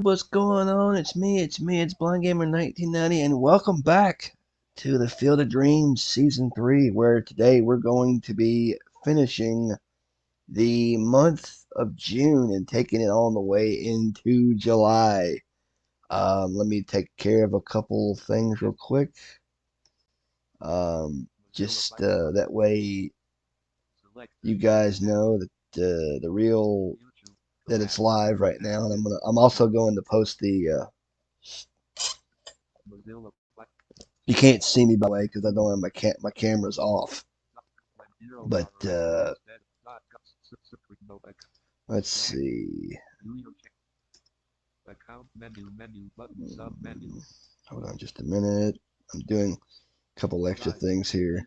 What's going on? It's Blind Gamer 1990, and welcome back to the Field of Dreams Season 3, where today we're going to be finishing the month of June and taking it on the way into July. Let me take care of a couple things real quick. Just that way you guys know that the real that it's live right now, and I'm also going to post the. You can't see me by the way because I don't have my camera's off. But let's see. Hold on just a minute. I'm doing a couple extra things here.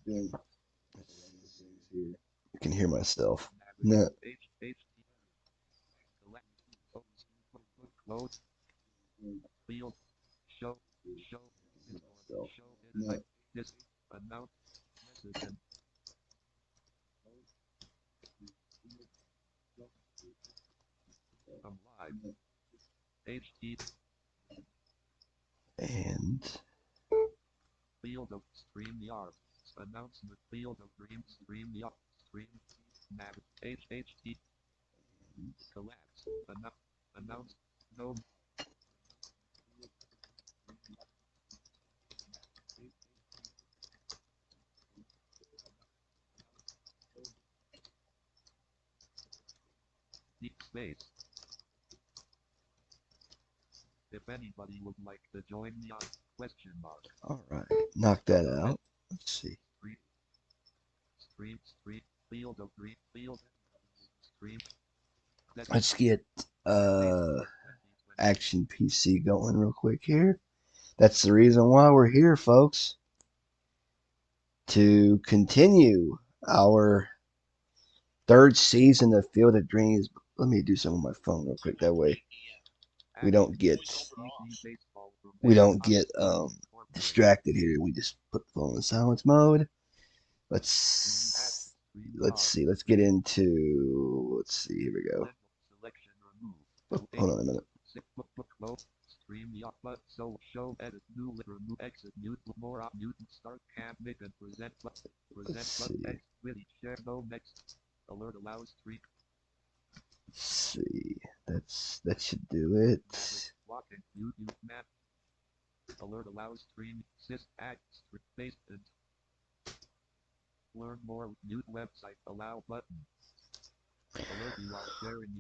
Doing here. I can hear myself. No. No. And all right, knock that out. Let's see. Let's get Action PC going real quick here. That's the reason why we're here, folks. To continue our third season of Field of Dreams. Let me do some on my phone real quick. That way we don't get distracted here. We just put the phone in silence mode. Let's see. Let's get into. Let's see. Here we go. Oh, hold on a minute. Let's see. Let's see. That should do it.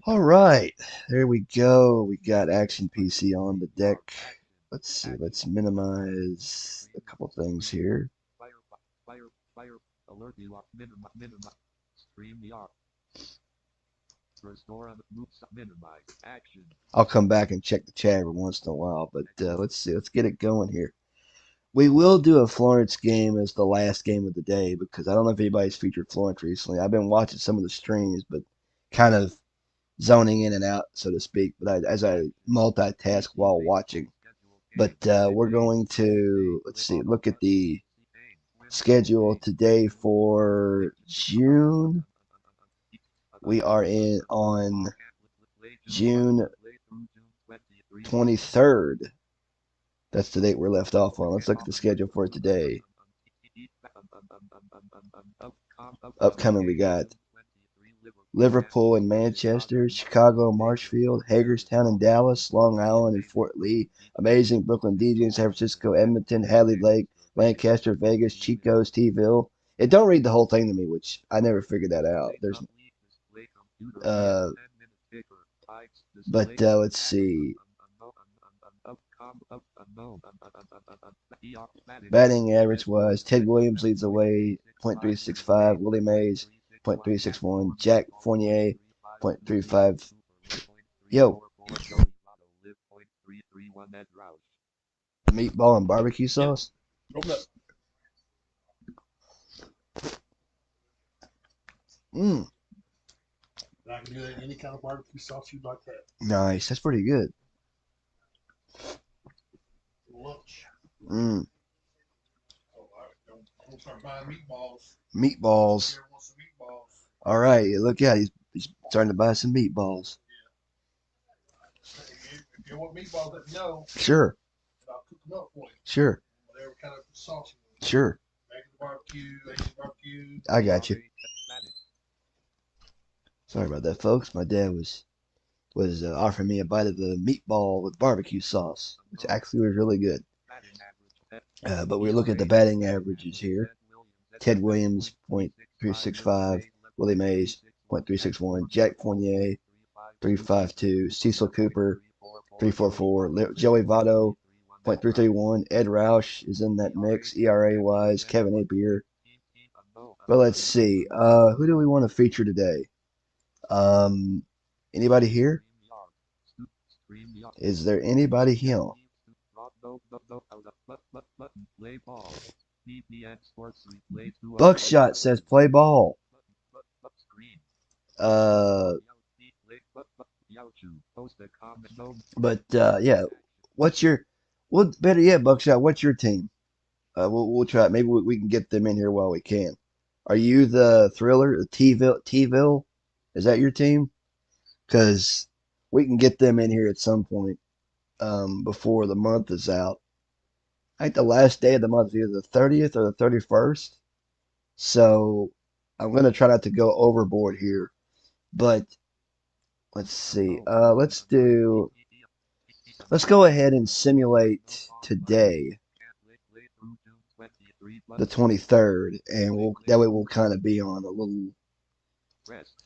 All right, there we go. We got Action PC on the deck. Let's see. Let's minimize a couple things here. I'll come back and check the chat every once in a while, but let's see. Let's get it going here. We will do a Florence game as the last game of the day because I don't know if anybody's featured Florence recently. I've been watching some of the streams, but kind of zoning in and out, so to speak. But as I multitask while watching. But we're going to let's see. Look at the schedule today for June. We are in on June 23rd. That's the date we're left off on. Let's look at the schedule for today. Upcoming, we got Liverpool and Manchester, Chicago, Marshfield, Hagerstown and Dallas, Long Island and Fort Lee, Amazing, Brooklyn DJ, San Francisco, Edmonton, Hadley Lake, Lancaster, Vegas, Chico's, T-ville. It don't read the whole thing to me, which I never figured that out. There's, uh, but let's see. Batting average was Ted Williams leads the way, .365. Willie Mays, .361. Jack Fournier, .35. Yo, meatball and barbecue sauce. Mmm, I can do any kind of barbecue sauce you'd like that. nice. That's pretty good. Lunch. Mmm, Oh, I'm gonna start buying meatballs. meatballs. All right, look out. He's starting to buy some meatballs. If you want meatballs, let me know. Sure, And I'll cook them up for you. sure, Whatever kind of sauce you want. sure. Mexican barbecue, Asian barbecue. I got you. Sorry about that, folks. My dad was offering me a bite of the meatball with barbecue sauce, which actually was really good. But we're looking at the batting averages here. Ted Williams, .365. Willie Mays, .361. Jack Fournier, .352. Cecil Cooper, .344. Joey Votto, .331. Ed Roush is in that mix, ERA-wise. Kevin Napier. But let's see. Who do we want to feature today? Um, Anybody here? Is there anybody here? Buckshot says play ball. Uh, yeah, what's your? Well, better yet, Buckshot. What's your team? We'll try it. Maybe we can get them in here while we can. Are you the Thriller, the T-ville? Is that your team? Because we can get them in here at some point before the month is out. I think the last day of the month is either the 30th or the 31st. So I'm going to try not to go overboard here. But let's see. Let's go ahead and simulate today, the 23rd, and that way we'll kind of be on a little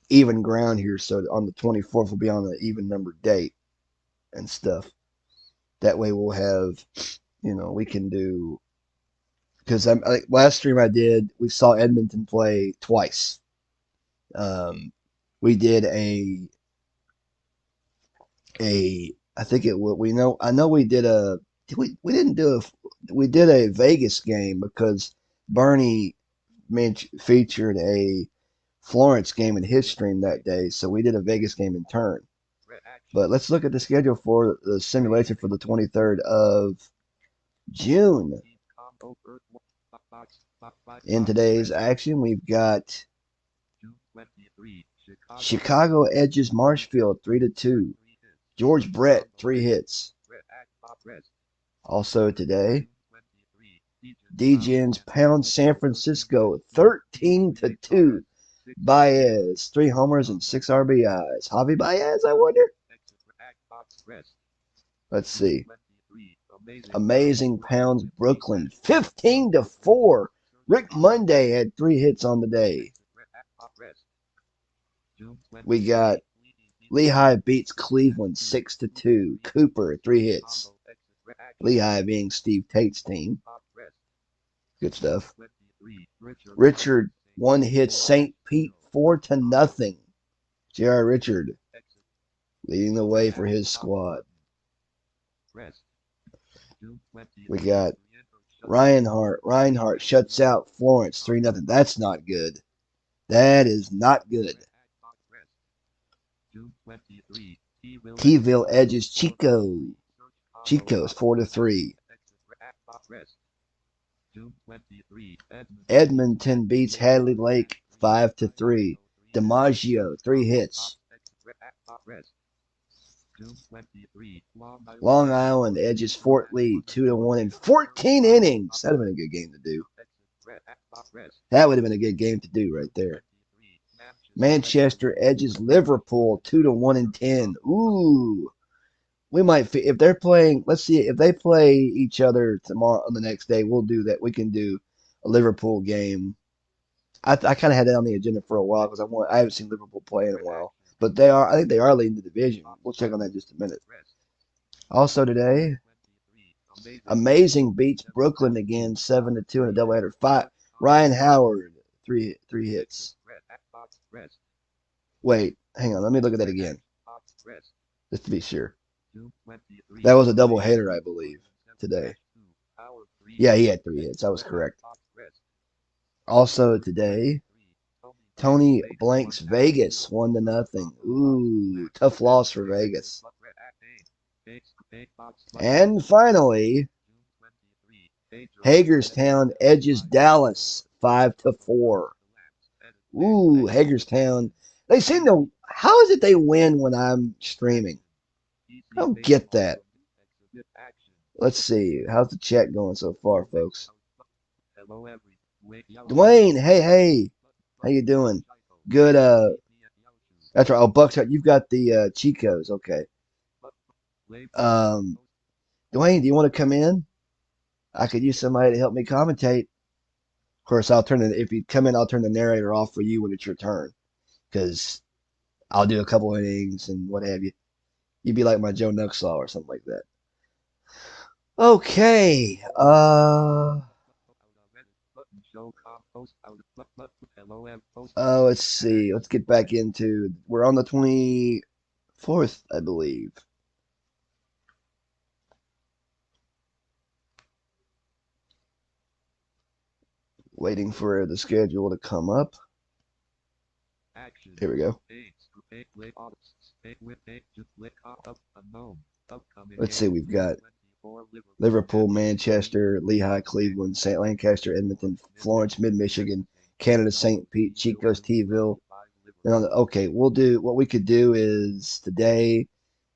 even ground here. So on the 24th, we'll be on an even numbered date and stuff. That way we'll have, we can do, because last stream I did, we saw Edmonton play twice. We did I think I know we did we didn't do we did a Vegas game because Bernie featured a Florence game in his stream that day, so we did a Vegas game in turn. But let's look at the schedule for the simulation for the 23rd of June. In today's action, we've got Chicago edges Marshfield 3-2. George Brett 3 hits. Also today, DGens pound San Francisco 13-2. Baez 3 homers and 6 RBIs. Javi Baez, I wonder. Let's see. Amazing pounds Brooklyn 15-4. Rick Monday had 3 hits on the day. We got Lehigh beats Cleveland 6-2. Cooper 3 hits. Lehigh being Steve Tate's team. Good stuff. Richard 1 hit St. Pete 4-0. J.R. Richard leading the way for his squad. We got Reinhardt. Reinhardt shuts out Florence 3-0. That's not good. That is not good. T-ville edges Chico. Chico's 4-3. Edmonton beats Hadley Lake 5-3. DiMaggio 3 hits. Long Island edges Fort Lee 2-1 in 14 innings. That'd have been a good game to do. That would have been a good game to do right there. Manchester edges Liverpool 2-1 in 10. Ooh. We might, if they're playing, let's see, if they play each other tomorrow on the next day, we'll do that. We can do a Liverpool game. I kind of had that on the agenda for a while because I haven't seen Liverpool play in a while. But I think they are leading the division. We'll check on that in just a minute. Also today, Amazing beats Brooklyn again 7-2 in a doubleheader. Ryan Howard, three hits. Wait, hang on. Let me look at that again, just to be sure. That was a doubleheader, I believe, today. Yeah, he had 3 hits. I was correct. Also today, Tony blanks Vegas 1-0. Ooh, tough loss for Vegas. And finally, Hagerstown edges Dallas 5-4. Ooh, Hagerstown. They seem to. How is it they win when I'm streaming? I don't get that. Let's see. How's the chat going so far, folks? Dwayne, hey. How you doing? Good, that's right. Oh, Buckshot, you've got the Chicos. Okay. Um, Dwayne, do you want to come in? I could use somebody to help me commentate. Of course, if you come in, I'll turn the narrator off for you when it's your turn. Because I'll do a couple innings and what have you. You'd be like my Joe Nuxall or something like that. Okay. Let's see. Let's get back into. We're on the 24th, I believe. Waiting for the schedule to come up. Here we go. Let's see. We've got Liverpool, Manchester, Lehigh, Cleveland, St. Lancaster, Edmonton, Florence, Mid-Michigan, Canada, St. Pete, Chicos, T-ville. Okay, we'll do what we could do is today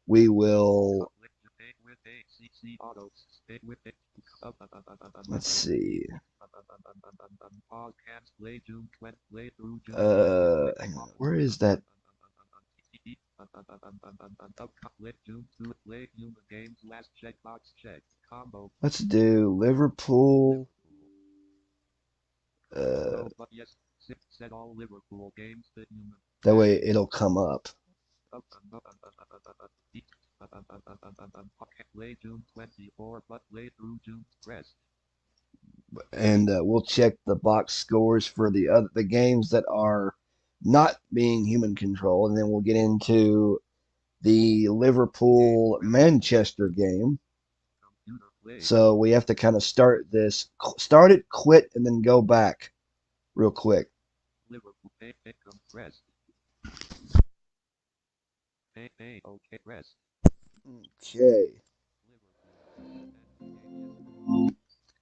we will. Let's see. Hang on. Where is that? Let's do Liverpool. That way it'll come up. And we'll check the box scores for the games that are not being human controlled, and then we'll get into the Liverpool Manchester game. So we have to kind of start it, quit, and then go back real quick. Okay.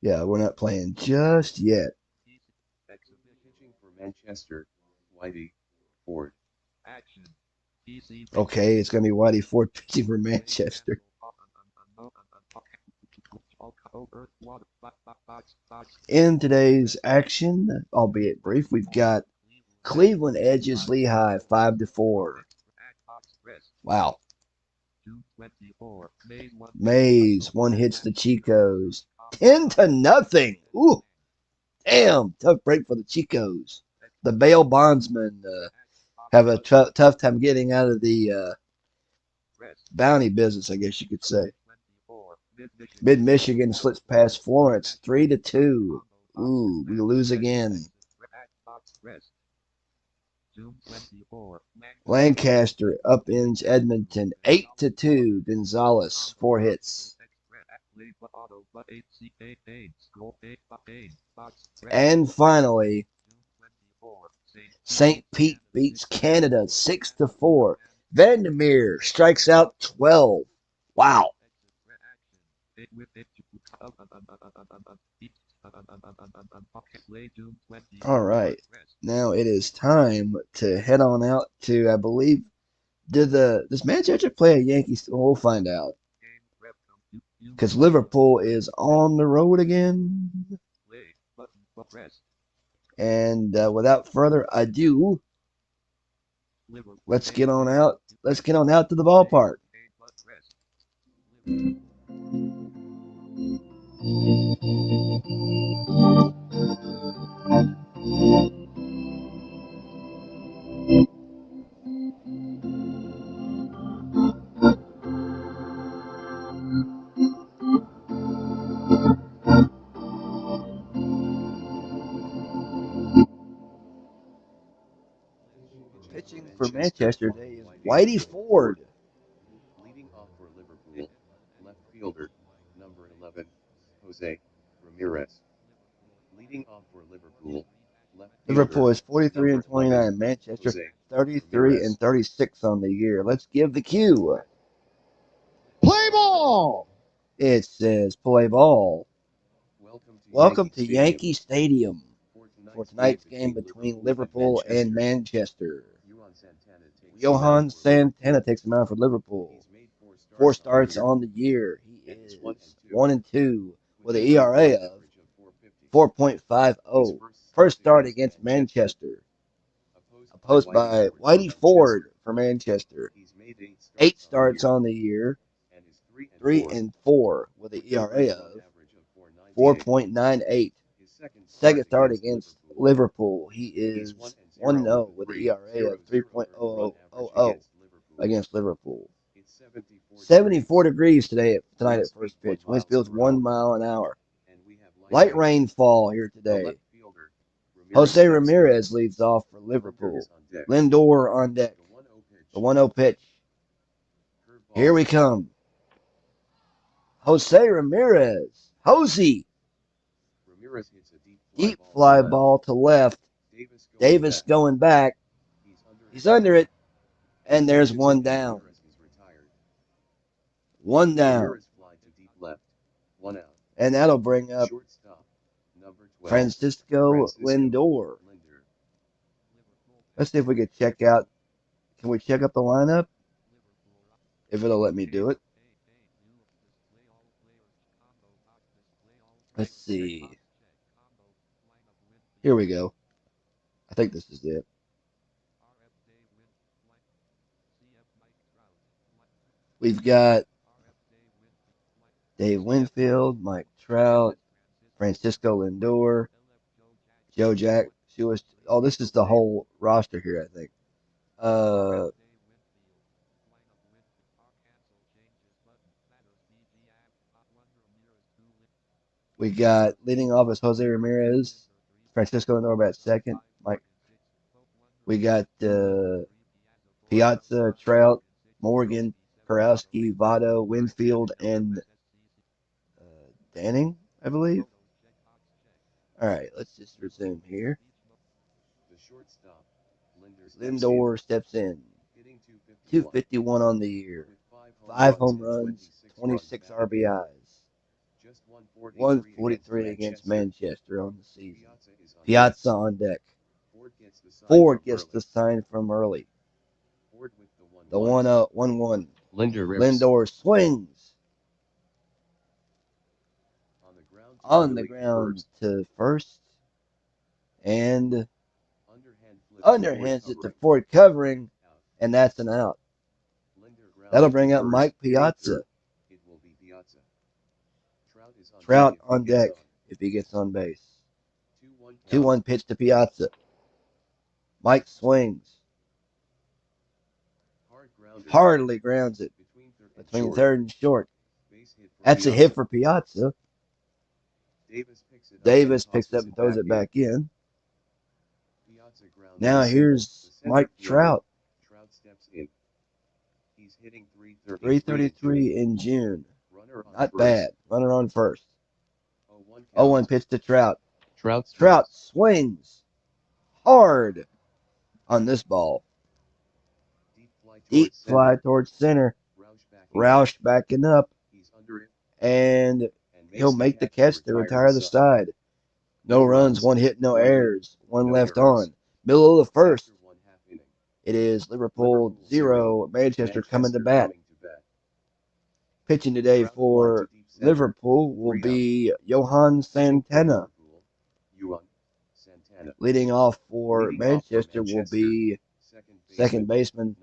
Yeah, we're not playing just yet. Pitching for Manchester, Whitey Ford. Okay, it's going to be Whitey Ford pitching for Manchester. In today's action, albeit brief, we've got Cleveland edges Lehigh 5-4. Wow. Mays one hits the Chicos 10-0. Ooh, damn, tough break for the Chicos. The bail bondsmen have a tough time getting out of the bounty business, I guess you could say. Mid-Michigan slips past Florence 3-2. Ooh, we lose again. Lancaster upends Edmonton 8-2. Gonzalez 4 hits. And finally, St. Pete beats Canada 6-4. Vandermeer strikes out 12. Wow. All right. Now it is time to head on out to, I believe, does Manchester play a Yankees? We'll find out. Because Liverpool is on the road again. And without further ado, let's get on out. Let's get on out to the ballpark. Pitching for Manchester today is Whitey Ford. Leading off for Liverpool, left fielder, number 11, Jose Ramirez. Leading off for Liverpool, left fielder, Liverpool is 43 and 29. Manchester 33 and 36 on the year. Let's give the cue. Play ball! It says play ball. Welcome to Yankee Stadium. for tonight's game between Liverpool and Manchester. Johan Santana takes Johan him out for Liverpool. Santana takes him out for Liverpool. He's made 4 starts on the year. He And is is 1 and 2. 1 and 2 with an an ERA of average of 450. 4.50. First start against Manchester. Opposed by Whitey Ford for Manchester. He's made 8 starts on the year. and is 3 and 4 with an ERA of 4.98. His Second start against Liverpool. He is 1-0 with an ERA of 3.00 against Liverpool. It's 74 degrees tonight at first pitch. Wind speed's 1 mile an hour. Light rainfall here today. Jose Ramirez leads off for Liverpool. Lindor on deck. The 1-0 pitch. Here we come. Jose Ramirez. Jose. Ramirez hits a Deep fly ball to left. Davis going back. He's under it. And there's one down. One down. Ramirez fly to deep left. 1 out. And that'll bring up Shortstop, number 12. Francisco Lindor. Let's see if we can check out. Can we check up the lineup? If it'll let me do it. Let's see. Here we go. I think this is it. We've got Dave Winfield, Mike Trout, Francisco Lindor, Joe Jack. Oh, this is the whole roster here, I think. We got leading off as Jose Ramirez, Francisco Lindor at second. Mike. We got Piazza, Trout, Morgan, Karowski, Votto, Winfield, and Danning, I believe. All right, let's just resume here. The shortstop, Lindor steps in. 251 on the year. 5 home runs, 26 RBIs. 143 against Manchester on the season. Piazza on deck. Ford gets the sign from early. The 1-1. Lindor swings. On the ground to first. And underhands it to Ford covering. And that's an out. That'll bring up Mike Piazza. Trout on deck if he gets on base. 2-1 pitch to Piazza. Mike swings. Hardly grounds it between third and short. That's a hit for Piazza. Davis picks up and throws it back in. Now here's Mike Trout. Trout steps in. He's hitting 333 in June. Not bad. Runner on first. 0-1 pitch to Trout. Trout swings hard on this ball. Deep fly towards center. Roush backing up. And he'll make the catch to retire the side. No runs, 1 hit, no errors. 1 left on. Middle of the first. It is Liverpool 0, Manchester coming to bat. Pitching today for Liverpool will be Johan Santana. Leading off for Manchester will be second baseman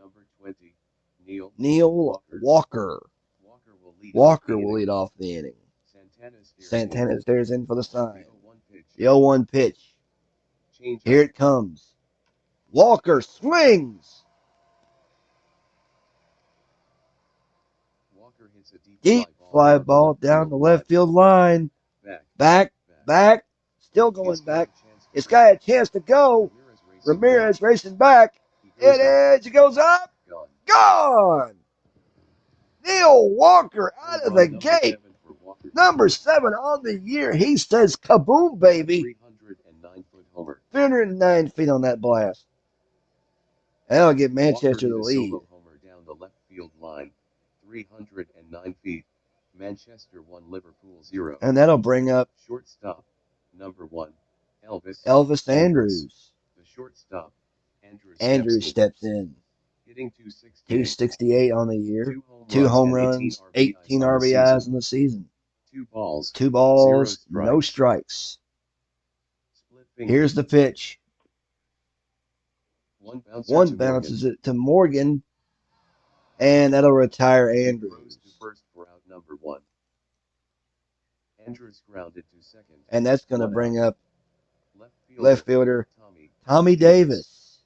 Neil Walker. Walker will lead off the inning. Santana stares in for the sign. The 0-1 pitch. Here it comes. Walker swings. Deep fly ball down the left field line. Back. Still going back. It's got a chance to go. Ramirez racing back. It is. It goes up. Gone. Neil Walker out of the gate. Number 7 on the year. He says kaboom, baby. 309 feet on that blast. That'll give Manchester the lead. Homer down the left field line. 309 feet. Manchester 1, Liverpool 0. And that'll bring up Shortstop, number 1. Elvis Andrews. The shortstop, Andrews Andrews steps in. hitting 268. 268 on the year. Two 2 home home runs, runs, 18 RBIs in the season. 2 balls, 2 balls, zero no strikes. strikes. Split finger. Here's the pitch. One bouncer One to bounces Morgan. it to Morgan, and that'll retire Throws Andrews. to first for out number 1. Andrews grounded to second. And that's going to One bring out. up Left fielder, Tommy Davis.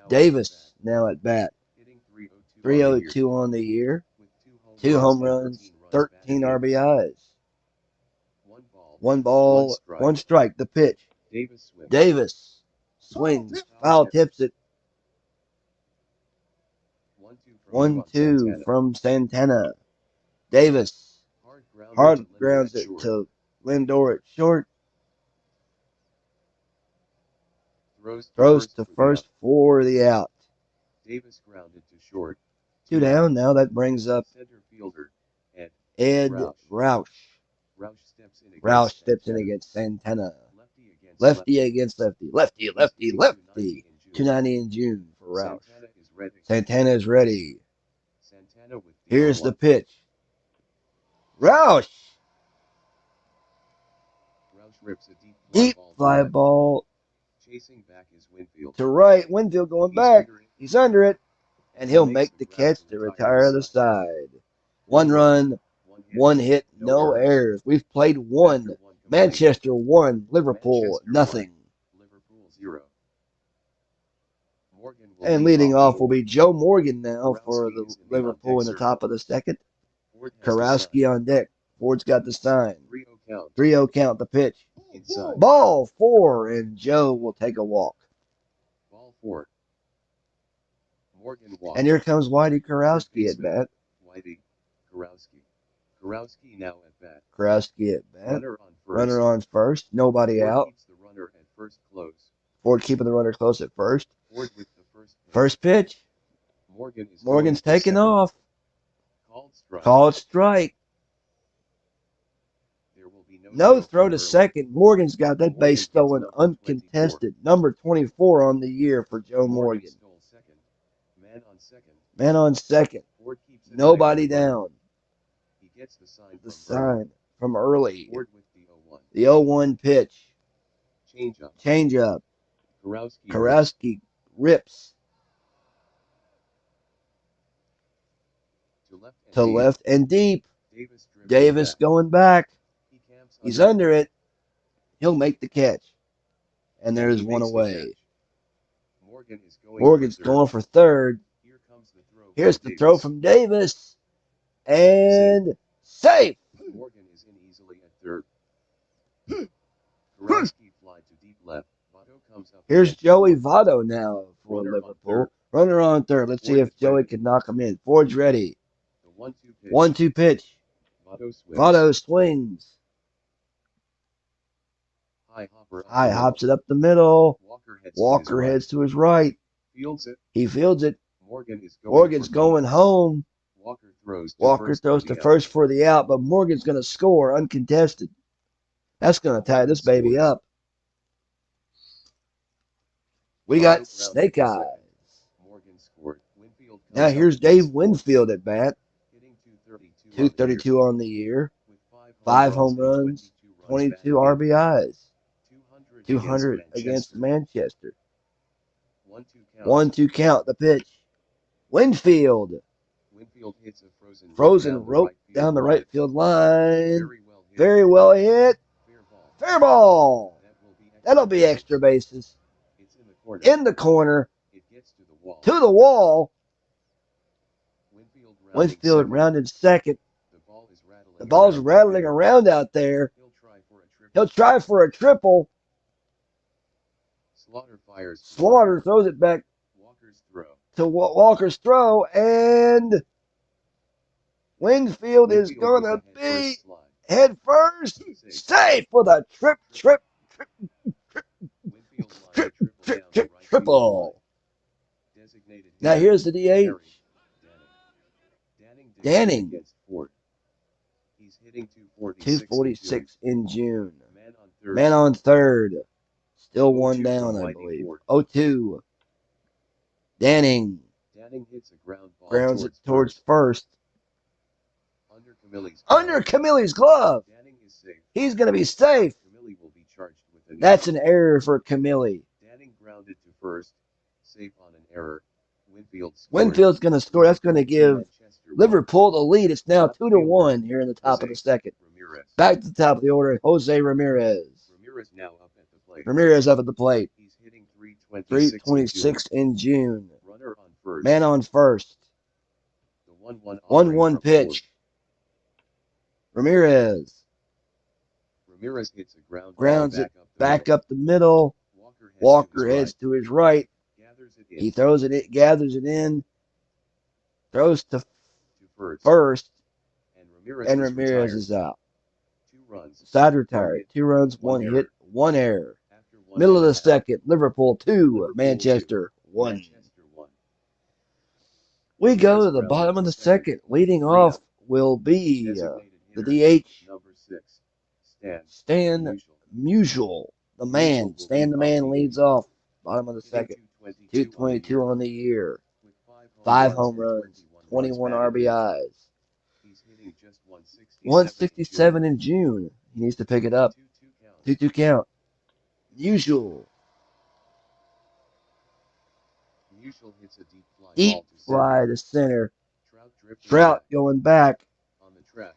Davis Now at bat. hitting 302, 302 on the year. with 2 home and runs, 13 batted in. RBIs. One ball, 1 ball, 1 strike. The pitch. Davis swings, foul tips it. 1-2 from Santana. Davis hard grounds it to Lindor at short. Throws to first for the out. Davis grounded to short. 2 down. Now that brings up Center fielder Ed Roush. Roush steps in against Santana. Lefty against lefty. Lefty. 290 in June for Roush. Santana is ready. Here's the pitch. Roush. Rips a Deep fly ball chasing back is Winfield. to right. Winfield going back. He's under it. And he'll make the catch to retire the side. 1 run, 1 hit, no errors. We've played 1. Manchester 1. Liverpool nothing. Liverpool 0. And leading off will be Joe Morgan now for the Liverpool in the top of the second. Karowski on deck. Ford's got the sign. 3-0 count. The pitch. Inside. Ball 4, and Joe will take a walk. Ball 4. Morgan walks. And here comes Whitey Karowski at bat. Whitey Karowski now at bat. Karowski at bat. Runner On first. Nobody Ford out. keeps the runner at first close. Ford keeping the runner close at first. Ford with the First pitch. Morgan's taking off. Called strike. There will be No throw to second. Morgan's got that base stolen uncontested. Number 24 on the year for Joe Morgan. stole second. Man on second. Man on second. Ford keeps it Nobody back. down. He gets the sign The from Burke. sign from early. Ford with the 0-1. The 0-1 pitch. Change up. Karowski rips to left and deep. Davis going back. He's under it. He'll make the catch. And there's one away. Morgan's going for third. Here's the throw from Davis. And safe. Morgan is in easily at third. Karowski fly to deep left. Votto comes up. Here's Joey Votto now for Liverpool. Runner on third. Let's see if Joey can knock him in. Ford's ready. The 1-2 pitch. 1-2 pitch. Votto swings. High hops it up the middle. Walker heads to his right. He fields it. Morgan's going home. Walker throws to first for the out, but Morgan's going to score uncontested. That's going to tie this baby up. We got snake eyes. Now here's Dave Winfield at bat. 232 on the year. 5 home runs, 22 RBIs. 200 against Manchester. 1-2 count. The pitch. Winfield. Hits a Frozen rope down the right field line. Very well hit. Fair ball. That'll be extra bases. In the corner. To the wall. Winfield rounded second. The ball's rattling around out there. He'll try for a triple. Slaughter throws it back to Walker's throw, and Winfield is going to be head first. Safe with a triple. Now here's the DH. Danning. He's hitting 246 in June. Man on third. Still one 0-2 down, from I Whitey believe. Ford. 0-2. Danning Danning hits a ground ball grounds it towards towards first. Under Camille's Under Camille's glove. Danning is safe. He's going to be safe. Camille will be charged with a knee. That's an error for Camille. Danning grounded to first. Safe on an error. Winfield scores. Winfield's going to score. That's going to give Manchester won. Liverpool the lead. It's now Left 2-1 here in the top of the second. Ramirez. Back to the top of the order, Jose Ramirez. Ramirez now up at the plate. Ramirez up at the plate. He's hitting 326 326 in June. Runner on first. Man on first. The 1-1 1-1 pitch. Ramirez Ramirez hits a ground grounds ball it back up the middle. Walker heads to his right. He throws it in, gathers it in, throws to first, and Ramirez is out. 2 runs. Side retired. 2 runs, 1 hit, 1 error. Middle of the second, Liverpool 2, Manchester 1. We go to the bottom of the second. Leading off will be the DH, Number 6. Stan Musial. The man. Stan the man leads off. Bottom of the second. 222 on the year. 5 home runs. 21 RBIs. He's hitting just 167 in June. He needs to pick it up. 2-2 count. Musial. Musial hits a Deep fly to center. Trout Trout going back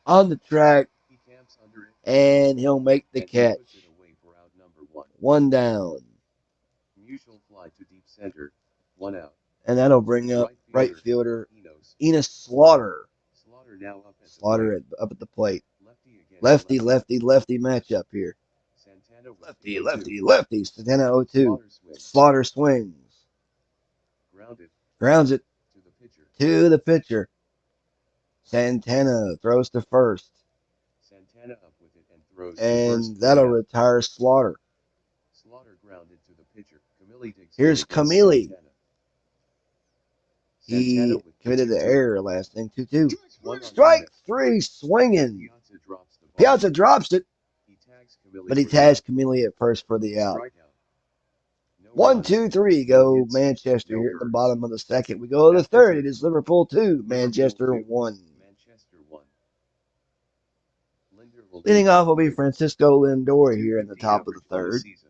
on the track. He camps under it. And he'll make the And he catch. puts it away for out number 1. 1 down. Musial fly to deep center. 1 out. And that'll bring up right fielder Enos Slaughter. Slaughter now up at Slaughter up at the plate. Lefty Lefty matchup here. Santana with Lefty. Santana 0-2. Slaughter swings. Grounds it to the pitcher. Santana throws to first. Santana up with it and throws And to first. that'll retire Slaughter. Slaughter grounded to the pitcher. Camille digs Here's in against Camille. Santana. He Santana with committed the 2-2. error last thing. 2-2. One on the Strike miss. 3 swinging. Piazza drops the ball. Piazza drops it, He tags Camille but he for tags Camille at first for the out. strikeout. No 1, runs. 2, 3 go Hits, Manchester no here at the errors. bottom of the second. We go to the third. It is Liverpool 2, Manchester 1. Manchester 1. Linder will Leading lead off will be Francisco Lindor here in the 250 top of the average on third. season.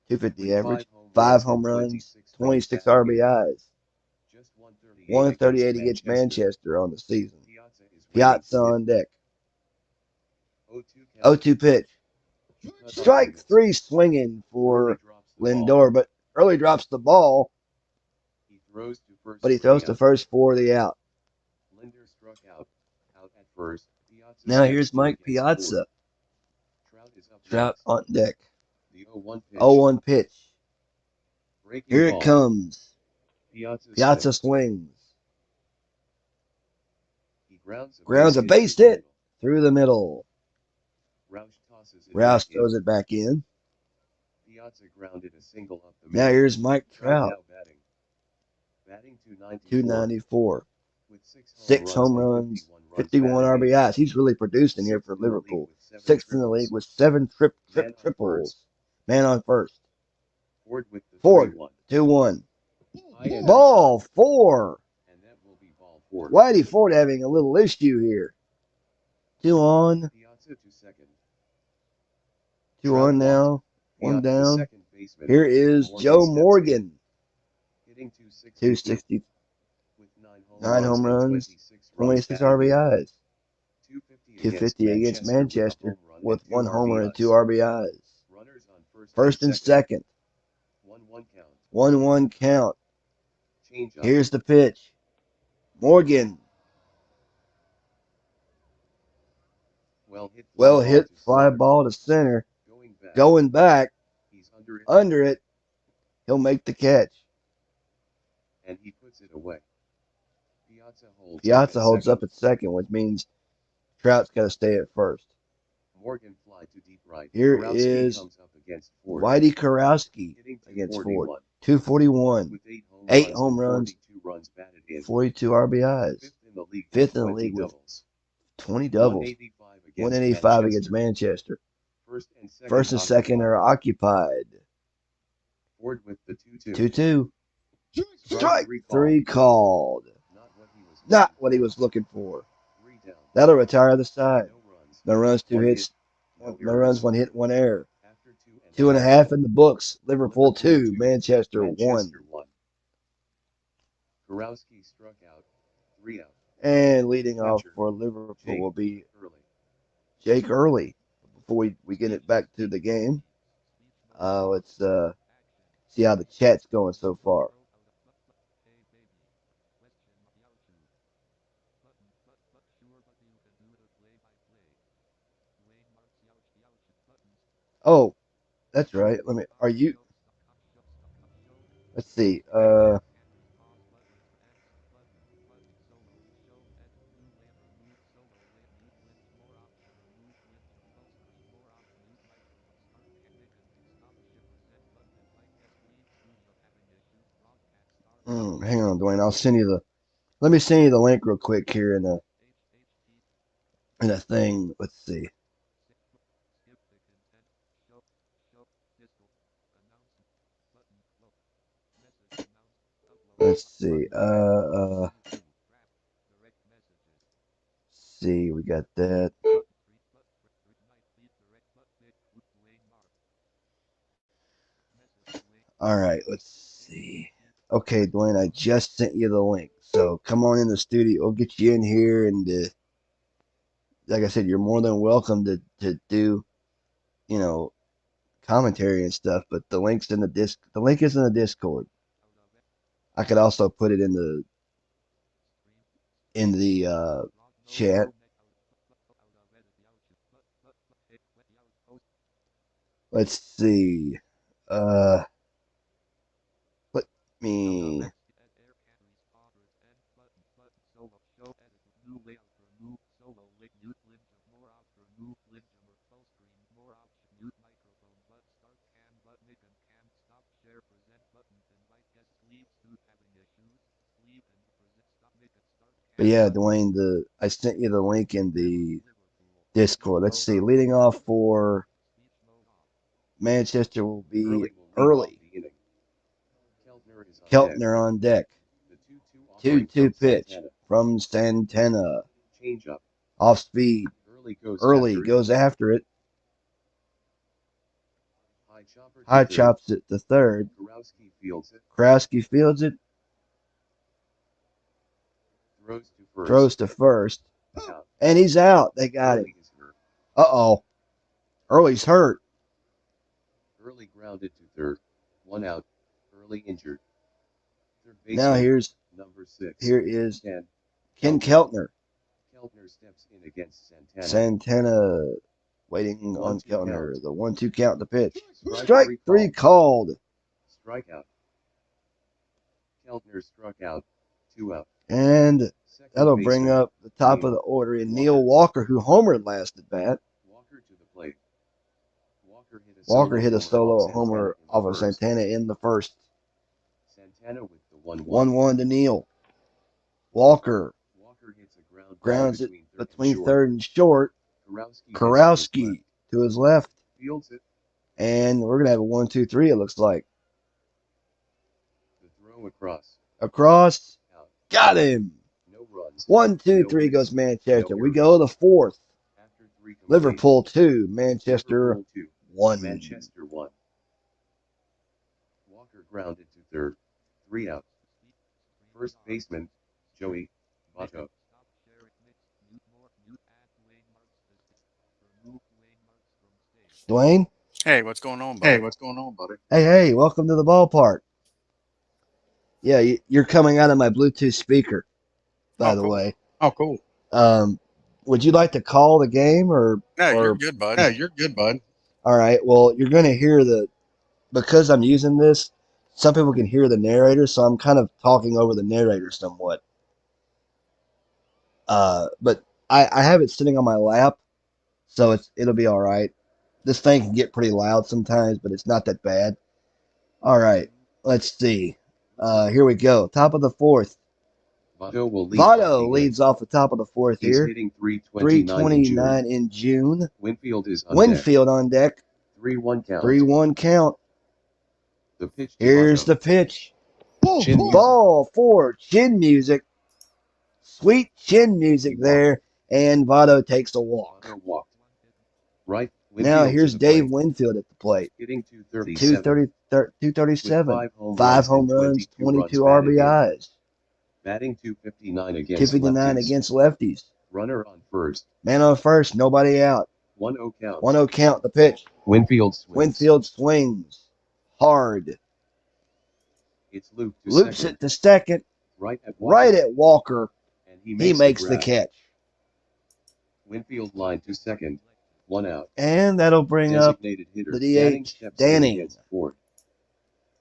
250 With average, 5 5 home runs, 26 RBIs. Just 138 against Manchester on the season. Piazza is Piazza on deck. 0-2 count. 0-2 pitch. Strike 3 swinging for Lindor, but early drops the ball, He throws to first. but he throws to first for the out. Linder struck out at first. Piazza Now steps here's in Mike against Piazza. Ford. Trout is up Trout next. on deck. The 0-1 pitch. 0-1 pitch. Breaking Here ball. it comes. Piazza Swings. swings. He grounds Grounds a base hit through the middle. Roush tosses it Roush back in. throws it back in. Piazza grounded a single up the Now middle. here's Mike Trout Trout. now batting 294. 294. With 6 home runs, 51 RBIs. He's really producing here for Liverpool. 6th in the league with 7 triples. Man on first. Ford with the Ford. 3-1. 2-1. High end Ball 4. and that will be ball 4. Whitey Ford having a little issue here. 2 on. Piazza to second. 2 on now. 1 Piazza to down. second baseman. Here is Morgan Joe steps in. Morgan. Hitting 260 260. with 9 home and runs, 26 batted. RBIs. 250 250 against Manchester with 1 homer and 2 RBIs. RBIs. Runners on First and second. 1-1 count. 1-1 count. Change up. Here's the pitch. Morgan. Well hit fly ball to center. Going back. He's under it. Under it. He'll make the catch. And he puts it away. Piazza holds up at second, which means Trout's got to stay at first. Morgan fly to deep right. Here Karowski is comes up against Ford. Whitey Karowski Hitting against 241. Ford. 241. With 8 home runs, 42 runs batted in. 42 RBIs. Fifth in the league. 5th in the league with doubles. 20 doubles. 185 against Manchester. First and second are occupied. Ford with the 2-2. 2-2. Strike Three three called. Not what he was looking for. 3 down. That'll retire the side. No runs. No runs, 2 One hits. hit, No runs, 1 hit, 1 error. After 2.5 in the books. Liverpool 2, 2, Manchester 1. Manchester 1. Kurowski struck out. 3 out. And leading off Catcher, for Liverpool Jake will be Early. Jake Early. Before we get it back to the game, let's see how the chat's going so far. Oh, that's right. Let's see. Hang on, Dwayne. Let me send you the link real quick here in a thing. Let's see. Let's see. See, we got that. All right, let's see. Okay, Dwayne, I just sent you the link. So come on in the studio. We'll get you in here, and like I said, you're more than welcome to do, you know, commentary and stuff. But the link's in the disc. The link is in the Discord. I could also put it in the chat. Let's see. Let me. But yeah, Dwayne, I sent you the link in the Discord. Let's see. Leading off for Manchester will be Early. Keltner on deck. 2-2 pitch from Santana. Changeup. Off speed. Early goes after it. High chops it to third. Kurowski fields it. Throws to first. And he's out. They got him. Uh-oh. Early's hurt. Early grounded to third. 1 out. Early injured. Now here is Ken Keltner. Keltner steps in against Santana. Santana waiting on Keltner. The 1-2 count to pitch. Strike three called. Strikeout. Keltner struck out. 2 out. And that'll bring up the top of the order in Neil Walker, who homered last at bat. Walker to the plate. Walker hit a solo homer off of Santana in the first. Santana with the 1-1. 1-1 to Neil. Walker hits a grounds it between third and short. Kurowski to his left. Fields it. And we're going to have a 1-2-3, it looks like. The throw across. Across. Out. Got him. No runs. 1-2-3 goes Manchester. We go to the fourth. Liverpool 2, Manchester 1. Manchester 1. Walker grounded to third. 3 out. First baseman, Joey Votto. Dwayne? Hey, what's going on, buddy? Hey, welcome to the ballpark. Yeah, you're coming out of my Bluetooth speaker, by the way. Oh, cool. Would you like to call the game or? You're good, bud. All right. Well, you're going to hear because I'm using this, some people can hear the narrator, so I'm kind of talking over the narrator somewhat. But I have it sitting on my lap, so it'll be all right. This thing can get pretty loud sometimes, but it's not that bad. All right. Let's see. Here we go. Top of the fourth. Votto leads off the top of the fourth He's here. Hitting 329 in June. Winfield is on Winfield on deck. 3-1 count. 3-1 count. The pitch to Here's Votto. the pitch. Chin music. Ball for chin music. Sweet chin music He walked. there. And Votto takes a walk. Votto walked. Right. Now Winfield here's to the Dave plate. Winfield at the plate. Hitting 237. 237. With 5 home runs, 22 RBIs. Batting 259 against 259 lefties. against lefties. Runner on first. Man on first, nobody out. 1-0 count. 1-0 count, the pitch. Winfield swings. Winfield swings hard. It's looped to Loops second. it to second. Right at Walker. Right at Walker. And he He makes the grab. catch. Winfield line to second. 1 out. And that'll bring up Designated hitter. the Danning DH, steps in Danning. against Ford.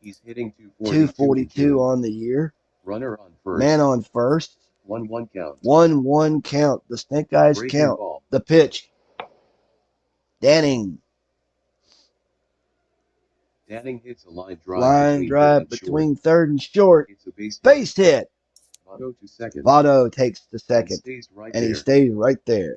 He's hitting 242 on the year. Runner on first. Man on first. 1-1 count. 1-1 count. The Snake Eyes Breaking count. ball. The pitch. Danning. Danning hits a line drive. Line drive between third and short. It's a base Base hit. Votto to second. Votto takes the And second. stays right And there. he stays right there.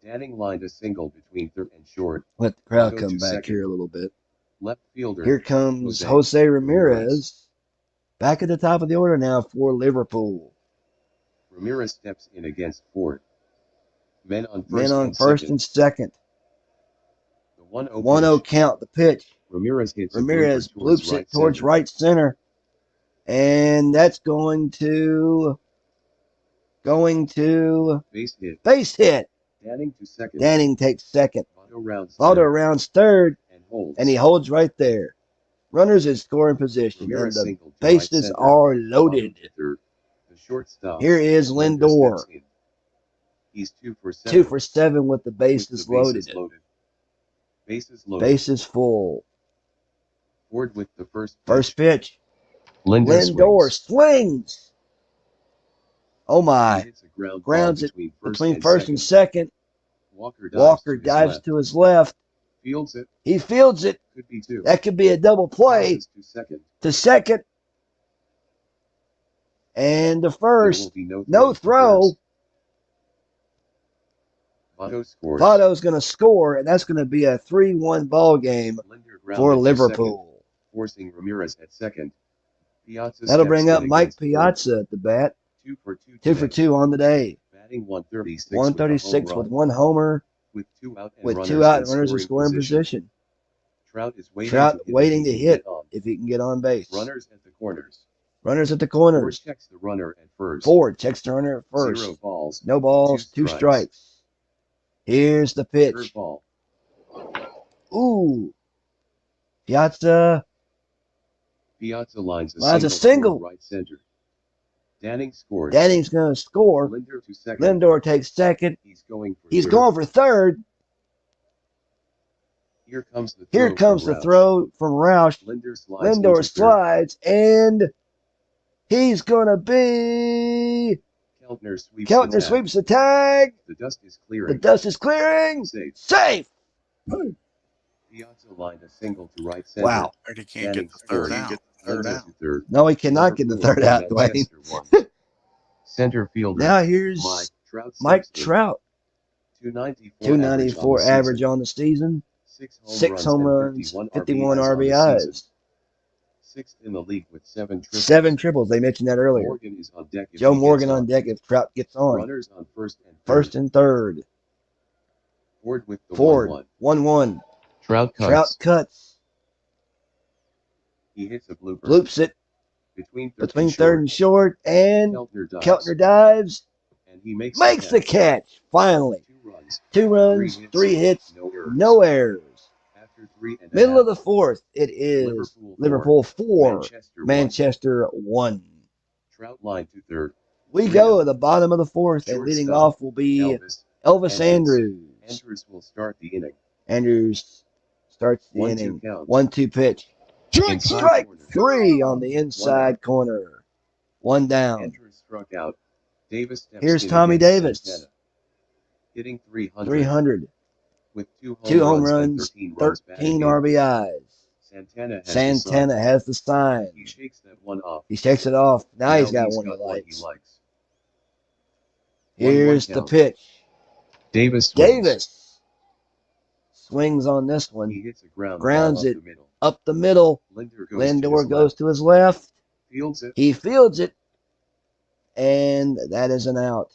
Danning lined a single between third and short. Let the crowd Votto come to back second. here a little bit. Left fielder. Here comes Jose Ramirez. Back at the top of the order now for Liverpool. Ramirez steps in against Ford. Men on first, Men on and, first second. and second. The 1-0 1-0 count, the pitch. Ramirez hits Ramirez a blooper bloops it towards right center. And that's going to Base hit. base hit. Danning to second. Danning takes second. Votto rounds third, and holds. and he holds right there. Runners in scoring position, and Ramirez the singled to bases right center. are loaded. Votto to third. The shortstop. Here is Lindor. steps in. He's 2 for 7. 2 for 7 with the with bases the loaded. Bases loaded. Bases full. Ford with the first pitch. First pitch. Lindor swings. Oh He my. hits a ground Grounds ball it between between first and second. Walker Dives to his left. Fields it. He fields it. Could be 2. That could be a double play. Passes to second. To second. And to There first. will be No throw. Votto scores. Votto's going to score, and that's going to be a 3-1 ball game Linder grounded for to Liverpool. second, forcing Ramirez at second. Piazza That'll steps bring up in Mike against Ford. Piazza at the bat. 2 for 2. 2 for 2 on the day. Batting 136. 136 with 1 homer, with 2 out and with runners 2 out in and runners in scoring position. Trout is Waiting to hit on. if he can get on base. Runners at the corners. Runners at the Ford corners. checks the runner at first. Ford checks the runner at first. 0 balls. No balls, 2 strikes. Here's the pitch. Curveball. Ooh. Piazza. Piazza lines a single. toward right center. Danning scores. Danning's going to score. Linder to second. Lindor takes second. He's going for third. Here comes the throw. Here comes the throw from Roush. Lindor slides, and he's going to be... Keltner sweeps the tag. The dust is The clearing. Safe. Piazza lined a single to right center. Wow. But he can't get Danning the third scores. out. Linder to third. No, he cannot get the third out, Dwayne. Manchester won. Center fielder. Now here's Mike Trout. 294 average on the season. 6 home runs, 51 RBIs. Sixth in the league with 7 triples. 7 triples. They mentioned that earlier. Morgan is on deck if Joe he Morgan gets on deck if Trout gets on. Runners on First and third. Ford with the Ford. 1-1. 1-1. Trout cuts. Trout cuts. He hits a blooper. Bloops it between third and short. And Keltner dives. And he makes the catch. Finally. 2 runs. 2 runs, 3 hits, No errors. no errors. After 3 and a Middle half, of the 4th, it is Liverpool 4, Manchester 1. Trout line to third. We go to the bottom of the 4th, and leading off will be Elvis Andrews. Andrews will start the inning. Andrews starts the 1-2 inning. count. 1-2 pitch. Inside Strike corner. 3 on the inside corner. 1 down. Andrews struck out. Davis steps Here's in Tommy against Davis. Santana. Hitting 300. 300. With 2 2 home home runs, runs, 13 13 RBIs. Santana has the sign. He shakes that one off. He shakes it off. Now he's got one he likes. Here's the pitch. Davis swings on this one. He hits a grounds it the middle. Up the middle. Lindor goes to his left. Fields it. He fields it. And that is an out.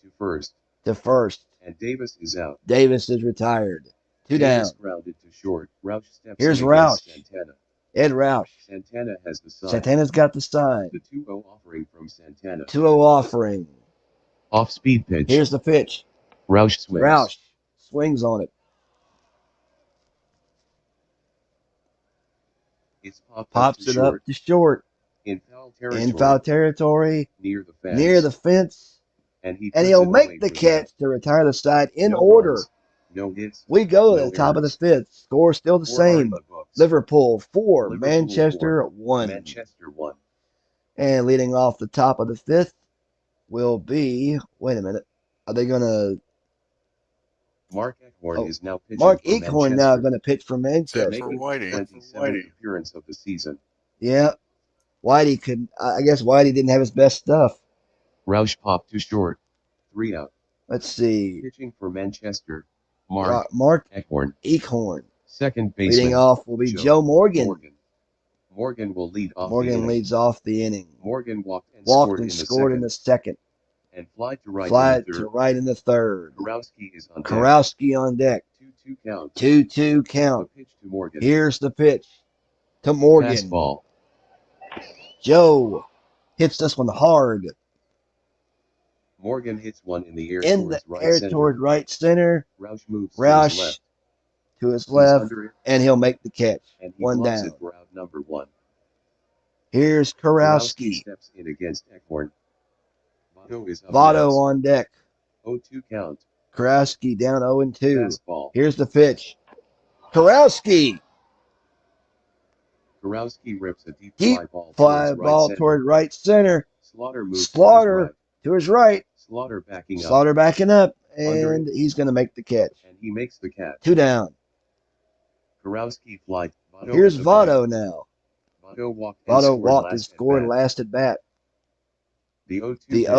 To first. To first. And Davis is out. Davis is retired. Two down. Grounded to short. Roush steps Here's in Roush. Santana. Ed Roush. Santana has the sign. Santana's got the sign. The 2-0 offering from Santana. 2-0 offering. Off-speed pitch. Here's the pitch. Roush swings. Roush swings on it. It's Pops it up to short. In foul territory. In foul territory. Near the fence. Near the fence. And he'll make the catch to retire the side in order. Runs, no hits. We go no to the top of the errors. fifth. Score still the 4 same. on the books. Liverpool 4, Liverpool Manchester 4, 1. Manchester 1. And leading off the top of the fifth will be, wait a minute, are they going to, Mark Eckhorn is now pitching Mark for Eckhorn Manchester. now going to pitch for Except Manchester. for Making Whitey. 27th appearance of the season. Yeah. Whitey could, I guess Whitey didn't have his best stuff. Roush popped to short. 3 out. Let's see. Pitching for Manchester. Mark Mark Eckhorn. Eckhorn. Second baseman. Leading off will be Joe Morgan. Morgan will lead off the Morgan inning. leads off the inning. Morgan walked and Scored in the second. And fly to right Fly in the third. to right in the third. Karowski is on deck. Karowski on deck. 2-2 count. 2-2 count. The pitch to Morgan. Here's the pitch to Morgan. Fastball. Joe hits this one hard. Morgan hits one in the air In the towards right air center. toward right center. Roush moves Roush to his He's left, under it, and he'll make the catch. and he One gloves down. it for out number 1. Here's Karowski Karowski. steps in against Eckhorn. Votto is up Votto next. on deck. 0-2 count. Karowski down 0-2. Fastball. Here's the pitch. Karowski. Karowski rips a deep Deep fly ball, Fly towards right ball center. toward right center. Slaughter moves Slaughter to his right. Slaughter backing up, Slaughter backing up, Under and he's going to make the catch. and he makes the catch. 2 down. Karowski fly. Votto Here's at the Votto plate. now. Votto walked And scored last last at bat. The 0-2 The pitch.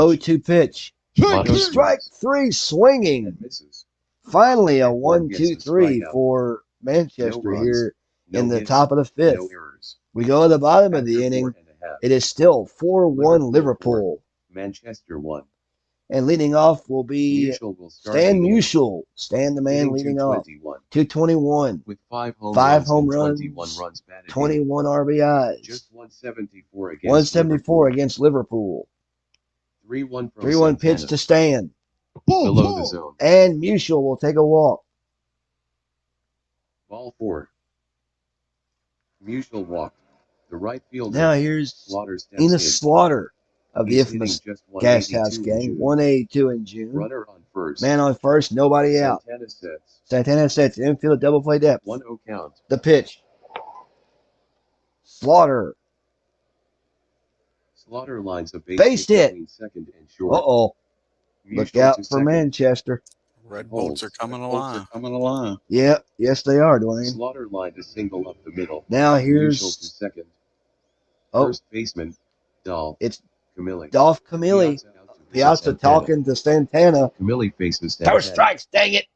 0-2 pitch. Votto Strike swings 3 swinging. and misses. Finally, a Eckhorn gets the 1-2-3 strikeout. for Manchester No runs, here No in the hits, top of the fifth. No errors. We go to the bottom of After the inning. 4.5, It is still 4-1 Liverpool Liverpool. Manchester 1. And leading off will be Musial will start Stan the inning, Musial. Stan the man hitting leading off. 221 221. with 5 home Five runs home and runs, 21 runs batted in. 21 RBIs. Just 174 against 174 Liverpool. against Liverpool. 3-1 from 3-1 pitch Santana. to Stan. Below the zone. And Musial will take a walk. Ball 4. Musial walked. The right fielder. Now here's Slaughter steps Enos in. Slaughter of the He's hitting infamous just Gas 182 House in game. June. 182 in June. Runner on first. Man on first, nobody out. Santana sets. Santana sets infield double play depth. 1-0 count. The pitch. Slaughter. Slaughter lines a Base hit. between second and short. Uh-oh. Look Musial out to for second. Manchester. Red bolts are coming alive. Yeah, yes they are, Dwayne. Slaughter lined a single up the middle. Now Musial to here's second. oh, First baseman. Dolph. it's Camilli. Dolph Camilli. Piazza talking to Santana. Camilli faces Throw Santana. strikes, dang it.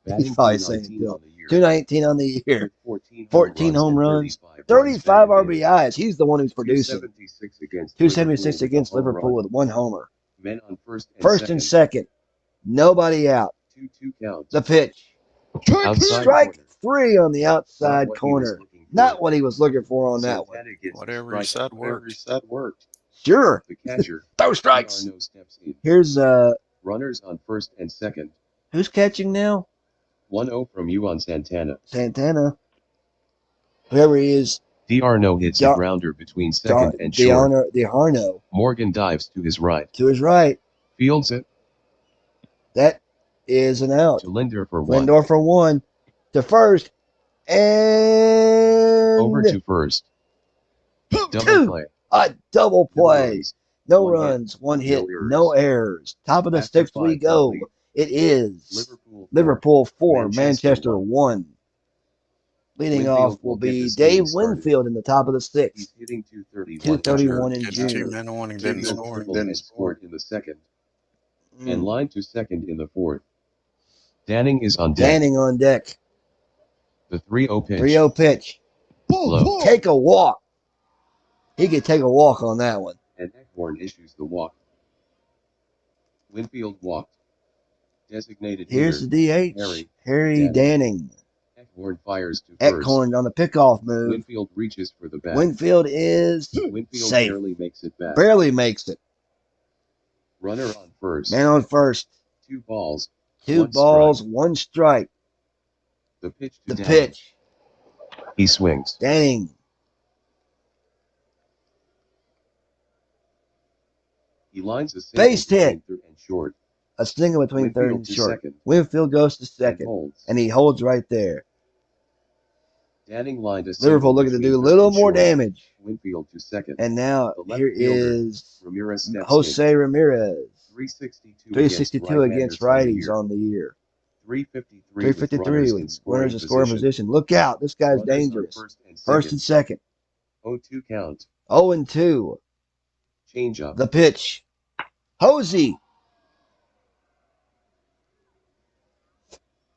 Batting He's probably saying 219 Bill. on the year. 219 on the year. 14 home runs, 35 35 batted in. RBIs. He's the one who's producing. 276 against 276 Liverpool against with a home Liverpool run. with 1 homer. Men on first And second. Nobody out. 2-2 counts. The pitch. Outside Strike corner. 3 on the outside Not what he was corner. looking for. Not what he was looking for on that one. Santana gets the Whatever he strike. said worked. Sure. The catcher. Throw strikes. Arno steps in. Here's Runners on first and second. who's catching now? 1-0 from you on Santana. Santana. Whoever he is. D'Arno hits Dar- a grounder between second and short. D'Arno Morgan dives to his right. to his right. Fields it That is an out. to Linder for 1. Lindor for 1 to first. And Over to first. Double two. play. A double No play. runs. No One hit. runs, 1 hit, No errors. no errors. Top of the After 6th we 5 go. complete. It is Liverpool. Liverpool 4, Manchester Manchester 1. Leading Winfield off will will get be this game Dave started. Winfield in the top of the 6th. He's hitting 231. 231 in Getting June. 2 men on him, Didn't didn't score. scored in the second. And Mm. line to second in the fourth. Danning is on deck. Danning on deck. The 3-0 pitch. 3-0 pitch. Low. Take a walk. He could take a walk on that one. And Eckborn issues the walk. Winfield walked. Designated Here's hitter, the DH. Harry Danning. Eckborn fires to first. Eckhorn on the pickoff move. Winfield reaches for the bat. Winfield is Winfield safe. barely makes it back. Barely makes it. Runner on first. Man on first. 2 balls. 2 balls, 1 strike. The pitch to The Danning. pitch. He swings. Danning. He lines a single Base hit. between third and short. A single between third Winfield and to short. second. Winfield goes to second. Holds. And he holds right there. Danning lined a single Liverpool looking to between do a third little and more short. damage. Winfield to second. And now The left here fielder, is Ramirez steps Jose Ramirez. in. 362 362 against righties on the year. 353 353 with runners in scoring position. Look out. This guy's dangerous. First and second. 0-2 count. 0-2. Change up. The pitch. Hosey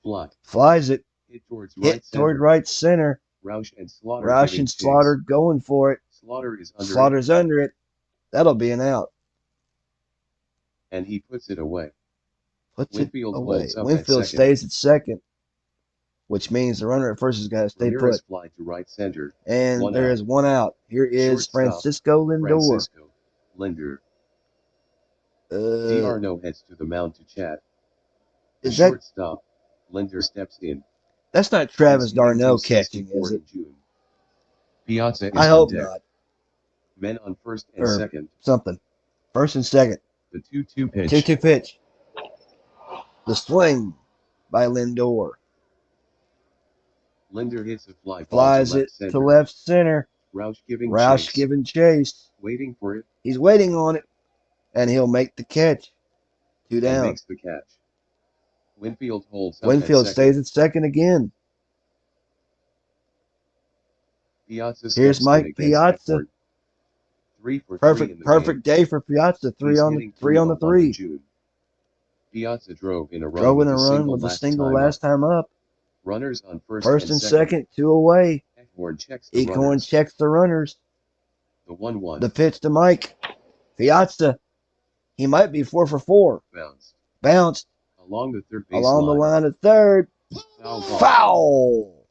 Fly. flies it. Hit towards right Hit center. toward right center. Roush and Slaughter. Roush giving and chase. Slaughter going for it. Slaughter is under Slaughter's under it. That'll be an out. it, and he puts it away. Puts Winfield it away. holds up at Winfield second. stays at second, which means the runner at first has got to stay Ramirez put. fly to right center. And One there out. is 1 out. Here is Shortstop, Francisco Lindor. Francisco Lindor. D'Arnaud heads to the mound to chat. The Is that shortstop, Lindor steps in. that's not Travis He's hitting Darno catching, 264 is it? in June. Piazza is I hope on deck. not. Men on first and Or second. something. First and second. The 2-2 pitch. 2-2 pitch. The swing by Lindor. Lindor hits a fly ball Flies to left it center. to left center. Roush giving Roush chase. giving chase. Waiting for it. He's waiting on it. And he'll make the catch. 2 And down. makes the catch. Winfield holds up Winfield at second. stays at second again. Piazza Here's steps Mike in against Piazza. Eckford. 3 for 3 in Perfect the perfect game. day for Piazza. Three He's on hitting the 3 on the 3. June. Piazza drove in a run Drove in with a run with a last single time last up. time up. Runners on first and second, 2 away. Eckborn checks the Ekhorn runners. checks the runners. The 1-1 The pitch to Mike. Piazza. He might be 4 for 4. bounced Bounced along the third base along the line. line at third. Foul ball. Foul.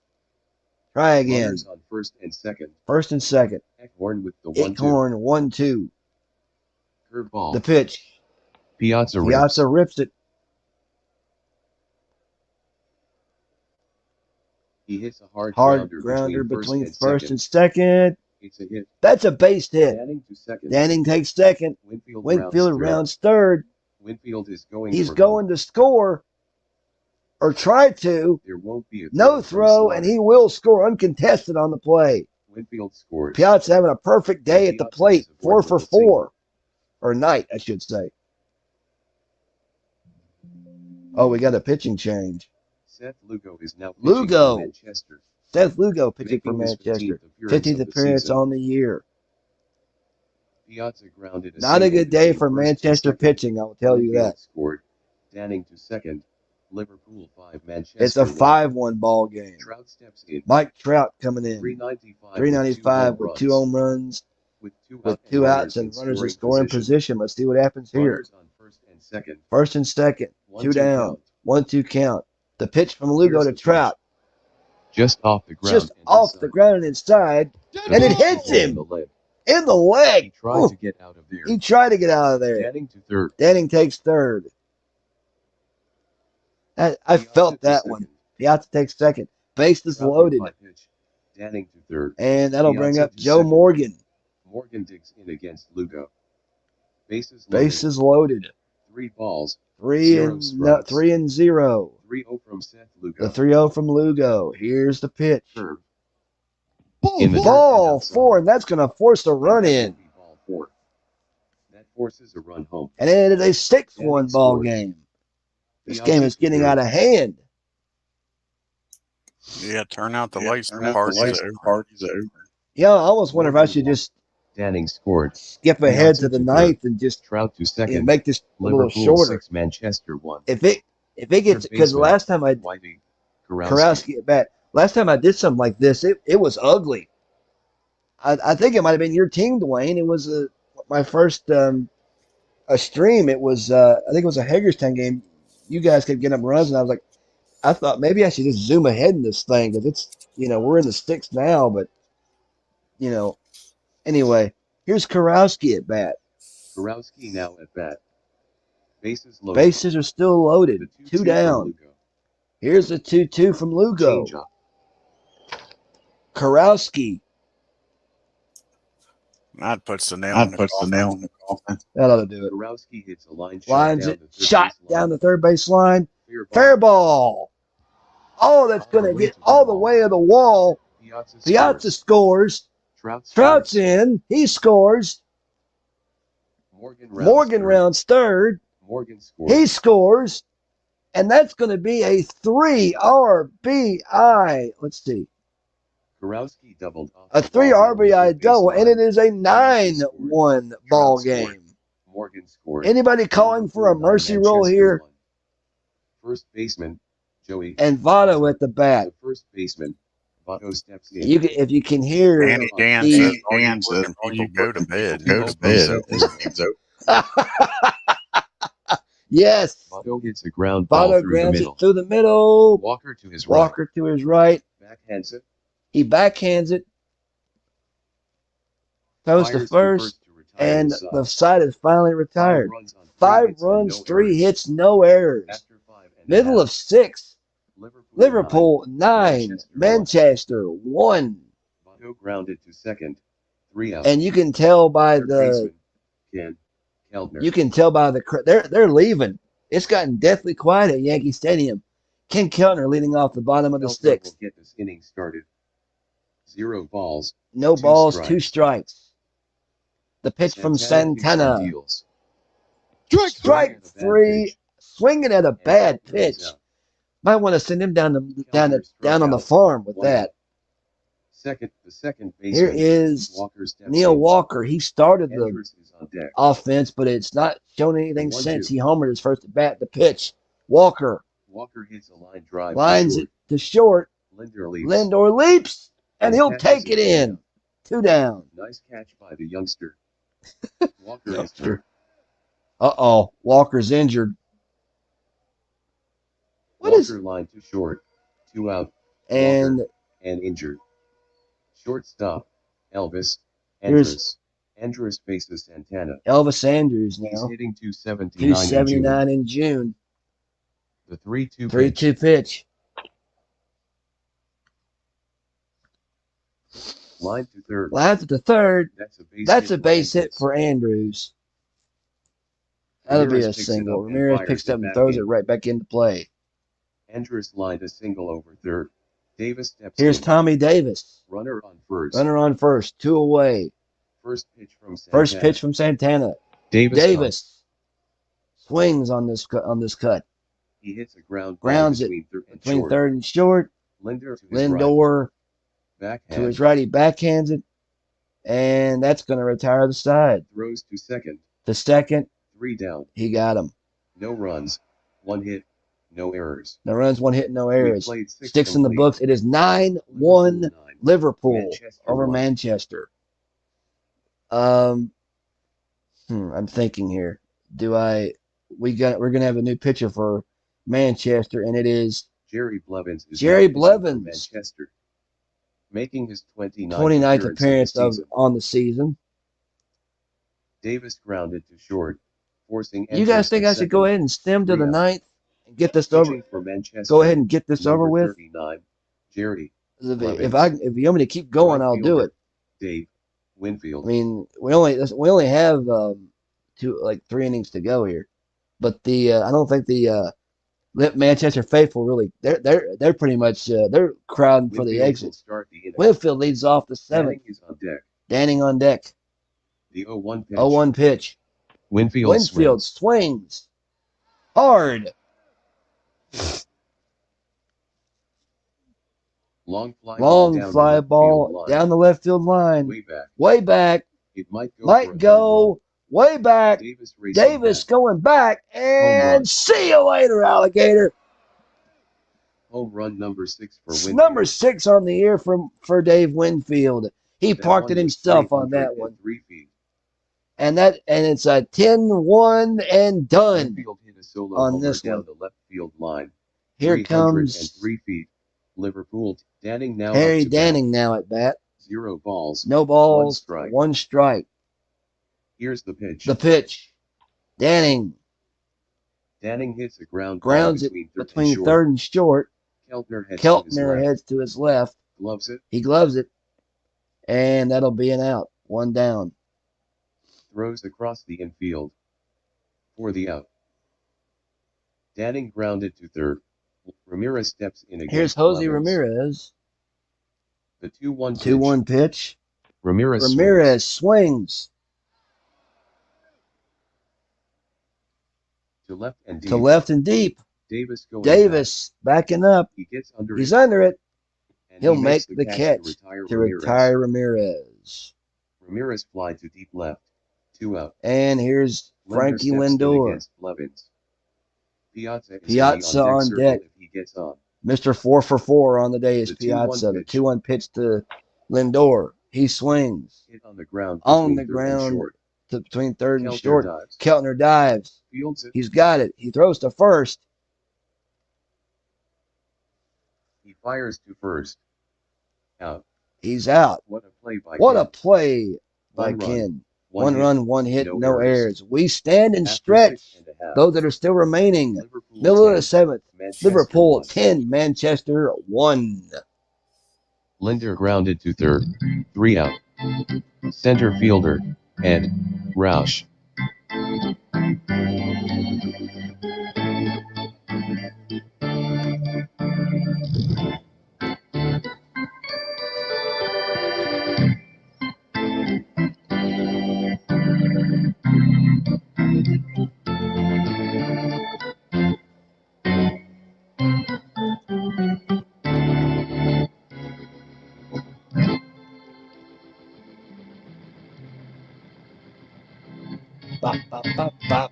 Try again. Runners on first and second. First and second. Eckborn with the 1-2. Ekhorn 1-2. Curveball. The pitch. Piazza rips. Piazza rips it. He hits a hard Grounder grounder between and first second. and second. It's a hit. That's a base hit. Danning to second. Danning takes second. Winfield rounds third. Winfield is going. He's for going home. to score or try to. There won't be a No from throw, Slaughter. and he will score uncontested on the play. Winfield scores. Piazza having a perfect day at the Piazza plate. is 4 for avoidable 4. single. Or night, I should say. Oh, we got a pitching change. Seth Lugo is now pitching Lugo. for Manchester. Seth Lugo pitching for Making his Manchester. 15th 15th of the appearance season. on the year. Piazza grounded a Not a single good day between for first and Manchester second. pitching, I will tell you Winfield that. Scored. Danning to second. Liverpool 5. Manchester. It's a 1. 5-1 ball game. Trout steps in. Mike Trout coming in. 395. 395 with 2 home runs, With two outs and runners in scoring position. Let's see what happens here. Runners on first and second. First and second, 2 1-2 down, count. 1-2 count. The pitch from Lugo Here's to the pitch. Trout, Just off the ground. just and off inside. the ground and inside, and it hits In him the leg. in the He leg. tried Ooh, to get out of there. he tried to get out of there. Danning to third. Danning takes third. I Piazza felt to that second. one. Piazza takes second. Bases Trout loaded. by pitch. Danning to third. And that'll bring Piazza up to Joe second. Morgan. Morgan digs in against Lugo. Bases loaded. Bases loaded. 3 balls. 3 Zero and strikes. 3 and 0. 3-0 from Seth Lugo. The 3-0 from Lugo. Here's the pitch. Curve. In the dirt and Ball outside. 4, and that's going to force a run That in. will be ball 4. That forces a run home. And it is a 6-1 Danning ball scored. game. This Piazza game is to getting third. out of hand. Yeah, turn out the lights. Turn out the Party's lights. over. Party's over. Yeah, I almost wonder if I should just Danning scored. skip ahead Piazza to the to ninth and just Trout to second. make this a little Liverpool shorter. 6. Manchester 1. If it gets, Third because the baseman, last time I Whitey. Karowski. Karowski at bat, last time I did something like this, it was ugly. I think it might have been your team, Dwayne. It was my first a stream. It was I think it was a Hagerstown game. You guys kept getting up runs, and I was like, I thought maybe I should just zoom ahead in this thing because it's we're in the sticks now, but you know anyway. Here's Karowski at bat. Karowski now at bat. Bases loaded. Bases are still loaded. The 2-2 Two down. Here's the 2-2 from Lugo. Changeup. Karowski. That puts the nail in the coffin. That ought to do it. Karowski hits a line Lines it. shot Down the third base line. Fair ball. Fair ball. Oh, that's going to get all the way of the wall. Piazza scores. Trout's in. He scores. Morgan rounds third. Morgan scores. He scores. And that's going to be a 3 RBI. Let's see. Karowski doubled off A 3 RBI double, and it is a 9-1 ball game. Morgan scored. Anybody calling for a mercy roll here? First baseman, Joey. And Votto at the bat. The first baseman, Votto steps in. If you can hear Dan said people go to bed. Go to bed. Yes. Votto hits a ground ball Votto through the grounds middle. it through the middle. Walker to his right. Walker to his right. Backhands it. He backhands it. Throws to first. And the side is finally retired. 5 runs, 3 hits, no errors. Middle of 6. Liverpool 9. Manchester 1. Votto grounded to second. 3 out. And you can tell by the they're leaving. It's gotten deathly quiet at Yankee Stadium. Ken Keltner leading off the bottom of the sixth. Get this inning started. 0 balls. No 2 balls, strikes. 2 strikes. The pitch from Santana. Deals. Strike 3. Swinging at a bad pitch. Might want to send him down on the farm with that. The second baseman. Here is Neil Walker. He started the offense, but it's not shown anything since he homered his first at bat. The pitch. Walker hits a line drive. lines it to short. Lindor leaps, and he'll take it in. 2 down. Nice catch by the youngster. Walker is hurt. Uh-oh. Walker's injured. Walker line too short. 2 out. And Walker and injured. Shortstop. Elvis. Andrus faces Santana. Elvis Andrews He's now. hitting 279. 279 in June. The 3-2 3-2 pitch. Line to third. Line to third. That's a base hit for Andrews. That'll be a single. Ramirez picks it up and throws it right back into play. Andrus lined a single over third. Davis steps Here's in. Tommy Davis. Runner on first. Runner on first. 2 away. First pitch from Santana. First pitch from Santana. Davis swings on this cut. He hits a grounds it between third and short. Lindor right. to his right. He backhands it, and that's going to retire the side. Throws to second. The second. 3 down. He got him. No runs. 1 hit. No errors. No runs, 1 hit, no errors. Sticks complete. in the books. It is 9-1 Liverpool Manchester over 1. Manchester. I'm thinking here. We're gonna have a new pitcher for Manchester, and it is Jerry Blevins. Blevins. Manchester, making his 29th appearance on the season. Davis grounded to short, forcing. You guys think I should go ahead and stem to the 9th and get this over? For Manchester, go ahead and get this over with. 39, Jerry. If you want me to keep going, I'll do it. Dave Winfield. I mean, we only have 3 innings to go here, but I don't think the Manchester faithful really they're pretty much they're crowding for the exit. Winfield leads off the 7th. Danning on deck. The 0-1 pitch. 0-1 pitch. Winfield swings hard. Long fly ball down the left field line. Way back. It might go way back. Davis going back, and see you later, alligator. Home run number 6 for Winfield. Number 6 on the year for Dave Winfield. He That parked one it was himself on that one. 303 feet. And it's a 10-1 and done Winfield hit a solo on homer this down one. the left field line. Here comes 303 feet. Liverpool. Danning now Harry up to bat. Danning now at bat. 0 balls. No 1 balls, strike. 1 strike. Here's the pitch. The pitch. Danning Danning hits a ground ball grounds it between third and short. Keltner heads to his Keltner left. heads to his left. Gloves it. He gloves it. And that'll be an out. 1 down. Throws across the infield. For the out. Danning grounded to third. Ramirez steps in against Here's Jose Blevins. Ramirez. The 2-1 pitch. 2-1 pitch. Ramirez swings. to left and deep. To left and deep. Davis going Davis backing up. back. He gets under He's it, under it. and He'll he make makes the catch to retire Ramirez. Ramirez fly to deep left. 2 out. And here's Frankie steps in Lindor. against Blevins. Piazza is Piazza on on deck. If he gets on. Mr. 4 for 4 on the day is The 2-1 Piazza. The pitch. 2-1 pitch to Lindor. He swings Hit on the ground. On between the third and ground. short. Between third and Keltner short. dives. Keltner dives. Fields it. He's got it. He throws to first. He fires to first. Out. He's out. What a play by What Ken. a play by 1 run. Ken. 1 One hit. run, 1 hit, no no errors. errors. We stand and After stretch. 6.5. Those that are still remaining. Liverpool Middle of 10, the 7th. Manchester Liverpool 1. 10, Manchester 1. Linder grounded to third. 3 out. Center fielder, Ed Roush. Bop, bop, bop, bop.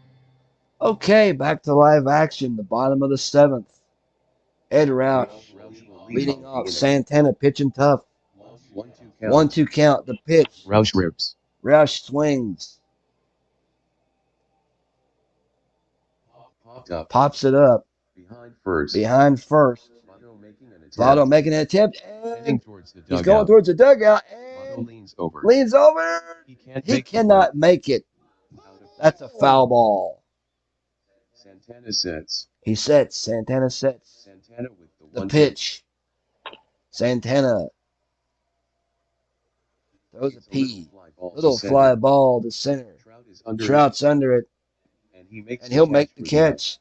Okay, back to live action. The bottom of the 7th. Ed Roush leading off. Santana pitching tough. 1-2 count. 1-2 count. The pitch. Roush rips. Roush swings. Popped up. Pops it up. Behind first. Behind first. Votto making an attempt. Votto making an attempt. Heading And towards the he's dugout. going towards the dugout. Votto And leans over. leans over. He cannot make it. That's a foul ball. Santana sets. He sets. Santana sets. Santana with The 1-2. pitch. Santana throws a It's P. fly ball to Little center. fly ball to center. Trout is under Trout's under it, it, and he makes and he'll the make catch the with catch.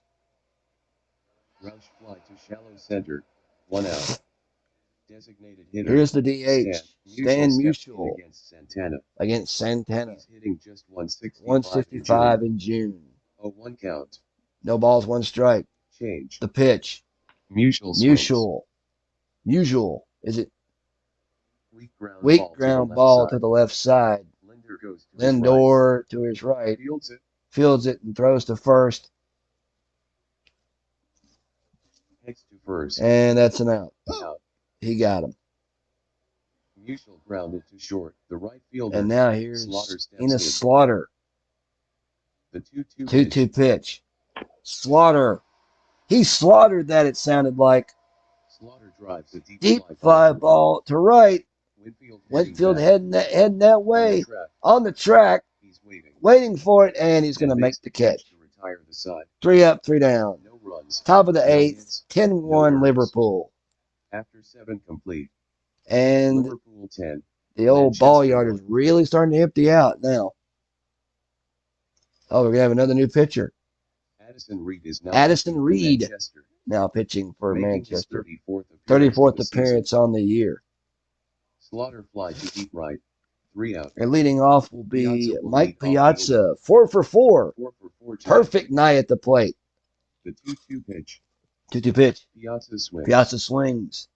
Roush fly to shallow center. 1 out. Designated hitter. Here's the DH. Stan steps in Musial against Santana. against Santana. He's hitting just 165. 165 in June. 0-1 count. No balls, 1 strike. Change. The pitch. Musial swings. Musial. Is it Weak ground ball to the left side? Linder goes to his right. Lindor to his right. Fields it. Fields it and throws to first. Heads to first. And that's an out. Out. He got him. Musial grounded to short. The right fielder. And now here's Slaughter steps Enos in. Slaughter. The 2-2 2-2 pitch. Slaughter. He slaughtered that, it sounded like. Slaughter drives a Deep fly ball to right. Winfield heading heading that way. On the track. He's waiting. Waiting for it, and he's going to make the catch. To retire the side. 3 up, 3 down. No runs. Top of the No 8th. hits. 10-1 errors. Liverpool. After 7 complete. And Liverpool 10. the old Manchester ball yard is 1. really starting to empty out now. Oh, we're going to have another new pitcher. Addison Reed is now Addison pitching for Reed. Manchester, Now pitching for making his Manchester. 34th 34th appearance on the year. Slaughter fly to deep right. 3 out. And leading off will be Piazza will Mike lead off Piazza. 4 for 4. 4 for 4. Perfect night at the plate. The 2-2 pitch. 2-2 pitch. Piazza swings. Piazza swings.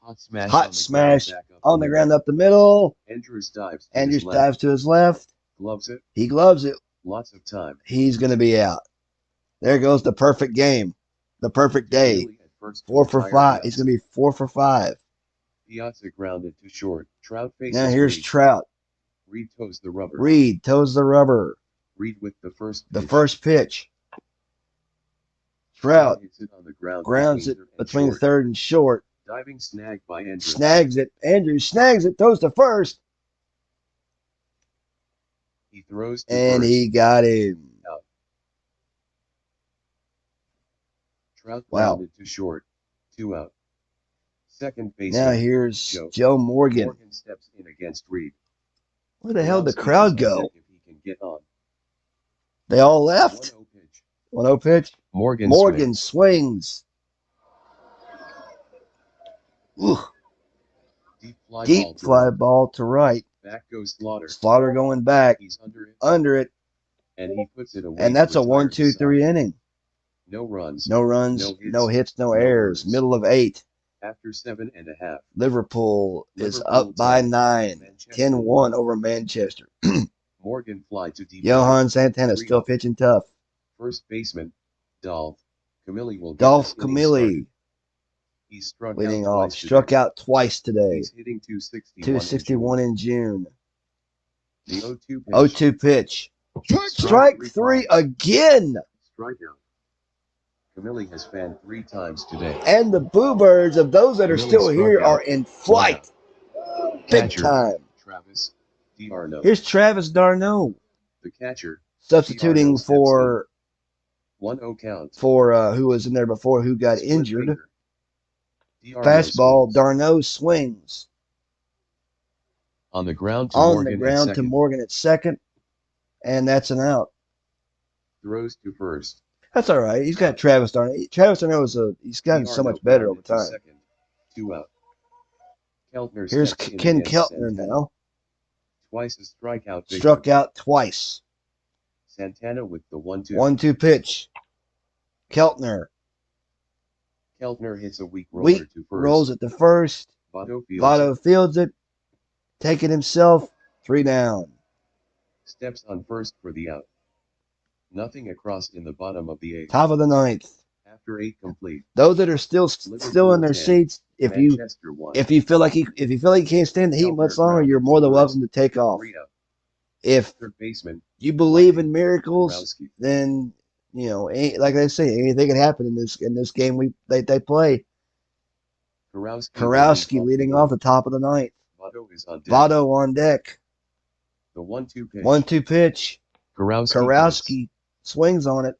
Hot smash. Hot on the smash ground, back up on the ground up the middle. Andrews dives. to Andrews his left. dives to his left. Gloves it. He gloves it. Lots of time. He's going to be out. There goes the perfect game. The perfect day. Bailey at first to 4 for retire 5. the He's outs. going to be 4 for 5. Piazza grounded to short. Trout faces Now here's Reed. Trout. Reed toes the rubber. Reed toes the rubber. Reed with the first pitch. The first pitch. Trout hits it on the ground grounds it between short. third and short. Diving snag by Andrews. Snags it. Andrews snags it. Throws to first. He throws to And first. he got him. Out. Trout Wow. grounded to short. 2 out. Second base. Now here's Joe Morgan. Morgan steps in against Reed. Where the hell did the Karowski crowd is on go? deck if he can get on. They all left. 1-0 pitch. 1-0 pitch. Morgan swings. Ooh, Deep fly ball to right. Back goes Slaughter. Slaughter going back. He's under it. Under it. And he puts it away. And that's to a retire 1-2-3 side. inning. No runs. No runs, no hits, no errors. errors. Middle of 8. After 7.5. Liverpool is Liverpool up by 10. 9. Manchester 10-1 over Manchester. Morgan fly to deep. Johan Santana 3-0. still pitching tough. First baseman, Dolph Camilli will get Dolph this inning started. Camilli He struck leading out off. twice Struck today. out twice today. He's hitting 261. 261 in June. The 0-2 pitch. 0-2 pitch. Strike 3 again. Strikeout. Camilli has fanned 3 times today. And the Boo Birds of those that are Camilli still struck here out. are in flight. Big Catcher, time. Travis D'Arno. Here's Travis d'Arnaud The catcher. substituting D'Arno steps for 1-0 count. who was in there before who got Split injured. finger. D'Arno Fastball, swings. d'Arnaud swings. On the ground to On Morgan the at ground to second. Morgan at second. And that's an out. Throws to first. That's all right. He's got Travis d'Arnaud. Travis d'Arnaud he's gotten so D'Arno much better over grounded to time. second. 2 out. Keltner Here's steps in Ken against Keltner Santana. now. Twice a strikeout victory. Struck out twice. Santana with the 1-2. 1-2 pitch. Keltner Keltner hits a weak roller to first. rolls it to first. Votto fields Votto fields it. Take it himself. 3 down. steps on first for the out. Nothing across in the bottom of the 8th. Top of the 9th. After 8 complete. Those that are still in their 10. seats, if you Manchester 1. feel like you can't stand the heat Keltner much longer, grounded you're to more than first. welcome to take off. 3 out. If Third baseman you believe in miracles, Karowski. then like they say, anything can happen in this game they play. Karowski leading off the top of the 9th. Votto is on deck. Votto on deck. The 1-2 pitch. 1-2 pitch. Karowski swings on it.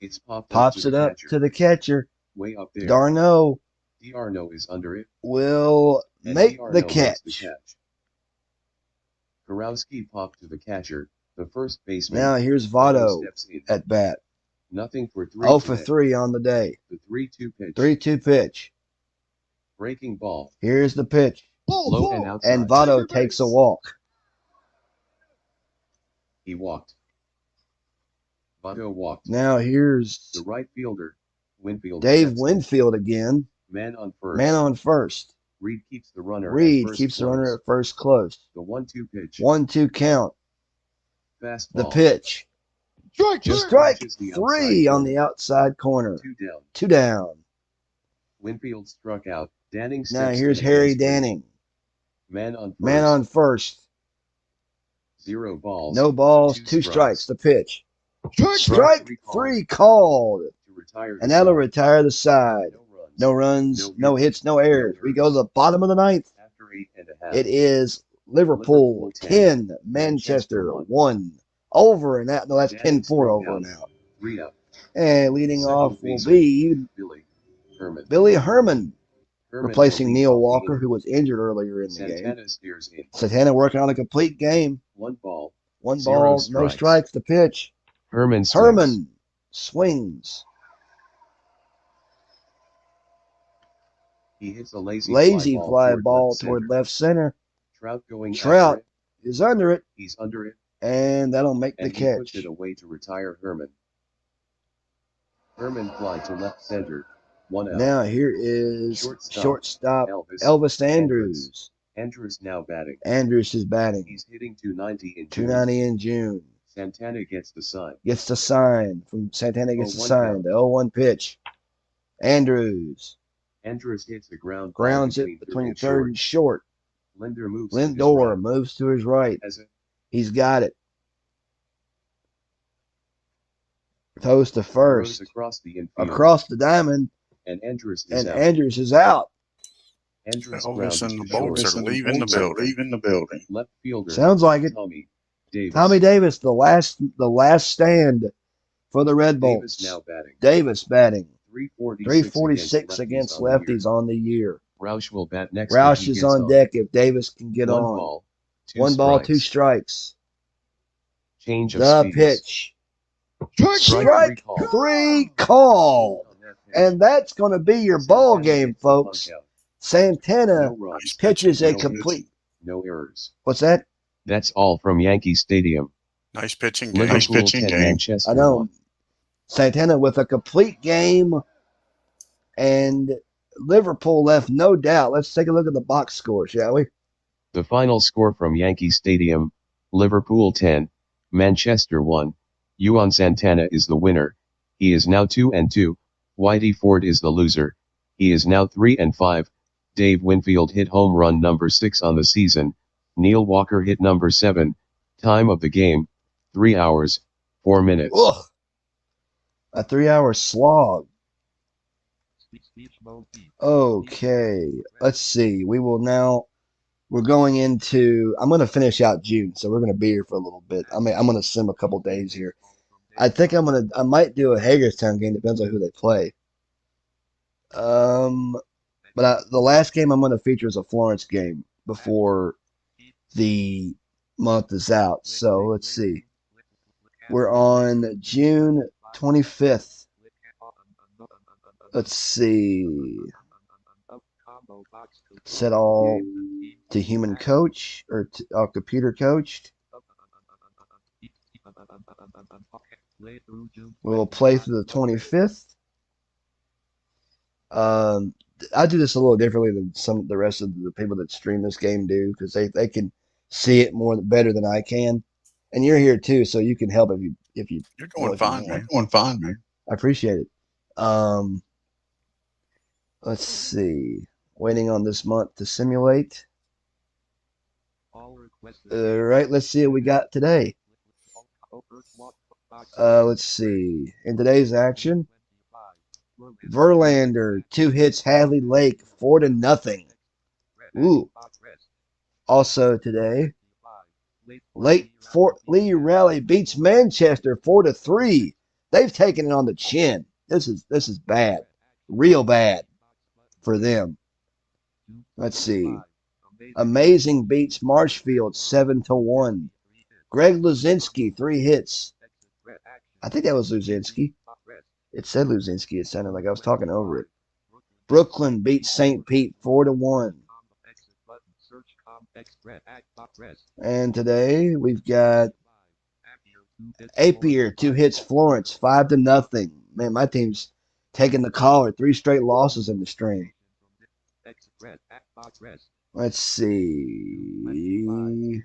It's popped Pops it up to the catcher. way up there. d'Arnaud D'Arno is under it. will And make D'Arno the makes catch. Karowski popped to the catcher. The first baseman. Now here's Votto Votto steps in. at bat. Nothing for 3. 0 for today. 3 on the day. The 3-2 pitch. 3-2 pitch. Breaking ball. Here's the pitch. Low and outside. And Votto takes a walk. He walked. Votto walked. Now here's The right fielder, Winfield. Dave steps in. Winfield again. Man on first. Man on first. Reed keeps the runner. Reed at first keeps the close. runner at first close. The 1-2 pitch. 1-2 count. Fastball. The pitch. Just Strike touches the 3 outside on the outside corner. 2 down. 2 down. Winfield struck out. Danning Now steps here's in Harry against Reed. Danning. Man on first. Man on first. 0 balls. No balls, 2 2 strikes. The pitch. Strike Strike 3 called. To retire. And the that'll side. retire the side. No runs. No hits, no errors. We go to the bottom of the 9th. After 8.5. It is Liverpool Liverpool 10, Manchester 1. Over and out. No, that's Danning 10-4 struck over out. and out. 3 up. And leading Second off will baseman. be Billy Herman. Billy Herman, Herman replacing will lead Neil off the Walker, inning. who was injured earlier in the game. Santana steers in. Santana working on a complete game. 1 ball. 1 0 ball, no strikes. strikes to pitch. Herman swings. Herman swings. He hits a lazy Fly ball toward left left center. Trout going Trout after it. is under it, He's under it, and that'll make the and he puts catch. it away to retire Herman. Herman fly to left center. 1 out. Now here is shortstop Elvis. Elvis Andrews. Andrews now batting. Andrews is batting. He's hitting 290 in June. 290 in June. Santana gets the sign. Gets the sign from Santana. Gets the 0-1 sign. count. The 0-1 pitch. Andrews Andrews hits a ground ball grounds it between third and short. Lindor moves to his Lindor right. moves to his right. As a He's got it. Throws to throws first. across the infield. Across the diamond. And Andrews is And out. Andrews is out. Andrews Elvis grounds and to the short. Bolts are leaving the building. Left fielder Sounds like it. Tommy Davis. Tommy Davis, the last stand for the Red Bolts. Davis now batting. Davis batting. 346 against lefties on the year. Roush will bat next. Roush is on deck if Davis can get One on. ball, One ball, two strikes. Change of The speeds. pitch. Strike three call. And that's going to be your ball game, folks. Santana pitches a complete. No errors. What's that? That's all from Yankee Stadium. Nice pitching game. Liverpool 10, Manchester I know. 1. Santana with a complete game, and Liverpool left no doubt. Let's take a look at the box score, shall we? The final score from Yankee Stadium: Liverpool 10, Manchester 1. Juan Santana is the winner. He is now 2-2. Whitey Ford is the loser. He is now 3-5. Dave Winfield hit home run number 6 on the season. Neil Walker hit number 7. Time of the game: 3 hours, 4 minutes. Ugh. A 3-hour slog. Okay, let's see. We're going into, I'm going to finish out June, so we're going to be here for a little bit. I'm going to sim a couple days here. I think I might do a Hagerstown game, depends on who they play. But the last game I'm going to feature is a Florence game before the month is out. So let's see. We're on June 25th. Let's see. Set all to human coach or to, computer coached. We'll play through the 25th. I do this a little differently than the rest of the people that stream this game do, because they can see it better than I can. And you're here too, so you can help if you. You're going fine, man. You're going fine, man. I appreciate it. Let's see. Waiting on this month to simulate. All right, let's see what we got today. Let's see. In today's action, Verlander 2 hits Hadley Lake 4-0. Ooh. Also today, late Fort Lee Rally beats Manchester 4-3. They've taken it on the chin. This is bad, real bad for them. Let's see. Amazing beats Marshfield 7-1. Greg Luzinski 3 hits. I think that was Luzinski. It said Luzinski. It sounded like I was talking over it. Brooklyn beats St. Pete 4-1. And today we've got Apier 2 hits Florence 5-0. Man, my team's taking the collar. 3 straight losses in the string. Let's see.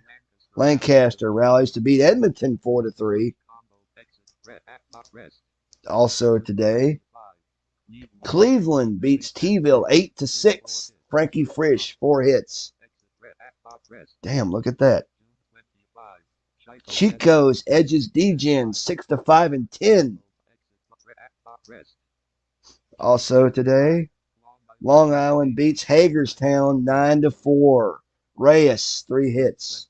Lancaster rallies to beat Edmonton 4-3. Also today, Cleveland beats T-ville 8-6. Frankie Frisch 4 hits. Damn, look at that. Chico's edges D-Gen 6-5 and 10. Also today, Long Island beats Hagerstown 9-4. Reyes 3 hits.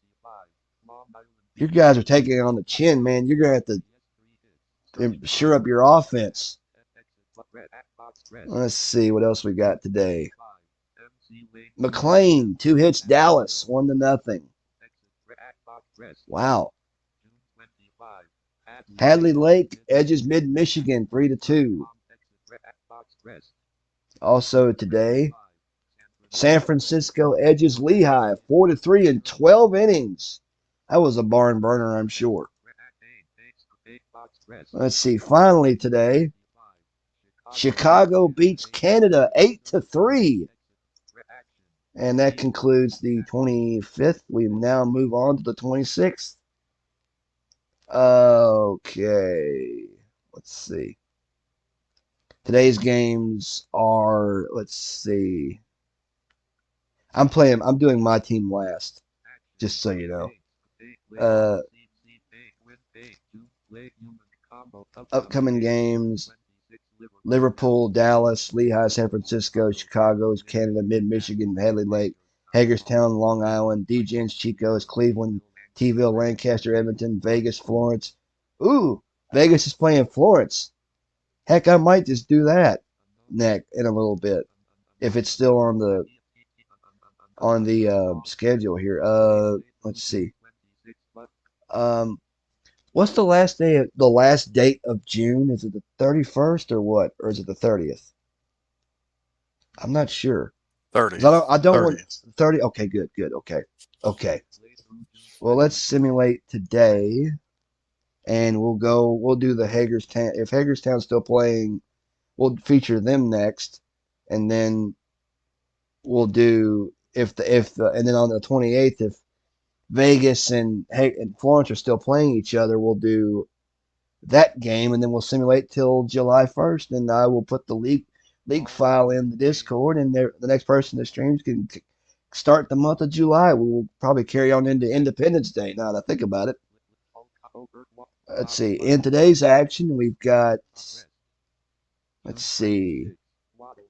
You guys are taking it on the chin, man. You're gonna have to shore up your offense. Let's see what else we got today. McLean 2 hits Dallas 1-0. Wow. Hadley Lake edges Mid-Michigan 3-2. Also today, San Francisco edges Lehigh 4-3 in 12 innings. That was a barn burner, I'm sure. Let's see. Finally today, Chicago beats Canada 8-3. And that concludes the 25th. We now move on to the 26th. Okay. Let's see. Today's games are, let's see. I'm doing my team last, just so you know. Uh, Upcoming games: Liverpool, Dallas, Lehigh, San Francisco, Chicago, Canada, Mid-Michigan, Hadley Lake, Hagerstown, Long Island, DGens, Chicos, Cleveland, T-ville, Lancaster, Edmonton, Vegas, Florence. Ooh, Vegas is playing Florence. Heck, I might just do that next in a little bit if it's still on the schedule here. Let's see. Um, what's the last date of June? Is it the 31st or what? Or is it the 30th? I'm not sure. 30. 'Cause I don't want 30th. 30. Okay, good. Okay. Well, let's simulate today, and we'll do the Hagerstown. If Hagerstown's still playing, we'll feature them next, and then we'll do and then on the 28th, if Vegas and Florence are still playing each other, we'll do that game, and then we'll simulate till July 1st, and I will put the league file in the Discord, and the next person that streams can start the month of July. We will probably carry on into Independence Day. Now that I think about it, let's see. In today's action, we've got, let's see,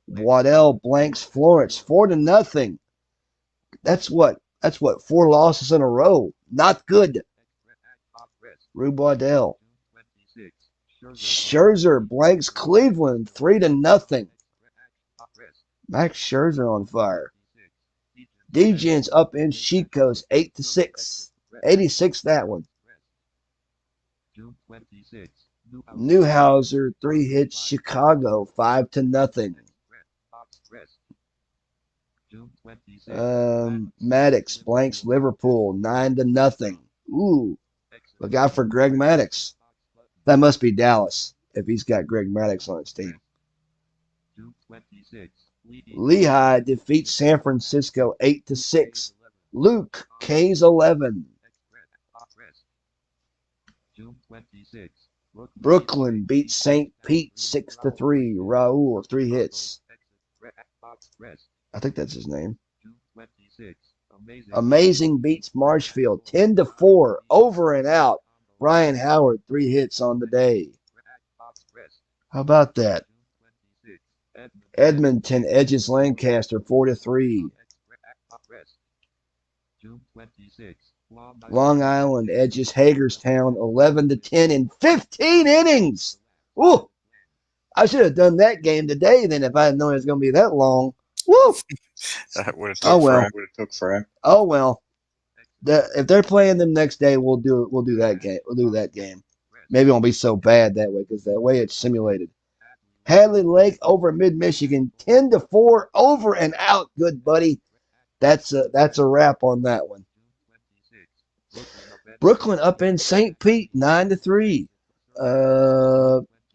Waddell blanks Florence 4-0. That's what 4 losses in a row. Not good. Rube Waddell. Scherzer blanks Cleveland 3-0. Max Scherzer on fire. DGens up in Chico's 8-6. 86 that one. Newhouser 3 hits Chicago 5-0. Maddox blanks Liverpool 9-0. Ooh, look out for Greg Maddox. That must be Dallas if he's got Greg Maddox on his team. Lehigh defeats San Francisco 8-6. Luke K's 11. Brooklyn beats St. Pete 6-3. Raul 3 hits. I think that's his name. Amazing beats Marshfield 10-4. Over and out. Brian Howard 3 hits on the day. How about that? Edmonton edges Lancaster 4-3. Long Island edges Hagerstown 11-10 in 15 innings. Ooh, I should have done that game today then if I had known it was going to be that long. Woo! That would have Oh well. forever. Oh well. If they're playing them next day, we'll do that game. We'll do that game. Maybe it won't be so bad that way because that way it's simulated. Hadley Lake over Mid-Michigan 10-4 over and out. Good buddy. That's a wrap on that one. Brooklyn up in St. Pete 9-3.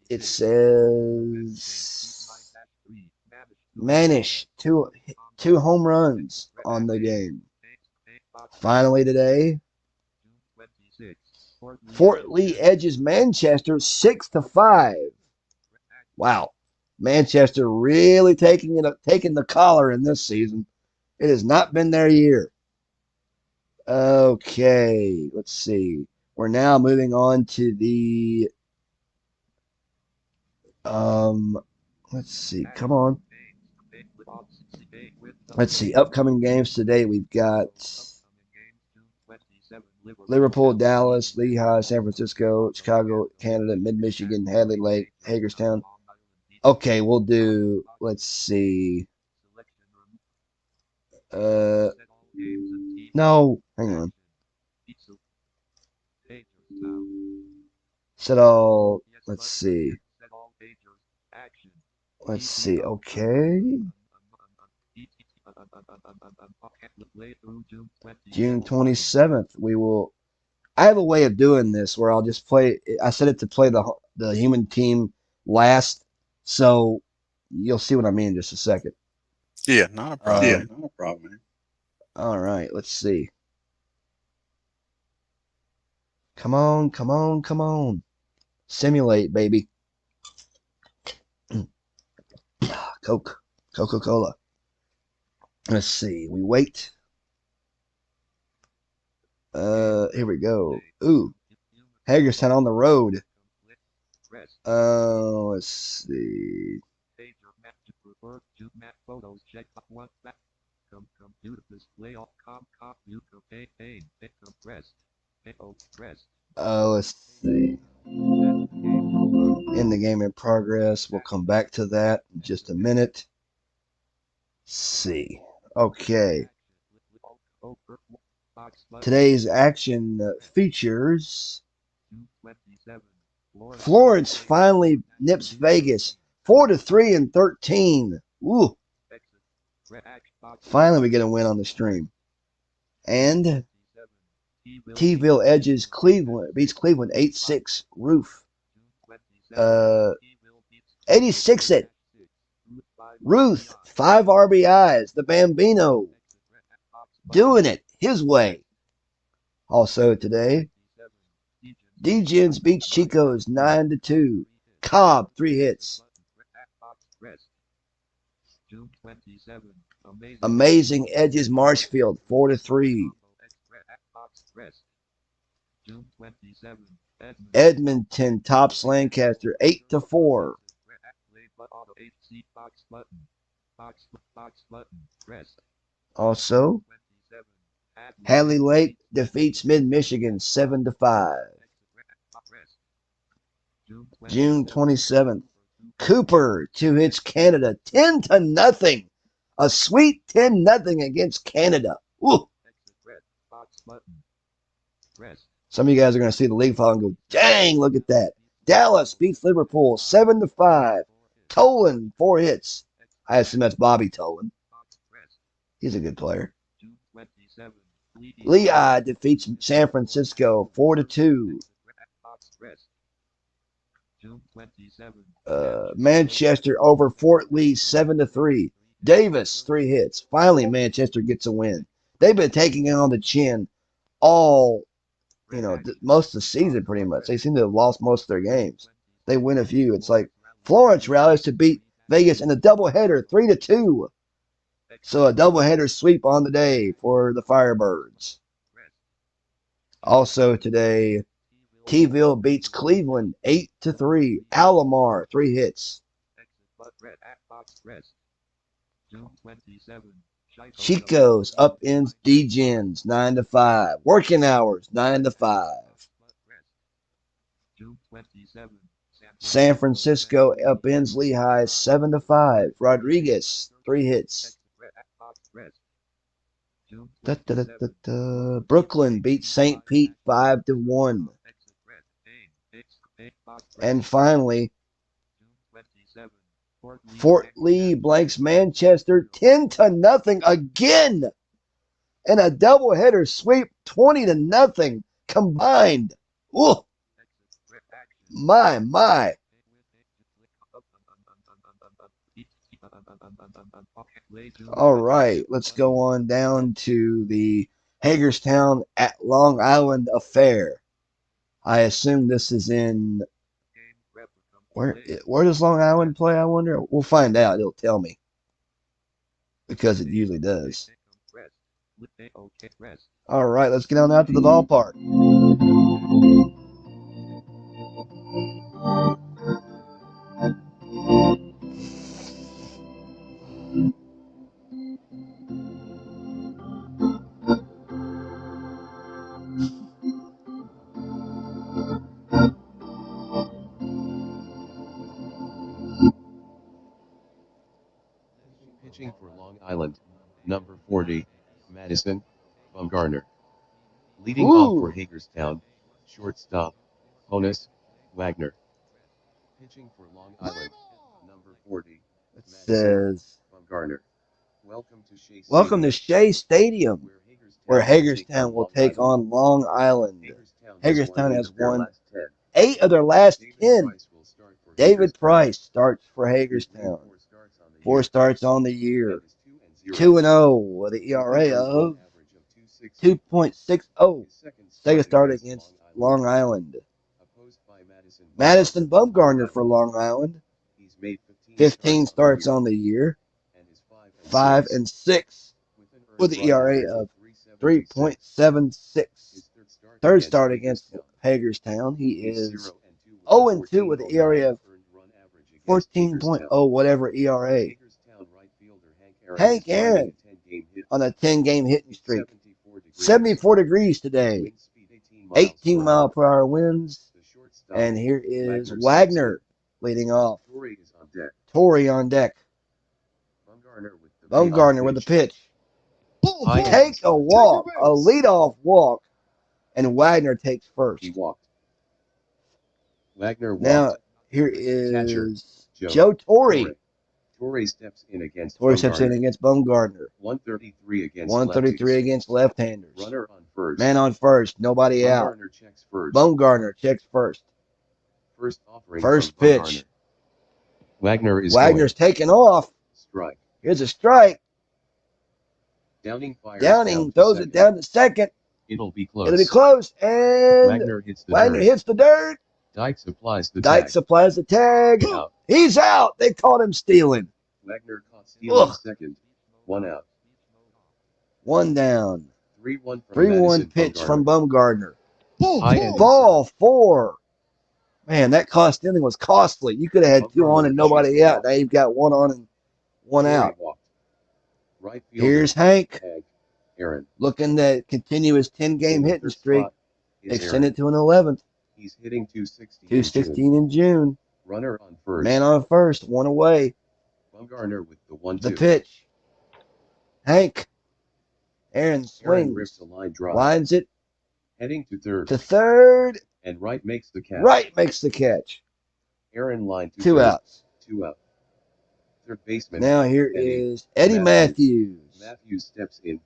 It says Manish two home runs on the game. Finally today, Fort Lee edges Manchester 6-5. Wow, Manchester really taking the collar in this season. It has not been their year. Okay, let's see. We're now moving on to the let's see. Come on. Let's see. Upcoming games today. We've got Liverpool, Dallas, Lehigh, San Francisco, Chicago, Canada, Mid-Michigan, Hadley Lake, Hagerstown. Okay, we'll do, let's see. No, hang on. Let's see. Okay. June 27th, I have a way of doing this where I'll just I set it to play the human team last, so you'll see what I mean in just a second. Yeah, not a problem. Man. All right, let's see. Come on. Simulate, baby. Coca-Cola. Let's see. We wait. Here we go. Ooh, Hagerstown on the road. Let's see. Let's see. In the game in progress. We'll come back to that in just a minute. Let's see. Okay. Today's action features Florence finally nips Vegas 4-3 and 13. Ooh. Finally, we get a win on the stream. And T-ville beats Cleveland 8-6. Roof. 86 it. Ruth, 5 RBIs. The Bambino doing it his way. Also today, D-Gens beats Chico's 9-2. Cobb, 3 hits. Amazing Edges Marshfield, 4-3. Edmonton tops Lancaster, 8-4. Also, Hadley Lake defeats Mid-Michigan 7-5. June 27th, Cooper 2 hits Canada 10-0. A sweet 10-0 against Canada. Ooh. Some of you guys are going to see the league file and go, dang, look at that. Dallas beats Liverpool 7-5. Tolan 4 hits. I assume that's Bobby Tolan. He's a good player. Lehigh defeats San Francisco 4-2. Manchester over Fort Lee 7-3. Davis 3 hits. Finally, Manchester gets a win. They've been taking it on the chin all, most of the season pretty much. They seem to have lost most of their games. They win a few. It's like Florence rallies to beat Vegas in a doubleheader 3-2. So a doubleheader sweep on the day for the Firebirds. Also today, T-ville beats Cleveland 8-3. Alomar 3 hits. Chico's upends D-Gens 9-5. Working hours 9-5. San Francisco upends Lehigh 7-5. Rodriguez 3 hits. Brooklyn beats St. Pete 5-1. And finally, Fort Lee blanks Manchester 10-0 again. And a doubleheader sweep 20-0 combined. Ooh. My. All right, let's go on down to the Hagerstown at Long Island affair. I assume this is in where does Long Island play? I wonder. We'll find out. It'll tell me because it usually does. All right, let's get on out to the ballpark. Pitching for Long Island, number 40, Madison Bumgarner. Leading off for Hagerstown, shortstop, Honus Wagner. Pitching for Long Island, number 40, It says, Bumgarner. Welcome to Shea Stadium, where Hagerstown will take on Long Island. Hagerstown has won 8 of their last 10. David Price starts for Hagerstown. 4 starts on the year. 2-0 with an ERA of 2.60. Second start against Long Island. Madison Bumgarner for Long Island. 15 starts on the year, 5-6 with an ERA of 3.76. Third start against Hagerstown, he is 0-2 with an ERA of 14.0 whatever ERA. Hank Aaron on a 10-game hitting streak. 74 degrees today. 18-mile-per-hour winds. And here is Wagner leading off. Torrey on deck. Bumgarner with the pitch. Take a walk, a leadoff walk, and Wagner takes first. He walked. Wagner walked. Now, here is Joe Torrey. Torrey steps in against Bumgarner. 133 against 133 against left-handers. Runner on first. Man on first. Nobody out. Bumgarner checks first. Bumgarner checks first. First offering. First pitch. Wagner's taking off. Strike. Here's a strike. Downing fires. Downing throws it down to second. It'll be close. And Wagner hits the dirt. Dykes applies the Dykes tag. applies the tag. Out. He's out. They caught him stealing. Wagner caught stealing second. 1 out. 1 down. 3-1 3-1 pitch from Bumgarner. High Ball 4. Man, that stealing was costly. You could have had 2 on and nobody out. Now you've got 1 on and 1 out. Right fielder. Here's Hank. Aaron. Looking to continue his 10-game hitting streak. Extend it to an 11th. He's hitting 260. 216 in June. Runner on first. Man on first. 1 away. Bumgarner with the 1-2. The pitch. Hank. Aaron swings. Rips a line drive. Lines it. Heading to third. To third. And Wright makes the catch. Wright makes the catch. Aaron line to 2 third. outs. 2 out. Third baseman. Now here is Eddie Matthews. Matthews steps in.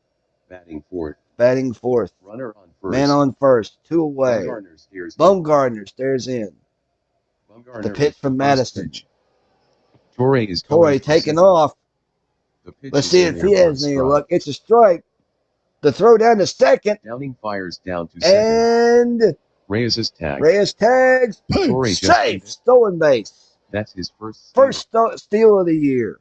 Batting fourth. Batting fourth. Runner on first. Man on first. 2 away. Bumgarner stares in. The pitch from Madison. Torrey taking off. Let's see if he has any luck. It's a strike. The throw down to second. Downing fires down to second. And Reyes tags. Safe. Stolen base. That's his first steal of the year.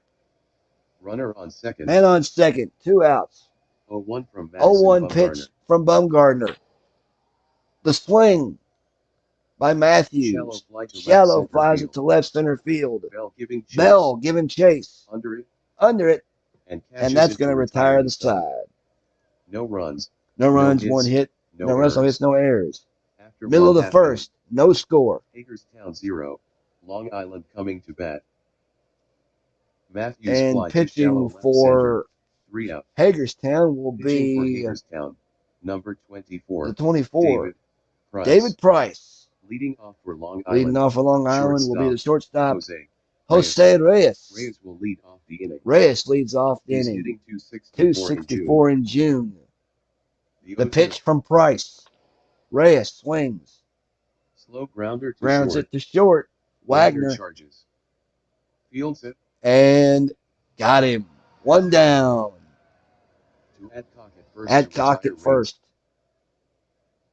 Runner on second. Man on second. 2 outs. 0-1 from Madison. 0-1 pitch from Bumgarner. The swing by Matthews. Shallow flies it to left center field. Bell giving chase. Under it. And that's going to retire the side. No runs. No runs, 1 hit. No runs, no hits, no errors. Middle of the first. No score. Hagerstown 0. Long Island coming to bat. Matthews and pitching for 3 out. Hagerstown will be Hagerstown, number 24. The 24. Price. David Price. Leading off for Long Island will be the shortstop. Jose Reyes. Reyes will lead off the inning. Reyes leads off the He's inning. hitting 264 in June. The pitch from Price. Reyes swings. Slow grounder to Grounds short. it to short. Wagner charges. Fields it. And got him. 1 down. To Adcock at first. Adcock at first.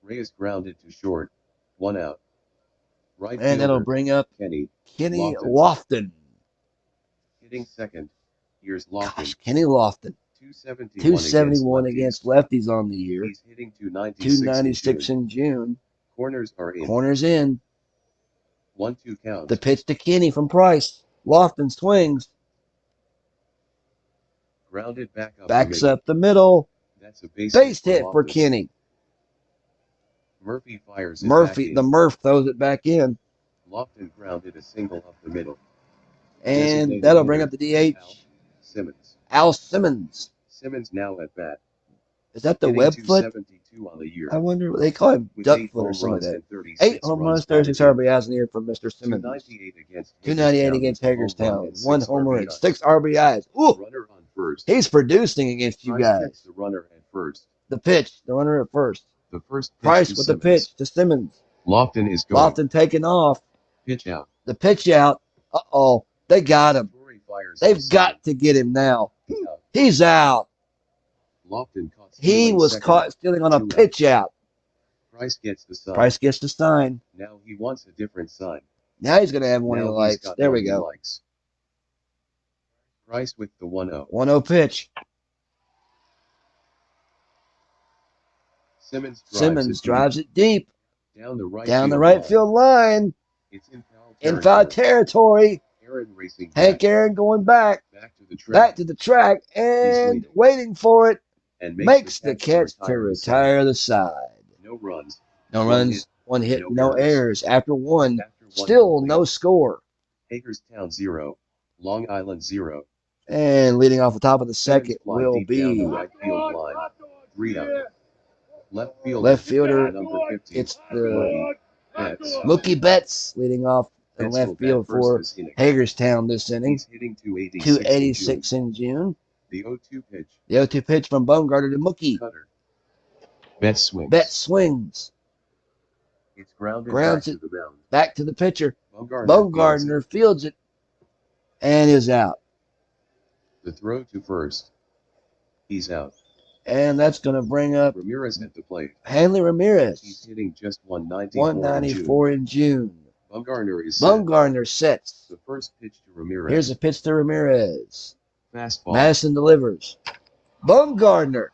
Reyes grounded to short. 1 out. Right And that'll bring up Kenny Lofton. Hitting second. Here's Lofton. Gosh, Kenny Lofton. 271 against lefties on the year. He's hitting 296 in June. Corners are in. Corners in. 1-2 count. The pitch to Kenny from Price. Lofton swings. Grounded back up. Backs up the middle. That's a base hit for Kenny. Murphy fires. The Murph throws it back in. Lofton grounded a single up the middle. And that'll bring up the DH. Al Simmons. Simmons now at bat. Is that the web foot? 272 on the year. I wonder what they call him. Duck foot or something like that. 8 home runs, 36 RBIs in the year from Mr. Simmons. 298 against Hagerstown. 1 homer and 6 RBIs. Ooh, runner on first. He's producing against you guys. The runner at first. The pitch. The runner at first. The first pitch Price with the pitch to Simmons. Lofton is going. Lofton taking off. Pitch out. The pitch out. Uh-oh. They got him. They've got to get him now. He's out. Lofton caught. He was caught stealing on a pitch out. Price gets the sign. Price gets the sign. Now he wants a different sign. Now he's going to have one he likes. There we go. Price with the 1-0. 1-0 pitch. Simmons drives it deep. down the right Down field the right line. field line. It's in foul In foul territory. Aaron racing Hank back, Aaron going back back to the track, and waiting for it. and Makes the catch to retire the side. No runs. No One runs, hit, one hit, no no errors. After one, After one still complete. no score. Hagerstown 0, Long Island 0. And leading off the top of the Simmons second fly will deep down the be right field line. 3 out. left fielder. number 50. It's the Betts. Mookie Betts leading off the Betts will left bat field first for this inning. Hagerstown this inning. He's hitting 286. 286 in June. The 0-2 pitch. The 0-2 pitch from Bumgarner to Mookie. Cutter. Betts swings. Betts swings. It's grounded Grounds back it. to the mound. Back to the pitcher. Bumgarner Fields it and is out. The throw to first. He's out. And that's going to bring up Ramirez at the plate. Hanley He's Ramirez. hitting just 194. 194 in June. Bumgarner is set. Bumgarner sets. The first pitch to Ramirez. Here's a pitch to Ramirez. Fastball. Madison delivers. Bumgarner.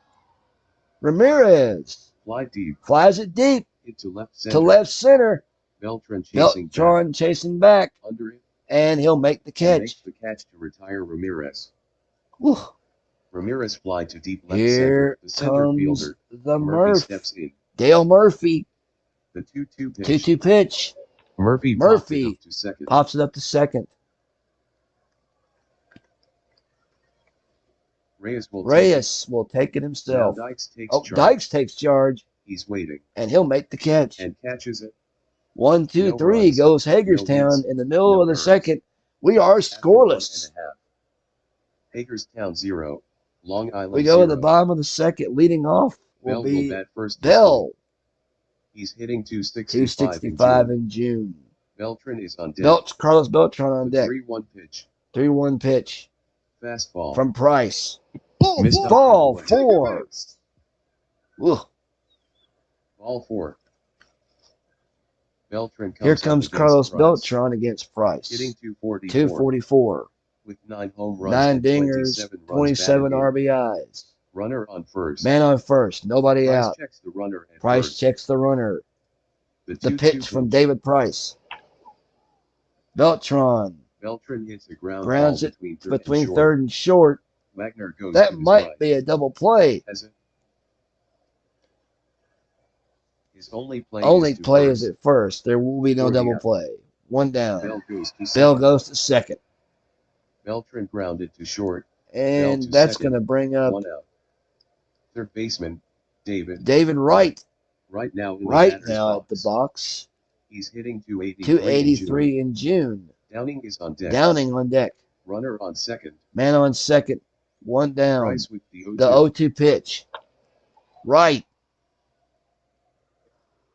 Ramirez Fly deep. flies it deep Into left center. to left center. Beltran chasing Beltran chasing back, back. Under it. and he'll make the And makes catch. the catch to retire Ramirez. Whew. Ramirez fly to deep left Here center. The center comes fielder. the Murphy Murph. steps in. Dale Murphy. The 2-2 pitch. 2-2 pitch. Murphy Murphy. popped it up to second. Pops it up to second. Reyes will Take it Now himself. Dykes takes Oh, charge. Dykes takes charge, He's waiting and he'll make the catch. and catches it. 1, 2, No 3 runs, goes no Hagerstown hits, in the middle no of the errors. second. We are After scoreless. 1.5. Hagerstown 0. Long Island We go 0. to the bottom of the second. Leading off Bell will be will bat first. this Bell. inning. He's hitting 265. 265 in June. Beltran is on deck. Carlos Beltran on The deck. 3-1 pitch. 3-1 pitch Fastball. from Price. Missed Ball up. 4. Ugh. Ball 4. Beltran comes Here up comes against Carlos Price. Beltran against Price. Hitting 244. 244. With 9 home runs 9 and dingers, 27 runs 27 batted in. RBIs. Runner on first. Man on first. Nobody Price out. checks the runner at Price first. checks the runner. The 2-2 pitch from David Price. Beltran Beltran hits a grounds Grounds ball it between between third and short. Wagner goes That to his might right. be a double play. Has it? His only play Is at first. There will be no 40 double out. play. One down. Bell goes to Bell second. goes to second. Beltran grounded to short. And to that's second. going to bring up 1 out. Third baseman David. David Wright Right now in the right batter's now at the box. box. He's hitting 283. 283 in June. Downing is on deck. Downing on deck. Runner on second. Man on second. One down. Price with the 0-2. The 0-2 pitch. Right.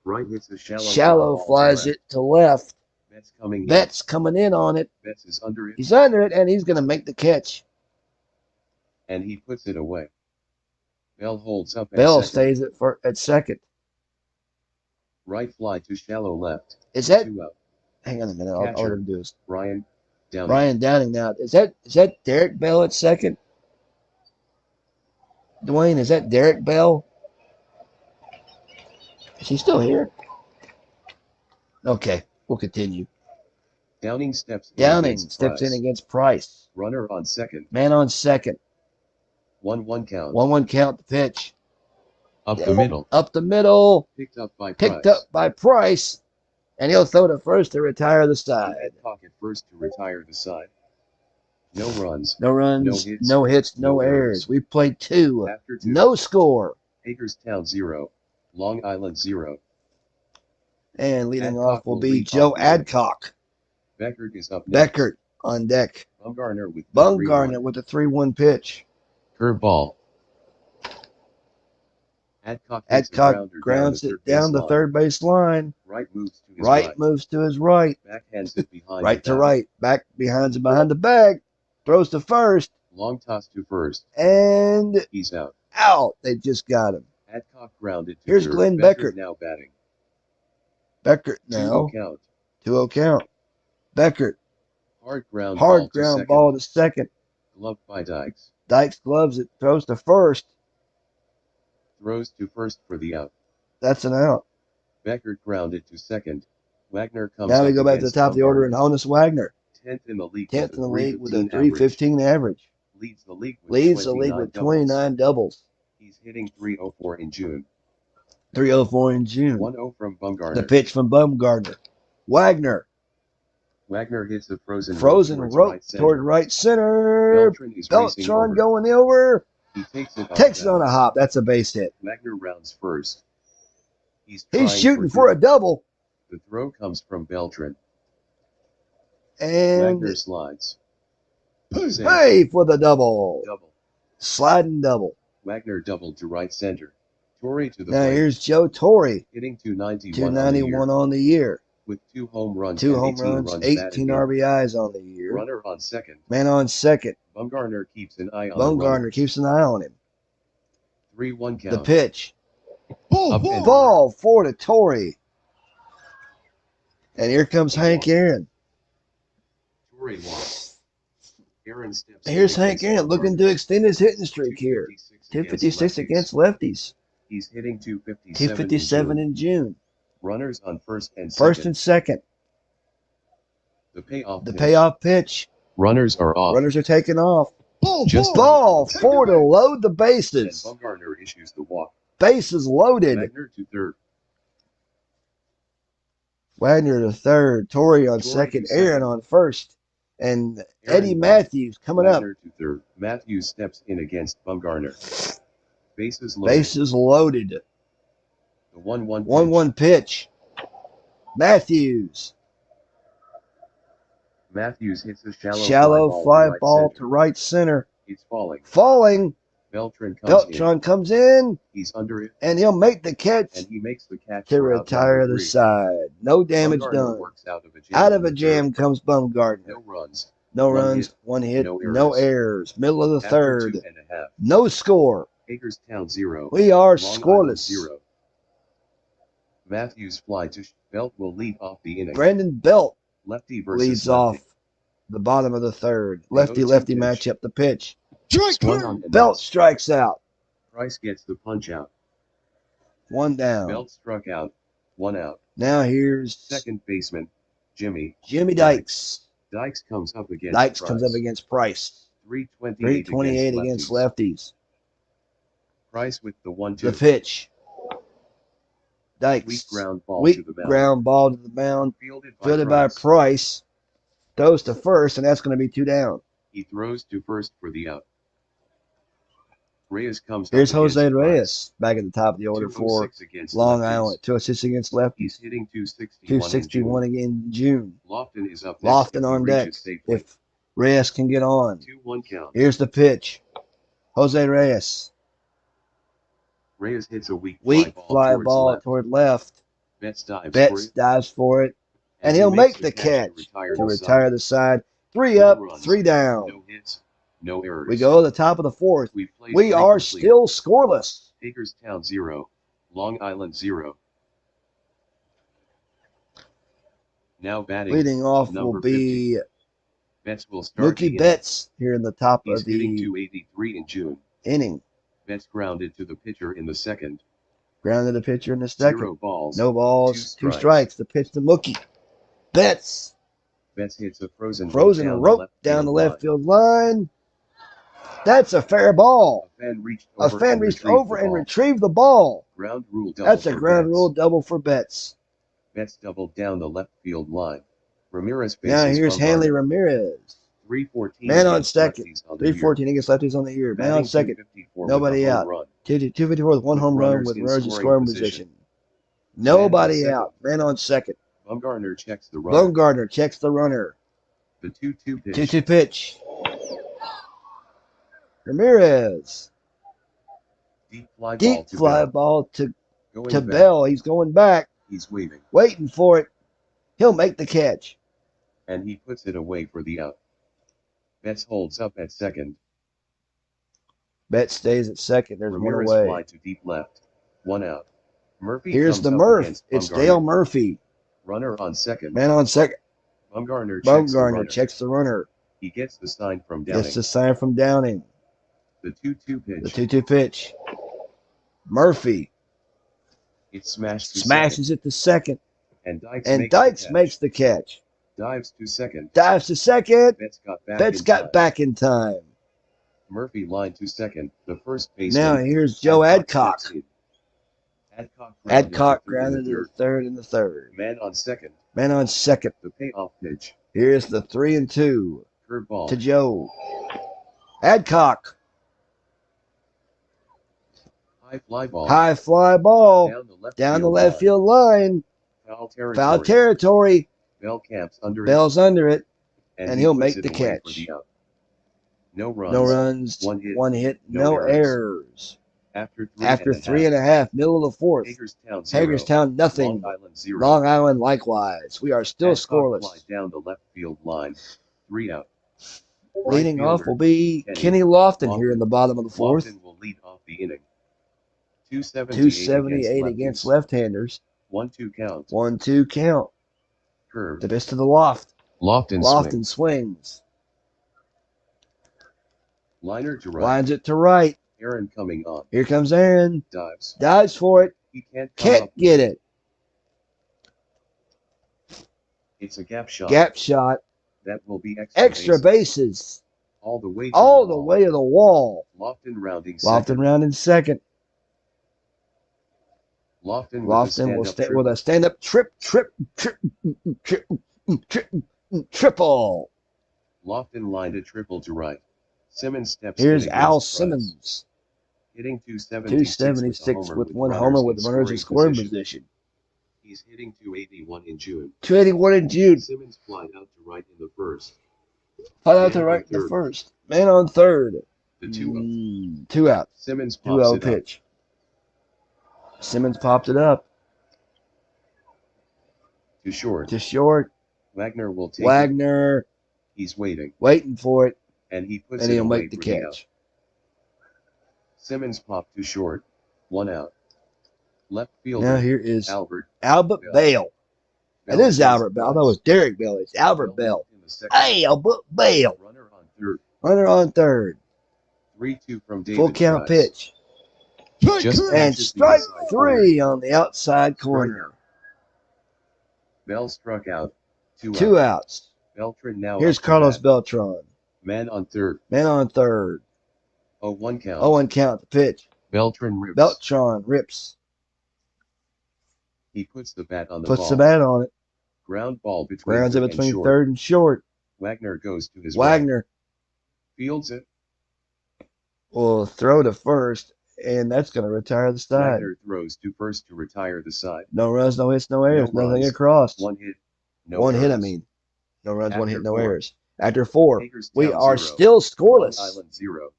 Right hits a Shallow ball flies to it to left. Betts coming Betts coming in on it. in. Betts is under it. He's under it, and he's going to make the catch. And he puts it away. Bell holds up at Bell second. stays at second. Right fly to shallow left. Is that? 2 out. Hang on a minute. I'll let Catcher. him do this. Brian Downing. Brian Downing now. Is that Derek Bell at second? Dwayne, is that Derek Bell? Is he still here? Okay, we'll continue. Downing steps in. Downing against steps Price. in against Price. Runner on second. Man on second. 1-1 count. 1-1 count the pitch. Up the middle. Up the middle. Picked up by Picked Price. up by Price. And he'll throw to first to retire the side. Adcock at first to retire the side. No runs. No runs, no hits, no errors. We played 2. After 2. No score. Hagerstown 0. Long Island 0. And leading Adcock off will will be lead Joe off the inning. Adcock. Beckert is up next. Beckert on deck. Bumgarner with the 3-1. Bumgarner with a 3-1 pitch. Curveball. Adcock hits the Adcock grounder grounds down it down the line. third base line. Right moves to his Right moves to his right. Backhands it behind. Right the to back. right. Back behind the bag. Throws to first. Long toss to first. And He's out. out. They just got him. Adcock grounded to Here's third. Glenn Beckert Beckert. now batting. Beckert 2-0 now. count. 2-0 count. Beckert. Hard ground Hard ball to ground second. ball to second. Gloved by Dykes. Dykes gloves it, throws to first. Throws to first for the out. That's an out. Beckert grounded to second. Wagner comes Now we up go back to the against top of the order, and Bumgarner. Honus Wagner, 10th in the league 10th in the league with a 315 315 average. Leads the league with Leads the 29 league with doubles. 29 doubles. He's hitting .304 in June. 304 in June. 1-0 from The Bumgarner. pitch from Bumgarner. Wagner. Wagner hits a frozen Rope toward right center. Beltran is racing Beltran over. going over. He takes it On a hop. That's a base hit. Wagner rounds first. He's He's shooting for for a double. The throw comes from Beltran. And Wagner slides. hey for the double. Double. Sliding double. Wagner doubled to right center. Torrey to the Now plate. here's Joe Torre. Hitting 291 291 on the year. with 2 home runs. 2 and home 18 runs, batted 18 in. RBIs on the year. Runner on second. Man on second. Bumgarner keeps an eye on the runner. Bumgarner keeps an eye on him. 3-1 count. The pitch. Up and Ball for to Torrey. And here comes Hank Aaron. Torrey walks. Aaron steps. Here's in Hank against Aaron looking Bumgarner. to extend his hitting streak here. 256 256 against lefties. He's hitting 257. 257 in June. Runners on first and First second. and second. The payoff. The pitch. payoff pitch. Runners are off. Runners are taking off. Just Ball for to load the And bases. Bumgarner issues the walk. Bases loaded. Wagner to third. Wagner to third. Torrey on Torrey to second. second. Aaron on first. And Aaron Eddie walks. Matthews coming up. Wagner to third. Matthews steps in against Bumgarner. Bases loaded. Bases loaded. The 1-1 pitch. 1-1 pitch. Matthews. Matthews hits a Shallow fly right ball center. to right center. It's falling. Falling. Beltran comes in. Beltran comes in, He's under it, and he'll make the catch and he makes the catch to for out retire number the 3. side. No damage Bumgarner done. works out of a jam. Out of a jam comes Bumgarner. No runs. No One runs, hit, 1 hit, no no errors. errors. Middle of the After third. 2.5. No score. Hagerstown 0. We are Long Island scoreless. 0. Matthews fly to Belt will lead off the inning. Brandon Belt Lefty versus leads lefty. off the bottom of the third. The Lefty-lefty 0-2 pitch. matchup. The pitch. Swung on and Belt missed. strikes out. Price gets the punch out. 1 down. Belt struck out. 1 out. Now here's Second baseman, Jimmy. Jimmy Dykes. Dykes comes up against Dykes Price. comes up against Price. 328, 328 against lefties. Price with the 1-2. The pitch. Dykes. Weak ground ball Weak to the mound. ground ball to the mound. Fielded by Price. Price. Throws to first, and that's going to be 2 down. He throws to first for the out. Reyes comes Here's up against Jose Price. Reyes back at the top of the order for 206 against Long lefties. Island. 206 against lefties. He's hitting 261. 261 again in June. Lofton is up next. Lofton if he on reaches deck safely. if Reyes can get on. 2-1 count. Here's the pitch. Jose Reyes. Reyes hits a weak Weak fly towards ball left. toward left. Betts dives for Betts it. dives for it. And he he'll makes make the catch retire to the retire side. the side. 3 No up, runs, 3 down. No hits, no errors. We go to the top of the fourth. We've played We are complete. still scoreless. Hagerstown 0, Long Island 0. Now batting. Leading off number will be Betts will start. the Mookie inning. Betts here in the top He's of hitting the 283 in June. inning. Betts grounded to the pitcher in the second. Grounded the pitcher in the second. 0 balls. No balls, 2 2 strikes. The pitch to Mookie. Betts. Betts hits a frozen Rope down the left field line. That's a fair ball. A fan reached A over, fan and reached retrieved over the and ball. retrieved the ball. Ground rule double. That's a for ground Betts. rule double for Betts. Betts doubled down the left field line. Ramirez Now faces here's Bumgarner. Hanley Ramirez. 314 Man on against second. lefties on the year. 314 against lefties on the year. Man on Batting second. 254 Nobody with a home out. run. 254 with 1 home run Runners with in runners in scoring scoring position. position. Nobody Man on out. Man on second. Bumgarner checks the runner. Bumgarner checks the runner. The 2-2 pitch. 2-2 pitch. Ramirez. Deep fly ball Deep to fly Bell. ball to Going back. Bell. He's going back. He's waving. Waiting for it. He'll make the catch. And he puts it away for the out. Betts holds up at second. Betts stays at second. There's Ramirez one away. fly to deep left. 1 out. Murphy Here's comes the up Murph. against It's Bumgarner. Dale Murphy. Runner on second. Man on second. Bumgarner checks the Bumgarner runner. checks the runner. He gets the sign from Downing. Gets the sign from Downing. The 2-2 pitch. The 2-2 pitch. Murphy It's smashed to smashes second. it to second. And Dykes, And makes, Dykes the catch. makes the catch. Dives to second. Dives to second. Betts got back Betts in got time. back in time. Murphy lined to second. The first baseman. Now here's Joe Adcock. steps in. Adcock grounded grounded to the third and the third. Man on second. Man on second. The payoff pitch. Here's the 3-2 Curveball. to Joe. Adcock. High fly ball. High fly ball. Down the left Down the left field line. Foul territory. Foul territory. Bell camps under Bell's under it. it. and he'll puts make it the away for catch. the out. No runs. No runs. One hit. No errors. After three and a half, middle of the fourth. Hagerstown 0. Hagerstown nothing. Long Island 0. Long Island likewise. We are still Adcock scoreless. fly down the left field line. 3 out. Leading Right off fielder, will be Kenny Lofton here in the bottom of the fourth. Lofton will lead off the inning. 278 against left-handers. 1-2 count. 1-2 count. Curve. The pitch to the loft. Lofton Lofton swings. Liner to right. Lines it to right. Aaron coming on. Here comes Aaron. Dives. Dives for it. He can't come Can't up. get it. It's a gap shot. Gap shot. That will be Extra bases. All the way to All the the wall. way to the wall. Lofton rounding Lofton second. rounding second. Lofton Lofton will stay with a stand-up triple. Lofton lined a triple to right. Simmons steps Here's in Al against Price. Simmons. Hitting 276 with one homer with runners in scoring position. He's hitting 281 in June. 281 in June. Simmons flied out to right in the first. Fly out to Man right on in the third. first. Man on third. The 2-0. 2 out. Simmons 2-0 pops it up. pitch. Simmons popped it up To short. to short. Wagner will take it. Wagner He's waiting. waiting for it, And he puts and it he'll away make the for catch. out. Simmons popped to short. 1 out. Left fielder. Now here is Albert. Albert Bell. It Bell is Albert Bell. I thought it was Derek Bell. It's Albert Bell. in the second. Hey, Albert Bell. Runner on third. Runner on third. 3-2 from David. Full count Price. pitch. Just And catches the strike inside 3 on the outside corner. Bell struck out. 2 2 out. outs. Beltran now. Here's up to Carlos bat. Beltran. Man on third. Man on third. 0-1 count. 0-1 count the pitch. Beltran rips. Beltran rips. He puts the bat on the Puts ball. the bat on it. Ground ball between Grounds it third and between short. third and short. Wagner goes to his right. Wagner Fields it. will throw to first, and that's going to retire the side. Wagner throws to first to retire the side. No runs, no hits, no errors. No Nothing runs. across. 1 hit. No One hit, I errors. mean. No runs, one After hit, no 4. errors. After 4, Hagerstown we are 0. still Long scoreless. Island 0.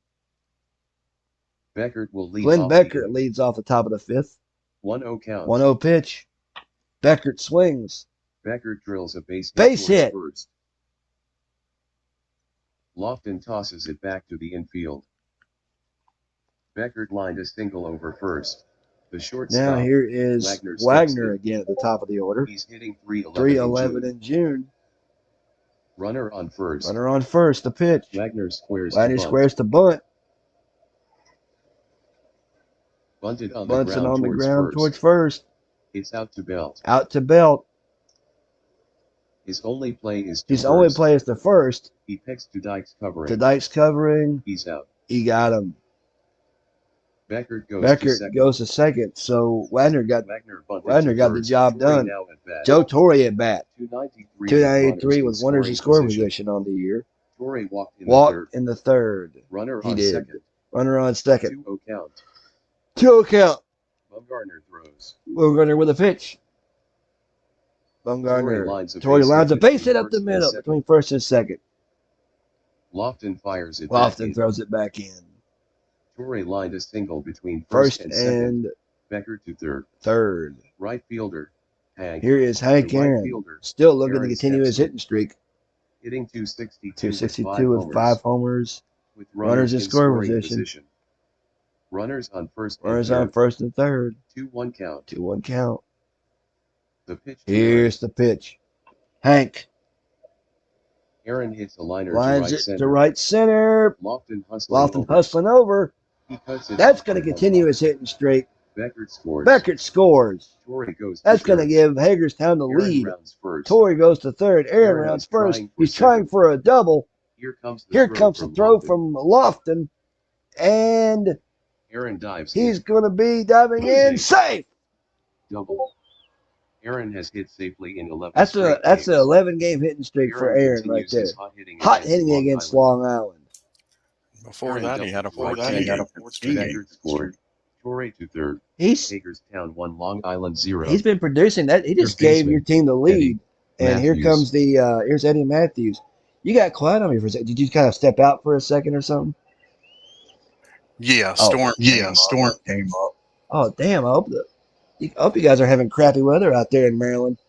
Beckert will lead Glenn off Beckert the leads off the top of the fifth. 1-0 count. 1-0 pitch. Beckert swings. Beckert drills a base Base hit. towards first. Lofton tosses it back to the infield. Beckert lined a single over first. The shortstop. Now here is Wagner steps Wagner in. again at the top of the order. He's hitting 3-11. 3-11 in June. Runner on first. Runner on first, the pitch. Wagner squares. Wagner to bunt. squares to bunt. Bunted on Bunts the it ground, on the towards, ground first. towards first. It's out to Belt. Out to Belt. His only play is to His only first. play is to first. He picks to Dykes covering. To Dykes covering. He's out. He got him. Beckert goes to Beckert second. goes to second. So Wagner got Wagner got the job done. Now at bat. Joe Torre at bat. 293. 293 with runners in scoring position on the year. Torre walked in the third. Walked in the third. Runner He on did. second. Runner on second. 2-0 count. 2 count. Bumgarner throws. Bumgarner with a pitch. Bumgarner. Torrey lines a base hit up the middle between first and second. Lofton fires it back Lofton in. throws it back in. Torrey lined a single between First and second. and Beckert to third. third. Right fielder. Hank. Here is Hank The right Aaron. fielder. Still looking to Aaron continue his steps in. hitting streak. Hitting 262. 262 with 5 homers. With Runners in scoring position. Runners on first and Runners third. on first and third. 2-1 count. 2-1 count. The pitch. to Here's the pitch. Hank. Aaron hits a liner to Lines right it center. to right center. Lofton hustling Lofton over. hustling over. He cuts it That's off going to for one continue ball. his hitting streak. Beckert scores. Beckert scores. Torrey goes to That's going to third. give Hagerstown the Aaron lead. rounds first. Torrey goes to third. Aaron Aaron rounds is first. trying for He's trying second. for a double. Here comes the Here throw comes the from throw Lofton. from Lofton. And Aaron dives he's in. going to be diving in. Safe. Double. Aaron has hit safely in 11 That's straight an games. 11-game hitting streak for Aaron right continues there. his hot hitting Hot against hitting Long against Island. Long Island. Before Aaron that, he had a doubles 14 game. Beckert scored. Torrey to third. He's Hagerstown 1, Long Island 0. He's been producing that. He just Third gave baseman, your team the lead. And here Matthews. comes here's Eddie Matthews. You got quiet on me for a second. Did you kind of step out for a second or something? Yeah, Oh, Storm came up. Oh, damn. I hope you guys are having crappy weather out there in Maryland.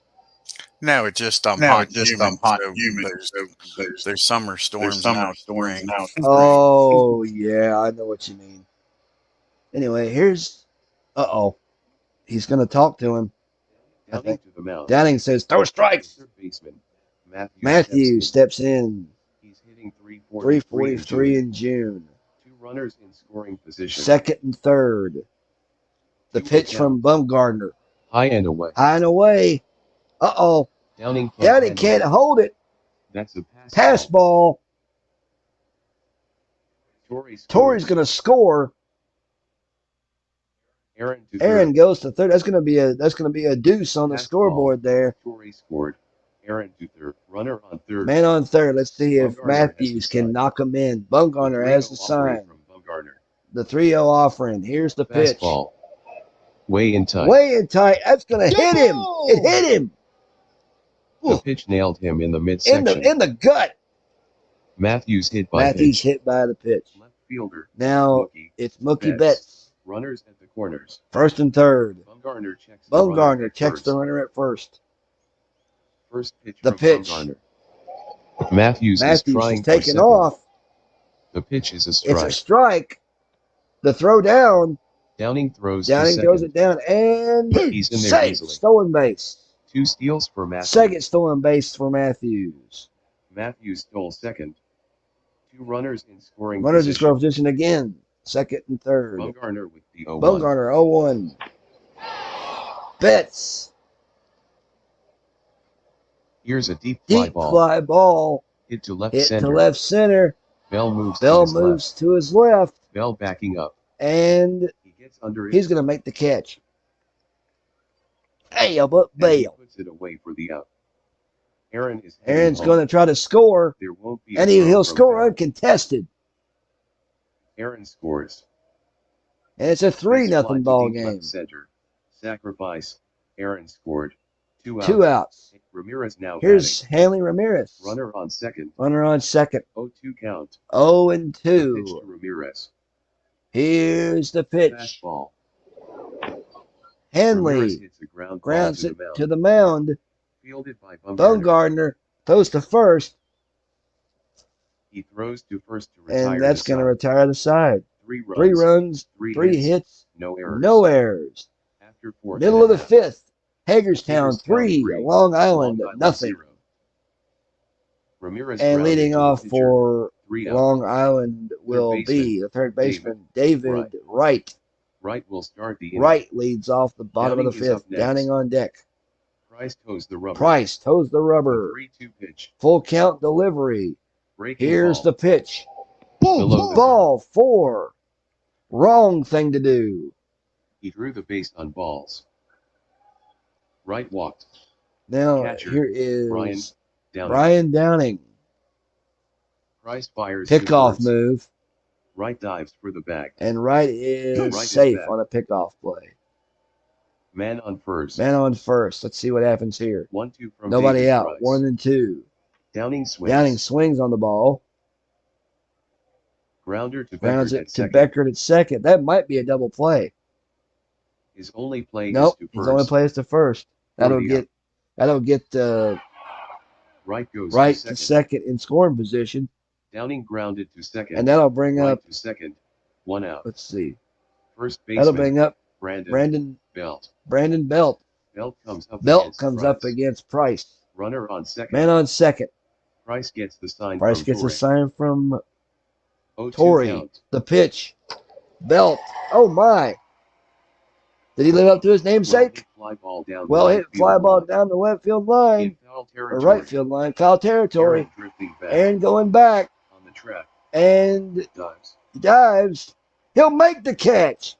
No, it's just hot and humid. So there's summer storms now. Oh, yeah. I know what you mean. Anyway, here's he's going to talk to him. Downing to the mound. Downing says, throw strikes. Third baseman, Matthews steps in. He's hitting 343 in June. Two runners in scoring position. Second and third. The pitch from Bumgardner. High and away. High and away. Uh-oh. Downing Can't hold it. That's a Pass ball. Torrey's scores. going to score. Aaron goes to third. That's going to be a deuce on the Pass scoreboard there. Torrey scored. Aaron to third. Runner on third. Man on third. Let's see if Bumgarner Matthews has the can sign. knock him in. Bumgarner has the sign. From Bumgarner. The 3-0 offering. Here's the pitch. Fastball. Way in tight. Way in tight. That's going to hit him. It hit him. The pitch nailed him in the midsection. In the gut. Matthews hit by Matthews pitch. hit by the pitch. Left fielder. Now Mookie. it's Mookie Betts. Betts. Runners at the corners. First and third. Bumgarner checks the runner Bumgarner at checks first. the runner at first. First pitch The from pitch. Bumgarner. Matthews is Matthews trying is for taking second. off. The pitch is a It's strike. a strike. The throw down. Downing throws Downing to second. throws it down and He's in there safe. easily. Stolen base. 2 steals for Matthews. Second stolen base for Matthews. Matthews stole second. 2 runners in scoring Runners in position. scoring position again. Second and third. Bumgarner with the 0-1. Bumgarner 0-1. Betts. Here's a deep fly Deep ball. fly ball. Hit to left Hit center. to left center. Bell moves to Bell his left. moves to his left. Bell backing up. And He gets under it. he's going to make the catch. Hey, but and he Bale. puts it away for the out. Aaron's Going to try to score. There won't be. And a throw he'll from score Bell. uncontested. Aaron scores. And it's a Base fly 3-0 to ball deep left game. Center. Sacrifice. Aaron scored. 2 outs. 2 outs. Ramirez now Here's Hanley Ramirez. batting. Runner on second. Runner on second. 0-2 count. 0-2. Pitch to Ramirez. Here's the pitch. Fastball. Ramirez Henley hits a ground ball grounds to it the mound. to the mound. Fielded by Bumgarner. Bumgardner throws to first, He throws to first to retire. and that's the going to side. retire the side. 3 runs. 3 runs, 3 3 hits. hits, No errors. no errors. After 4. Middle of the 5th, Hagerstown 3, Hagerstown, Long Island Long Island nothing. 0. Ramirez And grounded leading to the off pitcher. for 3 out. Long Island will baseman, be the third baseman, David Wright. Wright. Wright will start the inning. Wright leads off the bottom of Downing the is up 5th. next. Downing on deck. Price toes the rubber. Price toes the The rubber. 3-2 pitch. Full count delivery. Breaking Here's ball. the pitch. Below the Ball 4. Wrong thing to do. He drew the base on balls. Wright walked. Now Catcher, here is Brian Downing. Brian Downing. Price fires to Pickoff first. move. Wright dives for the bag. And Wright is Wright is safe back. on a pickoff play. Man on first. Man on first. Let's see what happens here. 1-2 from Nobody David out. Price. 1 and 2. Downing swings. Downing swings on the ball. Grounder to Grounds Beckert it at to second. Beckert at second. That might be a double play. His only play Nope. is to His first. only play is to first. That'll the get Wright goes Wright to to second. second in scoring position. Downing grounded to second. And that'll bring Wright up, to second. 1 out. let's see. First That'll baseman bring up Brandon Belt. Brandon Belt. Belt comes up Belt against comes Price. up against Price. Runner on second. Man on second. Price gets the sign Price from gets a Torrey. sign from 0-2 Torrey. count. The pitch. Belt. Oh, my. Did he live up to his namesake? Fly ball down Well the hit fly ball down the left field line. in foul Or territory. right field line. Foul territory. Aaron drifting back And going back. on the track. And Dives. dives. He'll make the catch.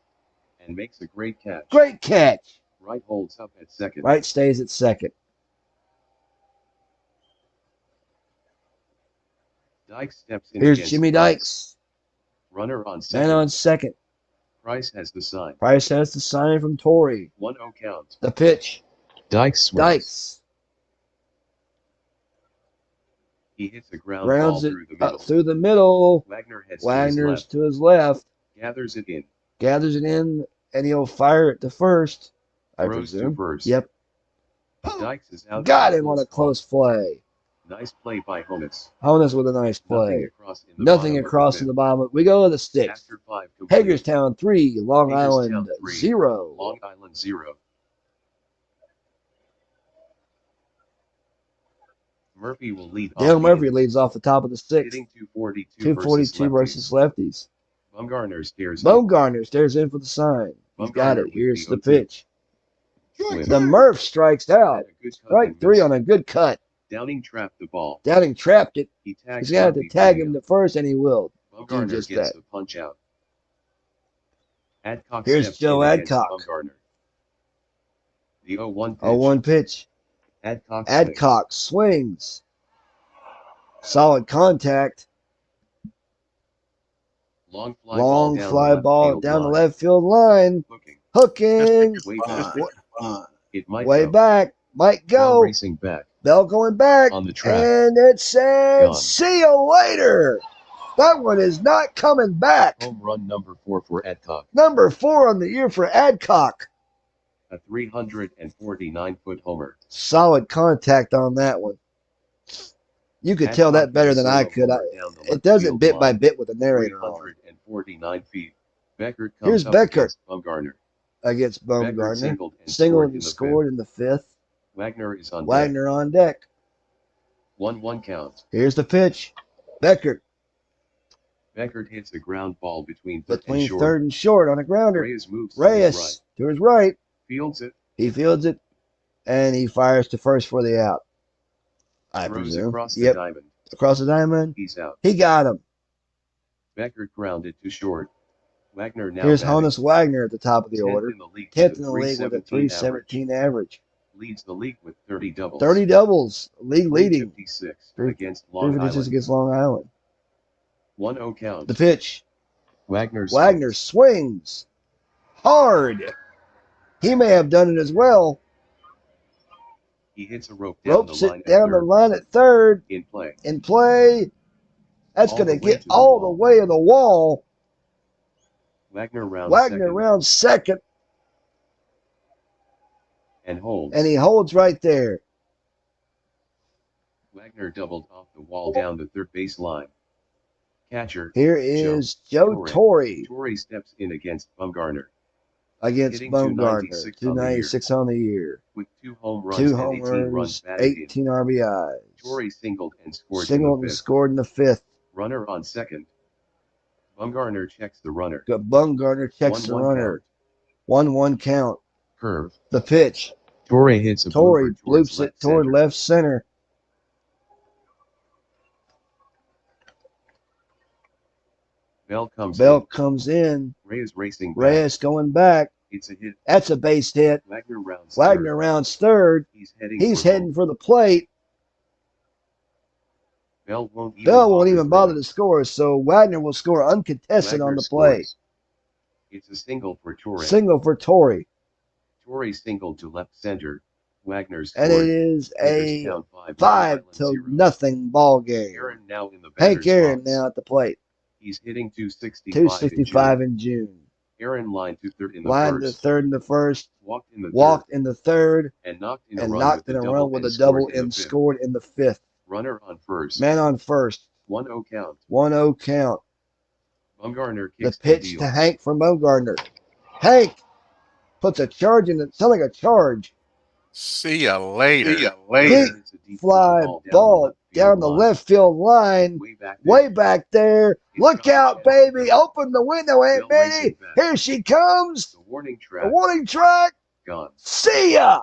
And makes a great catch. Great catch. Right holds up at second. Right stays at second. Dykes steps in. Here's against Jimmy Price. Dykes. Runner on second. Man on second. Price has the sign. Price has the sign from Torrey. 1-0 count. The pitch. Dykes swings. Dykes. He hits a ground Grounds ball it through the middle. up through the middle. Wagner heads Wagner's to to his left. gathers it in. Gathers it in, and he'll fire it to first. I Throws to presume. first. Yep. Dykes is out. Got him on a close play. Nice play by Honus. Honus with a nice play. Nothing across in the bottom. We go to the sixth. After 5 complete. Hagerstown 3, Long Hagerstown Island 3, 0. Long Island 0. Murphy will lead. Dale off Murphy the leads off the top of the sixth. hitting 242 242 versus lefties. Bumgarner stares. Bumgarner stares in for the sign. He's got it. Bumgarner Here's the with pitch. Swim. The Murph strikes out. Had a good cut Strike and three miss. on a good cut. Downing trapped the ball. Downing trapped it. He tags. He's got to Murphy tag for him the to first, and he will. Bumgarner just gets that. the punch out. Adcock Here's steps Joe in against Adcock. Bumgarner. The 0-1 pitch. 0-1 pitch. Adcock swings. Adcock swings. Solid contact. Long Long fly ball down the line. left field line. Hooking. Hooking. Way back. It might Way go. back. Might Bell go. racing back Bell going back. on the track. And it says, Gone. see you later. That one is not coming back. Home run number 4 for Adcock. Number 4 on the year for Adcock. A 349-foot homer. Solid contact on that one. You could tell that better than I could. It does it bit by bit with the narrator on 349 feet. Beckert comes Here's up Beckert. against Bumgarner. against Beckert Bumgarner. singled and Singled and scored scored in the fifth. Wagner is on Wagner on deck. deck. 1-1 count. Here's the pitch. Beckert Beckert hits a ground ball between third and between short. third and short on a grounder. Reyes moves Reyes to his right. Fields it. He fields it, and he fires to first for the out. I Throws presume. across the Yep, diamond. across the diamond. He's out. He got him. Beckert grounded to short. Wagner now Here's batting. Honus Wagner at the top of the 10th order. in the league 10th with in a the league with a 317 317 average. Leads the league with 30 doubles. 30 doubles. League leading. 356 Three- against Long 356 Island. against Long Island. 1-0 count. The pitch. Wagner Wagner swings hard. He may have done it as well. He hits a rope down Ropes the line it down the at third. line at third. In play. In play. That's All going the to way get to the all the wall. way to the wall. Wagner rounds Wagner second rounds second, and holds. and he holds right there. Wagner doubled off the wall down the third base line. Catcher. Here is Joe Torrey Torrey steps in against Bumgarner against hitting Bumgarner. 296 on the year. 296 on the year. with 2 home runs 2 and home 18 runs runs, batted in. 18 RBIs. Torrey singled and scored Singled in the and fifth. scored in the fifth. Runner on second. Bumgarner checks the runner. Got Bumgarner checks the 1-1 runner. count. 1-1 count. Curve. The pitch. Torrey hits a Torrey blooper towards bloops it left toward center. left center. Bell comes Bell in. comes in. Reyes racing back. Reyes going back. It's a hit. That's a base hit. Wagner rounds Wagner third. rounds third. He's heading He's for heading home. for the plate. Bell won't even Bell won't even bother throwing. to score, so Wagner will score uncontested Wagner on the play. scores. It's a single for Torrey. Single for Torrey. Torrey singled to left center. Wagner And it scored. is a Hagerstown 5 5-0 ball game. Aaron now in the Hank batter's Aaron box. now at the plate. He's hitting 265. 265 in in June. June. Aaron lined to third in the Lined to first. third in the first. Walked in the Walked third. in the third. And knocked in a And run knocked with in a a run with a double and fifth. scored in the fifth. Runner on first. Man on first. 1-0 count. 1-0 count. Bumgarner The kicks pitch deal. to Hank from Bumgarner. Hank puts a charge in it. Sounds like a charge. See ya later. Big It's a deep fly down the ball left down the left field line. Way back there. Look out, baby. Open the window, Aunt Betty. Here she comes. The warning The warning track. gone. See ya.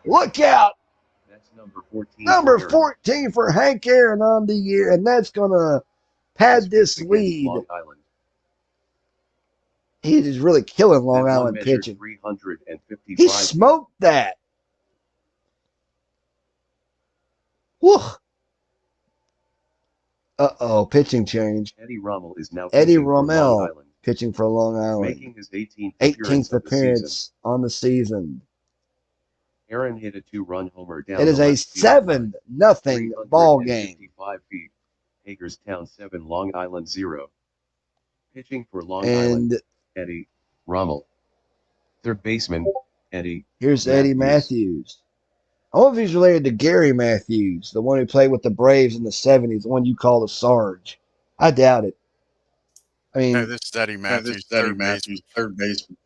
Look out. That's number 14. Number 14 for Hank Aaron on the year, and that's going to pad this lead. Long Island. He is really killing Long That one Island measured pitching. 355 He smoked that. Whew. Uh-oh, pitching change. Eddie Rommel is now Eddie pitching for Long Rommel Island, pitching for Long Island. making his 18th 18th of the season. appearance on the season. Aaron hit a 2-run homer down It is the a left field line. 7-0 ball game. 355 feet. Hagerstown 7, Long Island 0. Pitching for Long Island, And Eddie Rommel. Third baseman, Eddie. here's Eddie Matthews. I wonder if he's related to Gary Matthews, the one who played with the Braves in the 70s, the one you call the Sarge. I doubt it. I mean, No, this is Eddie Matthews, third baseman.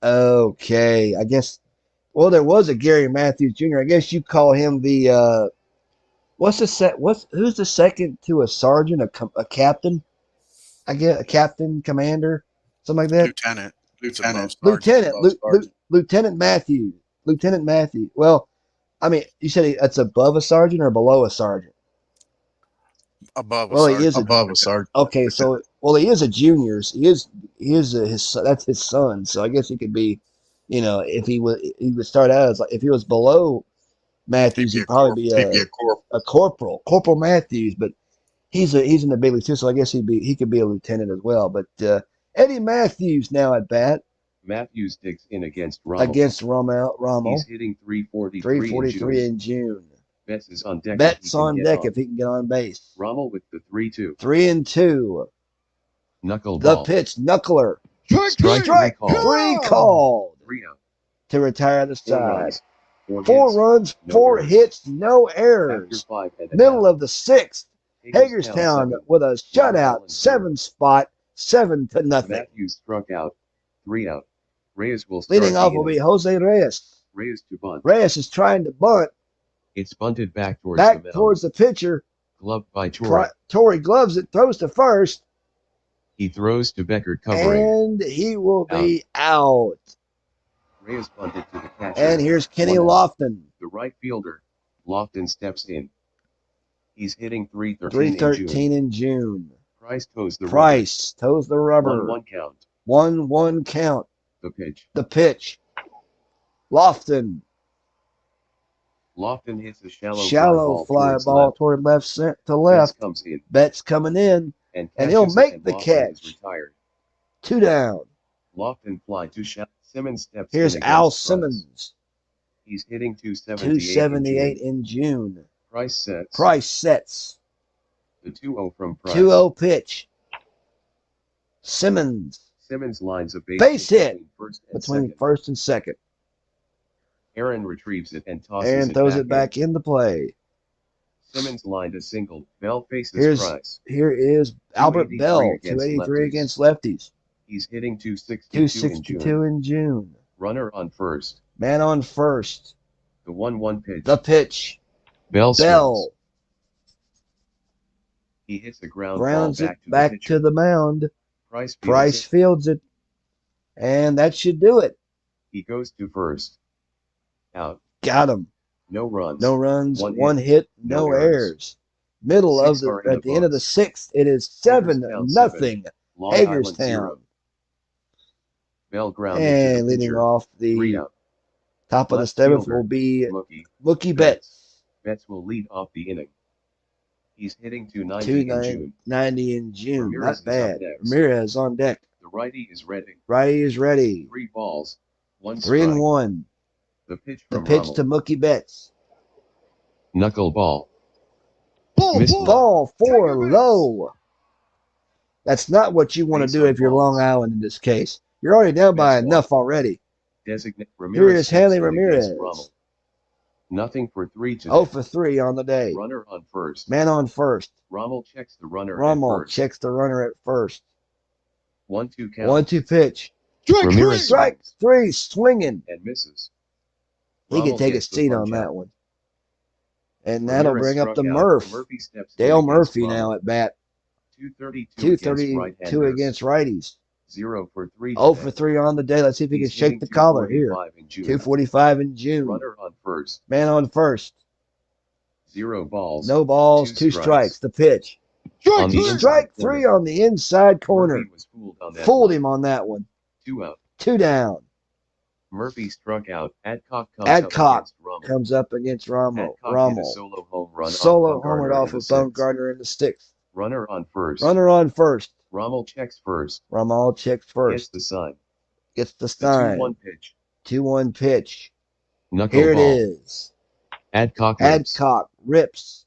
okay. I guess, well, there was a Gary Matthews Jr. I guess you call him the, who's the second to a sergeant, a captain? I guess a captain, commander, something like that. Lieutenant Matthews. Lieutenant Matthews. Well, I mean, you said it's above a sergeant or below a sergeant? Above a Well, sergeant. he is Above a sergeant. Okay, so he is a junior. He is that's his son. So I guess he could be, if he would start out as like if he was below Matthews, he'd probably be a corporal, Corporal Matthews. But he's in the big league too, so I guess he could be a lieutenant as well. But Eddie Matthews now at bat. Matthews digs in against Rommel. Rommel. He's hitting 343, 343 in June. Betts is on deck. Betts on deck if he can get on base. Rommel with the 3-2. 3-2. Knuckleball. The pitch, knuckler. Strike Three called. 3 out. To retire the 4 side. runs. 4 runs, No 4 errors. hits, no After errors. 5 and a Middle half. of the 6th. Hagerstown 7. with a shutout, 7 spot, 7-0. Matthews struck out. 3 out. Reyes will start Leading the off will be inning. Jose Reyes. Reyes to bunt. Reyes is trying to bunt It's bunted back towards the back middle. towards the pitcher. Gloved by Torrey. Torrey gloves it, throws to first, He throws to Becker covering. and he will be out. Reyes bunted to the catcher. And here's Kenny 1 out. Lofton. The right fielder, Lofton, steps in. He's hitting 313 313 in June. in June. Price toes the Price toes the rubber. rubber. 1-1 count. 1-1 count. The pitch. The pitch. Lofton. Lofton hits a Shallow fly towards ball left. toward left to Betts left. comes in Betts coming in. and And he'll catches make it, the Lofton catch. is retired. 2 down. Lofton fly to Simmons steps Here's in Al against Price. Simmons. He's hitting 278. 278 in June. Price sets. Price sets. The 2-0 from Price. 2-0 pitch. Simmons Simmons lines a Base hit between between first and second. Aaron retrieves it and tosses Aaron it throws back it back into play. Simmons lined a single. Bell faces Here's Price. Here is Albert 283 Bell, against 283 lefties. against lefties. He's hitting 262 in June. 262 in June. Runner on first. Man on first. The 1-1 pitch. The pitch. Bell swings. Bell He hits the ground grounds ball it back back to the to pitcher. the mound. Price fields Price it. fields it. And that should do it. He goes to first. Out. Got him. No runs. No runs, One one hit, hit, no no errors. errors. Middle of Six are the in at the the end of the books. 6th, it is Hagerstown 7-0 Long Island Hagerstown. 0. Bell grounded to And the leading pitcher. off 3 the out. top of the Left 7th fielder. will be Mookie. Mookie Betts. Betts will lead off the inning. He's hitting 290 in June. 290 in June. Ramirez Not is bad. up next. Ramirez on deck. The righty is ready. Righty is ready. 3 balls. 1 3 strike. and 1. The pitch The from pitch Rommel. to Mookie Betts. Knuckleball. Missed ball for low. That's not what you want to Base do on if you're balls. Long Island in this case. You're already down by Base enough already. Designate Here Ramirez. is Hanley steps in Ramirez. against Rommel. Nothing for 3 today. 0 for 3 on the day. Runner on first. Man on first. Rommel checks the runner Rommel at first. checks the runner at first. 1-2 count. 1-2 pitch. Ramirez Strike 3 swinging. and misses. He Rommel can take a gets the seat punch on that out. one. And that'll Ramirez bring up the struck out. Murph. Murphy steps in Dale against Murphy Rommel. now at bat. 232 232 against righties. 0 for 3 0 today. for 3 on the day. Let's see if he can He's shake hitting the collar here. 245 in June. 245 in June. Runner on first. Man on first. 0 balls. No balls, 2 strikes. strikes. The pitch. On the Strike 3 on the inside corner. Murphy was fooled on that Fooled one. him on that one. 2 out. 2 down. Murphy struck out. Adcock comes Adcock up against Rommel. comes up against Rommel. Adcock hit a solo home run. Solo off homered off of Bumgarner in the 6th. Runner on first. Runner on first. Rommel checks first. Rommel checks Gets first. the sign. Gets the The sign. 2-1 pitch. 2-1 pitch. Knuckleball. Here it is. Adcock rips. Adcock rips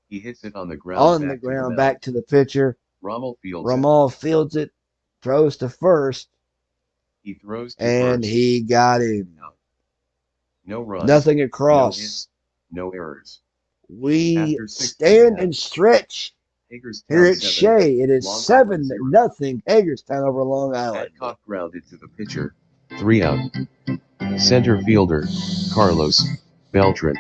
He hits it on the ground. on the ground back to the pitcher. Rommel fields Rommel fields it, throws to first, it. He throws to and first. he got him. No runs. Nothing No across. hits. No errors. We After 6 stand and a and stretch Hagerstown here at 7. Shea. It is Long 7-0 Hagerstown over Long Island. Adcock grounded to the pitcher. 3 out. Center fielder, Carlos Beltran.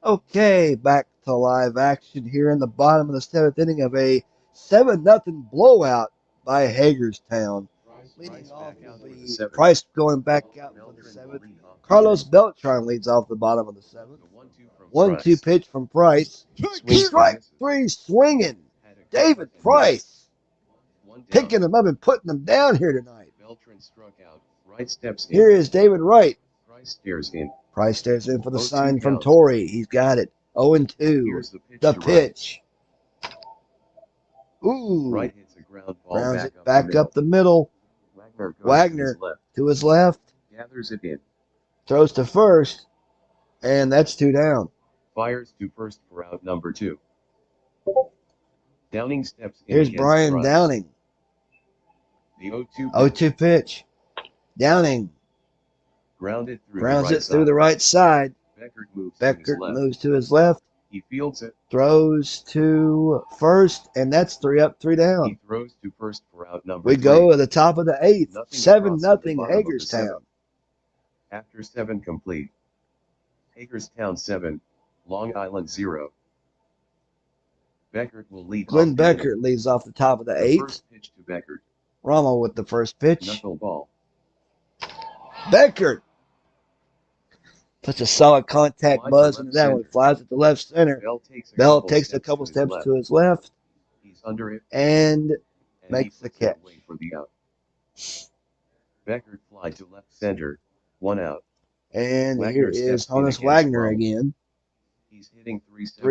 Okay, back to live action here in the bottom of the 7th inning of a 7-0 blowout by Hagerstown. Leading off will be Price going back out for the 7th. Carlos Beltran leads off the bottom of the 7th. 1-2 pitch from Price. Strike 3 swinging. David Price picking him up and putting him down here tonight. Beltran struck out. Wright steps in. Here is David Wright. Price stares in. Price stares in for the 0-2 sign from count. Torrey. He's got it. 0-2. Here's the pitch. The to pitch. Ooh. Wright hits a ground ball Grounds back it back up the middle. Wagner goes Wagner. to his left. To his left. Gathers it in. Throws to first. And that's 2 down. Fires to first for out number 2. Downing steps in. Here's against Brian Price. Downing. The 0-2 0-2 pitch. Downing grounded through grounds the it right through side. the right side. Beckert moves to his Beckert left. moves to his left. He fields it. Throws to first. And that's 3 up, 3 down. He throws to first for out number We 3. go to the top of the 8th. Nothing 7-0 across at the bottom of the Hagerstown. 7th. After 7 complete. Hagerstown 7, Long Island 0. Beckert will lead. Glenn off the inning. Beckert leads off the top of the The 8th. first pitch to Beckert. Rommel with the first pitch. Knuckleball. Beckert. Such a solid contact Flies buzz to into left that one. center. Flies at the left center. Bell Bell takes a couple his steps left. to his left He's under it. and And makes he the puts it catch. away for the out. Beckert fly to left center. 1 out. and Wagner here is steps in Honus against Wagner Rommel. again. He's hitting 317.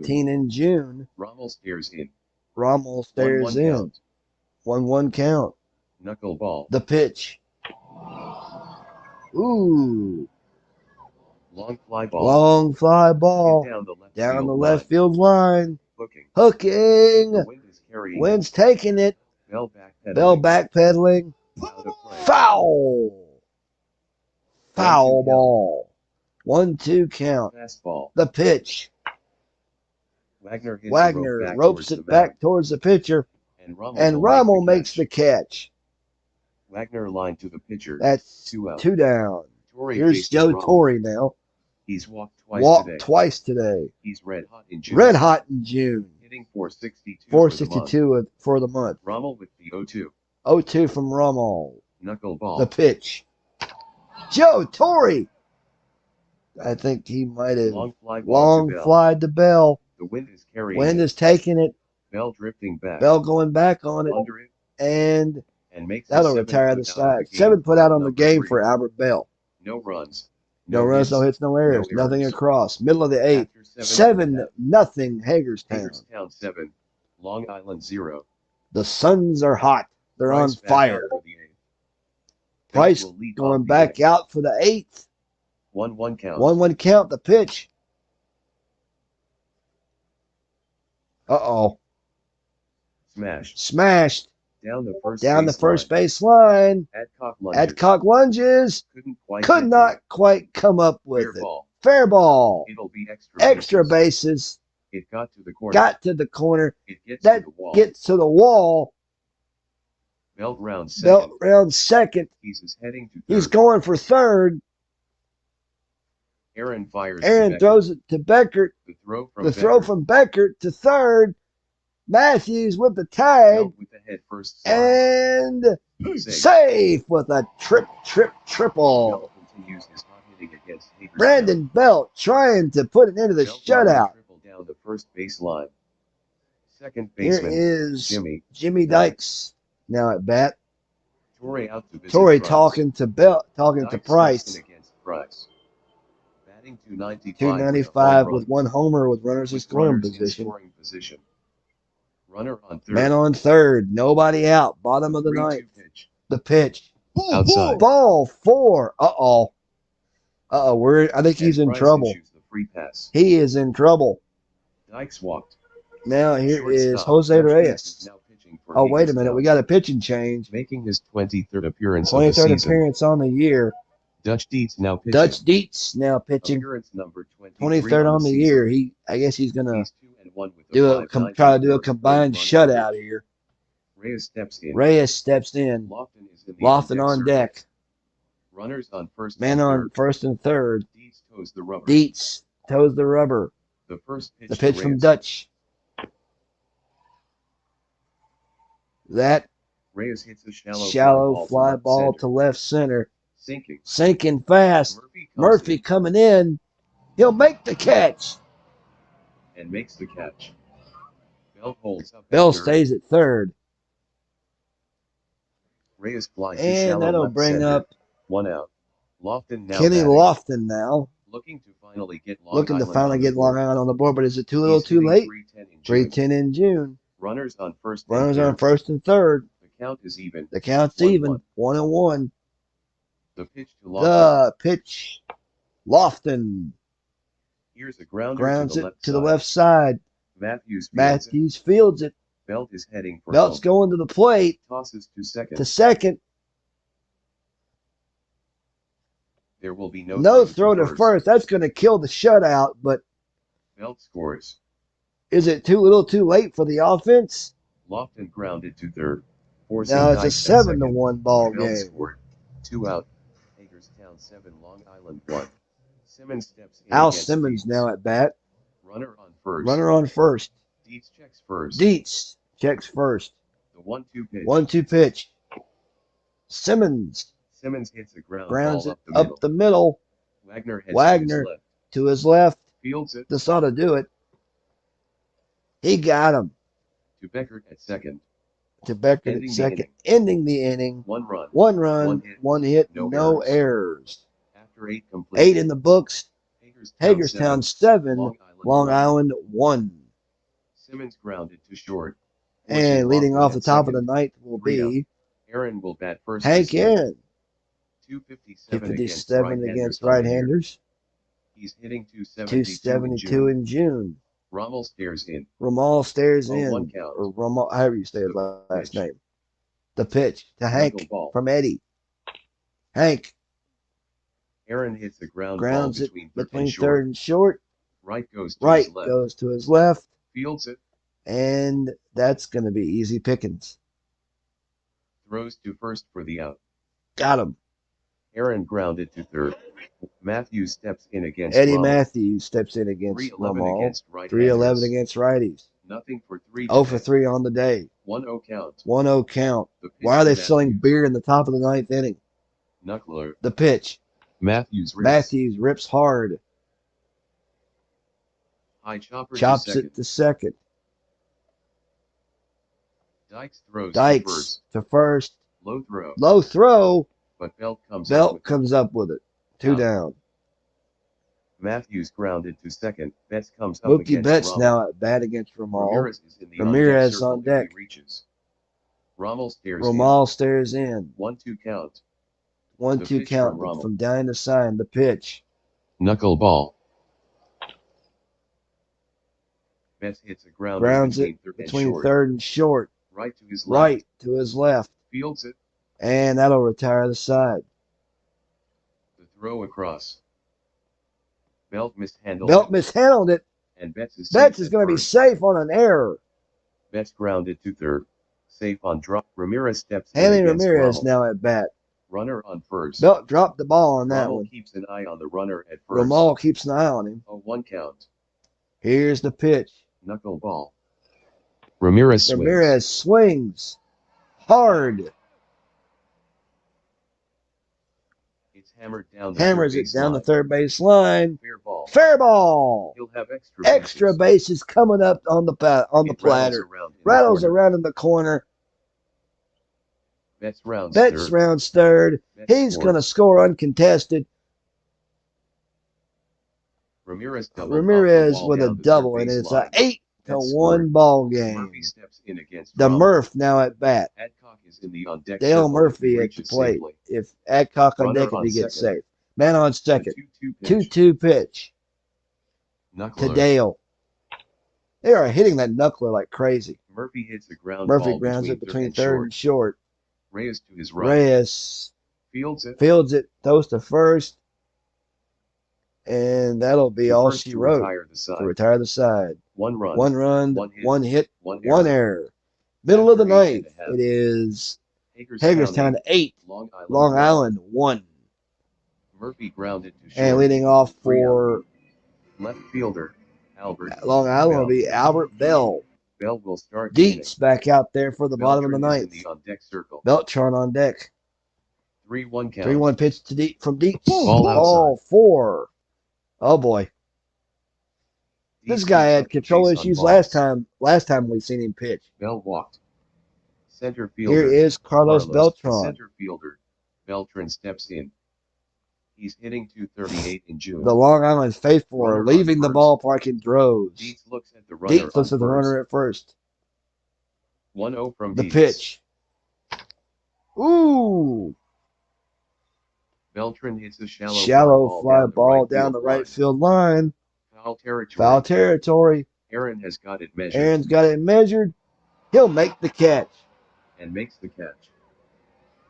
317 in June. Rommel stares in. Rommel stares 1-1 in. count. 1-1 count. Knuckleball. The pitch. Ooh. Long fly ball. Long fly ball. Hit down the left Down field the left line. field line. Hooking. Hooking. The wind is carrying. Wind's taking it. Bell backpedaling. Bell backpedaling. Out of play. Foul. Foul 1-2 ball. 1-2 count. Fastball. The pitch. Wagner hits Wagner the rope back ropes towards it the back mound. towards the pitcher, And Rommel, and will Rommel make makes the catch. Wagner line to the pitcher. That's 2 out. 2 down. Torrey Here's faces Joe Rommel. Torrey now. He's walked twice Walked today. twice today. He's red hot in June. Red hot in June. Hitting 462. 462 for the month. Rommel with the 0-2. 0-2 from Rommel. Knuckleball. The pitch. Joe Torrey. I think he might have Long fly ball to Bell. flied to Bell. The wind is carrying Wind it. is taking it. Bell drifting back. Bell going back on it. Under it And and makes that'll the retire 7 the put out side. game. 7 put out on the Number game 3. for Albert Bell. No runs. No runs, no hits, no errors. no Nothing errors. across. Middle of the 8th. After 7-0 Hagerstown. Hagerstown 7. Long Island 0. The Suns are hot. They're on Price back fire. out for the 8th. Price Bell will lead going off the back inning. out for the 8th. 1-1 count. 1-1 count. The pitch. Uh-oh. Smashed. Smashed. Down the first Down the base first line. base line. Adcock lunges. Adcock lunges. Couldn't Could get not to quite come up it. with Fair it. ball. Fair ball. It'll be Extra bases. bases. It got to the corner. Got to the corner. It gets That to the wall. gets to the wall. Belt round second. Belt round second. He's heading to third. He's going for third. Aaron fires. Aaron throws it to Beckert. The throw from Beckert to third. Matthews with the tag. Belt with the head first slide. And safe with a triple. Belt continues his hot hitting against Hagerstown. Brandon Belt trying to put it into the Belt shutout. triple down the first baseline. Second Here baseman is Jimmy Dykes now at bat. Torrey out to visit Torrey Price. talking to Belt, talking to Dykes Price. steps in against Price. Batting 295 with one homer with runners in scoring position. Runner on third. Man on third. Nobody out. Bottom of the 3-2 ninth. pitch. The pitch. Outside. Ball 4. Uh-oh. I think he's And in Price trouble. issues the free pass. He is in trouble. Dykes walked. Now here is Shortstop. Jose Josh Hayes Reyes. is now pitching for Oh, wait a minute. Hagerstown. We got a pitching change. Making his 23rd appearance of the 23rd season. appearance on the year. Dutch Dietz now pitching. Dutch Dietz now pitching. Appearance number 23 23rd on the season. year. I guess he's gonna He's 2-1 with a try to do a 5.94 combined run shutout rate. here. Reyes steps in. Reyes steps in. Lofton is in the Lofton on deck. circle. Runners on first. Man and on third. first and third. Dietz toes the rubber. Dietz toes the rubber. The first pitch. The to pitch from Reyes. Dutch. That Reyes hits a shallow fly ball to left center. Sinking. Sinking fast. Murphy coming in. He'll make the catch. And makes the catch. Bell holds up. Bell at third. stays at third. Reyes flies to And shallow that'll left bring center. up One out. Lofton now Kenny batting. Lofton now. Looking to finally get Long Looking to Island finally on the get Long board. Island on the board, but is it too little He's too hitting late? 310 in June. 310 in June. Runners on first. and Runners on third. first and third. The count is even. The count's 1-1. even. 1-1. The pitch to Lofton. The pitch. Lofton Here's a grounder grounds to the it left to the side. left side. Matthews. fields it. Matthews fields it. Belt is heading for Belt's home. going to the plate. Tosses to second. To second. There will be no Throw to first. That's going to kill the shutout, but Belt scores. is it too little too late for the offense? Lofton grounded to third. Forcing Now it's a Dykes at 7-1 ball Belt game. scored. 2 out. Hagerstown 7, Long Island 1. Simmons steps in. Al against Simmons Dietz. now at bat. Runner on first. Runner on first. Dietz checks first. Dietz checks first. The 1-2 pitch. 1-2 pitch. Simmons Simmons hits a ground grounds ball it up the middle. up the middle Wagner heads Wagner. to his left. to his left. Fields it This ought to do it. He got him. to Beckert at second. To Beckert Ending at the second. inning. Ending the inning. 1 run. One run, One hit. one hit, No no errors. errors. After 8 complete. 8 in the books. Hagerstown 7, Long Long Island 1. Simmons grounded to short. And leading Lofton off the at top of the second. ninth will 3 be Aaron will bat first. Hank this game. Aaron. 257 against right-handers. right-handers. He's hitting 272 272 in June. Rommel stares in. Ramal stares Oh, in. one count. Or Ramal, however you say his last Pitch. name. The pitch to Hank Knuckle ball. from Eddie. Hank Aaron hits the ground grounds ball it between between and short. third and short. Right goes to Right his left. goes to his left. Fields it. And that's going to be easy pickings. Throws to first for the out. Got him. Aaron grounded to third. Matthews steps in against Eddie Rommel. Matthews steps in against 311 Ramal. against right. 311 against righties. Nothing for 3. 0 for 3 on the day. 1-0 count. 1-0 count. The pitch Why are they to selling Matthews. beer in the top of the ninth inning? Knuckler. The pitch. Matthews rips. Matthews rips hard. High chopper Chops to second. it to second. Dykes throws to Dykes first. to first. Low throw. Low throw. But Belt comes up Belt with comes up with it. 2 Out. down. Matthews grounded to second. Betts comes up Mookie against Betts Rommel. now at bat against Ramal. Ramirez is in the Ramirez circle on if deck. he reaches. Rommel stares Ramal stares in. in. 1-2 count. 1-2 pitch from count Ramal. from down to sign. The pitch. Knuckleball. Betts hits a grounder Grounds between it third and between short. third and short. Right to his left. Right to his left. Fields it. And that'll retire the side. The throw across. Belt mishandled Belt it. mishandled it. And Betts is Betts safe is at going to be first. safe on an error. Betts grounded to third. Safe on drop. Ramirez steps in Hanley against Ramirez Rommel. now at bat. Runner on first. Belt dropped the ball on that Rommel one. keeps an eye on the runner at first. Ramal keeps an eye on him. A 1 count. Here's the pitch. Knuckleball. Ramirez swings. Ramirez swings hard. It's hammered down the Hammers third it base down the line. third base line. Fair ball. Fair ball. He'll have Extra bases coming up on the It platter. Rattles Rattles around in the corner. Betts rounds Betts third. rounds third. Betts He's scores. going to score uncontested. Ramirez doubled Ramirez off the wall with a down the double, third and base it's line. a 8-1 Betts scored. ball game. Murphy steps in against The Rommel. Murph now at bat. Adcock is in the on deck. Dale circle if he Murphy at the reaches plate. safely. If Adcock on Runner deck, if on he gets second. safe. Man on second. The 2-2 pitch. 2-2 pitch to Knuckler. Dale. They are hitting that knuckler like crazy. Murphy hits a ground Murphy ball grounds it between third and short. Reyes to his right. Reyes Fields it. fields it, throws to first, and that'll be To all first she to wrote retire the side. to retire the side. 1 run. 1 run, One hit, 1 hit, one 1 error. error. Middle of the After 8 ninth, and a half. it is Hagerstown Hagerstown 8, Long Island. Long Island 1. Murphy grounded to short. And leading off 3 for out. Left fielder Albert. Long Island will Bell. be Albert Bell. Bell will start the inning. Dietz back out there for the bottom of the Beltran is ninth. in the on deck circle. Beltran on deck. 3-1 count. 3-1 pitch to from Dietz. Ball Ball 4. Oh boy. This Dietz guy keeps had up the control chase on issues balls. last time we seen him pitch. Bell walked. Center fielder. Here is Carlos the Beltran. center fielder. Beltran steps in. He's hitting .238 in June. The Long Island faithful are Runner on leaving the first. ballpark in droves. Dietz looks at the runner. Dietz looks at the runner at first. 1-0 from The Dietz. pitch. Ooh. Beltran hits a Shallow fly ball down the right field line. Foul territory. Foul territory. Aaron has got it measured Aaron's got it measured. He'll make the catch. and makes the catch.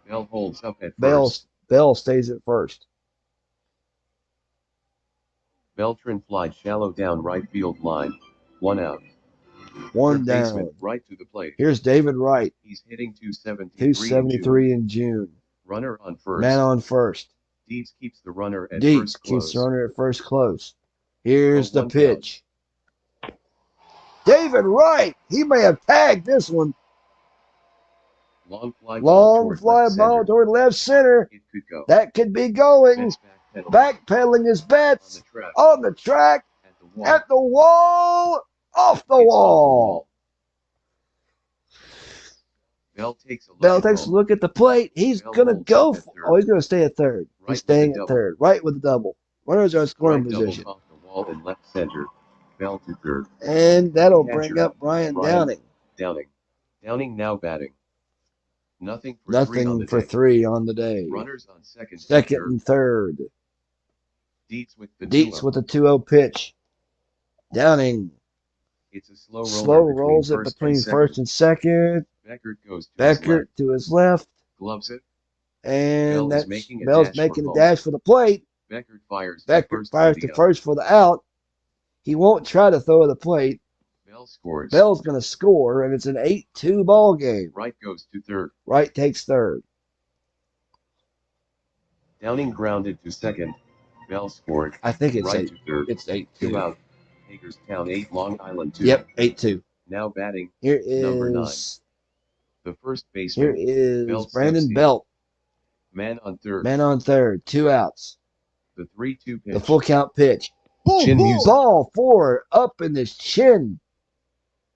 Bell holds up at first. Bell stays at first. Beltran flied shallow down right field line. 1 out. One Third down. baseman right to the plate. Here's David Wright. He's hitting .273. 273 in June. Runner on first. Man on first. Dietz keeps the runner at Dietz first keeps close. the runner at first close. Here's the 1 pitch. David Wright. He may have tagged this one. Long fly ball Long toward fly left ball center. toward left center. It could go. That could be going. Betts Backpedaling his on bets the track. on the track, At the wall. at the wall, off the It's wall. Bell takes a look. Bell at takes a home. look at the plate. He's Bell going to holds go. up at third. Oh, he's going to stay at third. Right He's with staying the at double. third. Right with the double. Runners are in scoring Right double position. off the wall in left center. Bell to third. And that'll Catcher. bring up Brian Brian. Downing. Downing now batting. Nothing for 3 on Nothing the for day. 3 on the day. Runners on second. Second third. and third. Dietz with the Dietz 2-0. with a 2-0 pitch. Downing It's a slow roller slow between rolls it first between and first and second. Beckert goes to his Beckert left. to his left. Gloves it. And Bell is that's making a Bell's dash for making a home. dash for the plate. Beckert fires. to Beckert first fires for to the out. first for the out. He won't try to throw the plate. Bell scores. Bell's going to score, and it's an 8-2 ball game. Wright goes to third. Wright takes third. Downing grounded to second. Bell scored. I think it's Wright 8. to third. It's 2 8-2. out. Hagerstown 8. Long Island 2. Yep, 8-2. Now batting. Here Number 9. is The first baseman. here Bell is steps Brandon in. Belt. Man on third. Man on third. 2 outs. The 3-2 pitch. The full count pitch. Chin music. Ball forward up in his chin.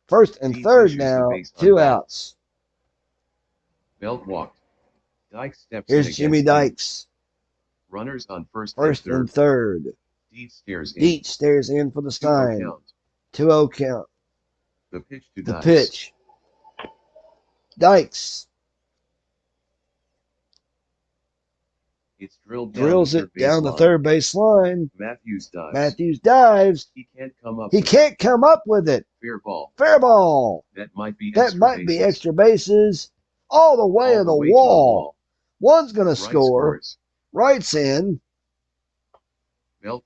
First and Dietz third issues the now. base on 2 ball. outs. Belt walked. Dykes steps Here's in Jimmy against him. Dykes. Runners on first, First and and third. third. Dietz stares in. Dietz stares in for the 2-0 sign. count. 2-0 count. The pitch to The Dykes. pitch. Dykes. It's drilled Drills it down the third base line. Matthews dives. Matthews dives. He can't come up. He can't come up with it. Fair ball. Fair ball. That might be extra bases. All the way to the wall. One's going to score. Right's in. Belt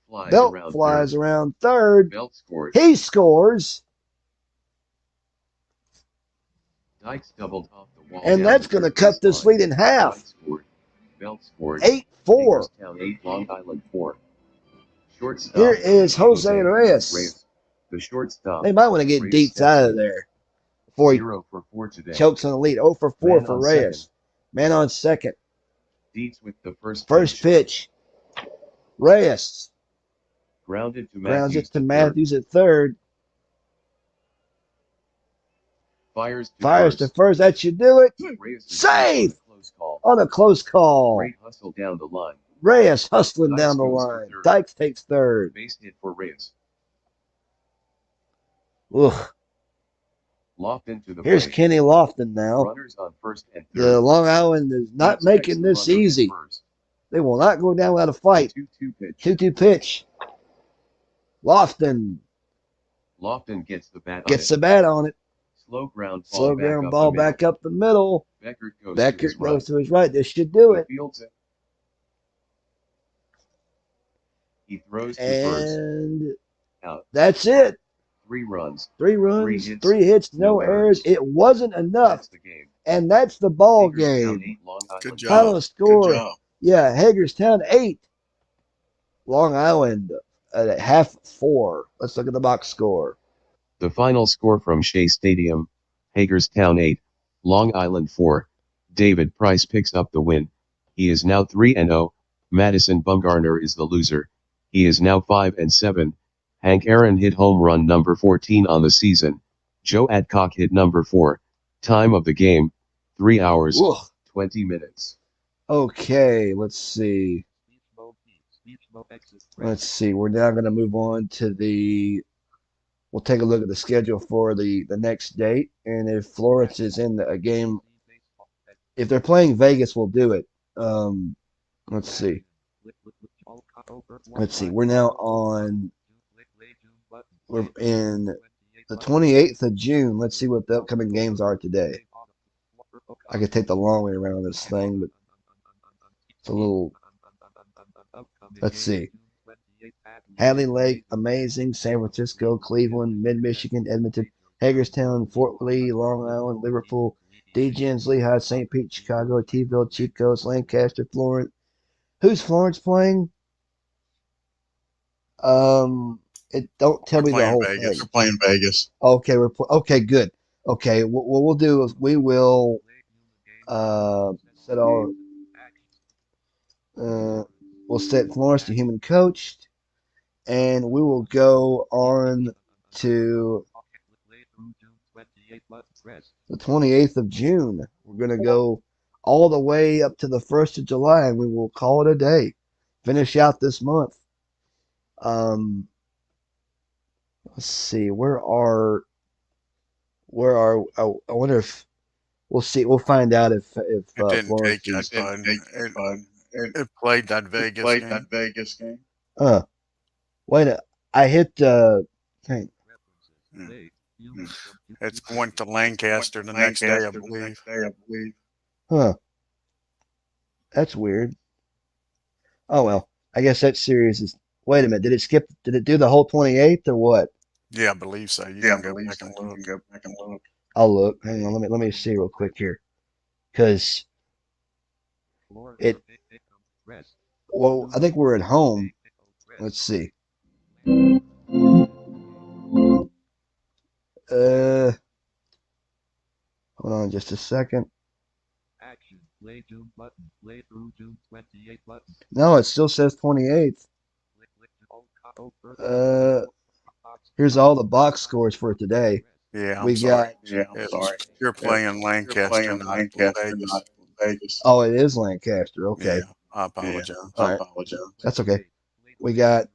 flies around third. Belt scores. He scores. Dykes doubled off the wall. And that's going to cut this lead in half. Belt scored. 8-4. 8, Long Island 4. Shortstop. Here is Jose Reyes. The shortstop. They might want to get Deets out of there before he 0 for 4 today. chokes on the lead. 0 for 4 for Reyes. Second. Man on second. Deets with the first pitch. Reyes grounded to grounds it to Matthews at third. Fires to first. That should do it. Safe on a close call. Great hustle down the line. Reyes hustling down the line. Dykes takes third. Base hit for Reyes. Ugh. Lofton to the Here's plate. Kenny Lofton now. Runners on first and third. The Long Island is not making this easy. They will not go down without a fight. 2-2 pitch. 2-2 pitch. Lofton gets the bat. the bat on it. Slow ground ball. Ball back up the middle. Beckert goes to his right. This should do it. He throws to first. And out. That's it. 3 runs. 3 runs. 3 hits. No errors. It wasn't enough. That's the game. And that's the ball Hagerstown game. 8, Long Island Good job. Final score. Good job. Yeah, Hagerstown 8. Long Island at half 4. Let's look at the box score. The final score from Shea Stadium: Hagerstown 8, Long Island 4. David Price picks up the win. He is now 3-0. Madison Bumgarner is the loser. He is now 5-7. Hank Aaron hit home run number 14 on the season. Joe Adcock hit number 4. Time of the game: 3 hours, Ugh. 20 minutes. Okay, let's see. We're now going to move on to we'll take a look at the schedule for the next date. And if Florence is in a game, if they're playing Vegas, we'll do it. Let's see. We're in the 28th of June. Let's see what the upcoming games are today. I could take the long way around this thing, but it's a little. Let's see. Hadley Lake, amazing. San Francisco, Cleveland, Mid-Michigan, Edmonton, Hagerstown, Fort Lee, Long Island, Liverpool, Degens, Lehigh, St. Pete, Chicago, T-ville, Chicos, Lancaster, Florence. Who's Florence playing? Don't tell me the whole Vegas. thing. We're playing Vegas. Okay, okay, good. Okay, what we'll do is we will set all. We'll set Florence to human coached, and we will go on to the 28th of June. We're going to go all the way up to the 1st of July, and we will call it a day. Finish out this month. Let's see. I wonder if we'll see. We'll find out if It didn't Florence take is. it, bud. It played that Vegas game. Wait a I hit thing. It's going to Lancaster the next day, I believe. Huh. That's weird. Oh well. I guess that series is. Wait a minute. Did it do the whole 28th or what? Yeah, I believe so. You can go back and look. I'll look. Hang on. Let me see real quick here. Because well, I think we're at home. Let's see. Hold on just a second. No, it still says 28th. Here's all the box scores for today. Yeah, We got. You're playing Lancaster, not Vegas. Oh, it is Lancaster. Okay. Yeah, I apologize. All right. That's okay. We got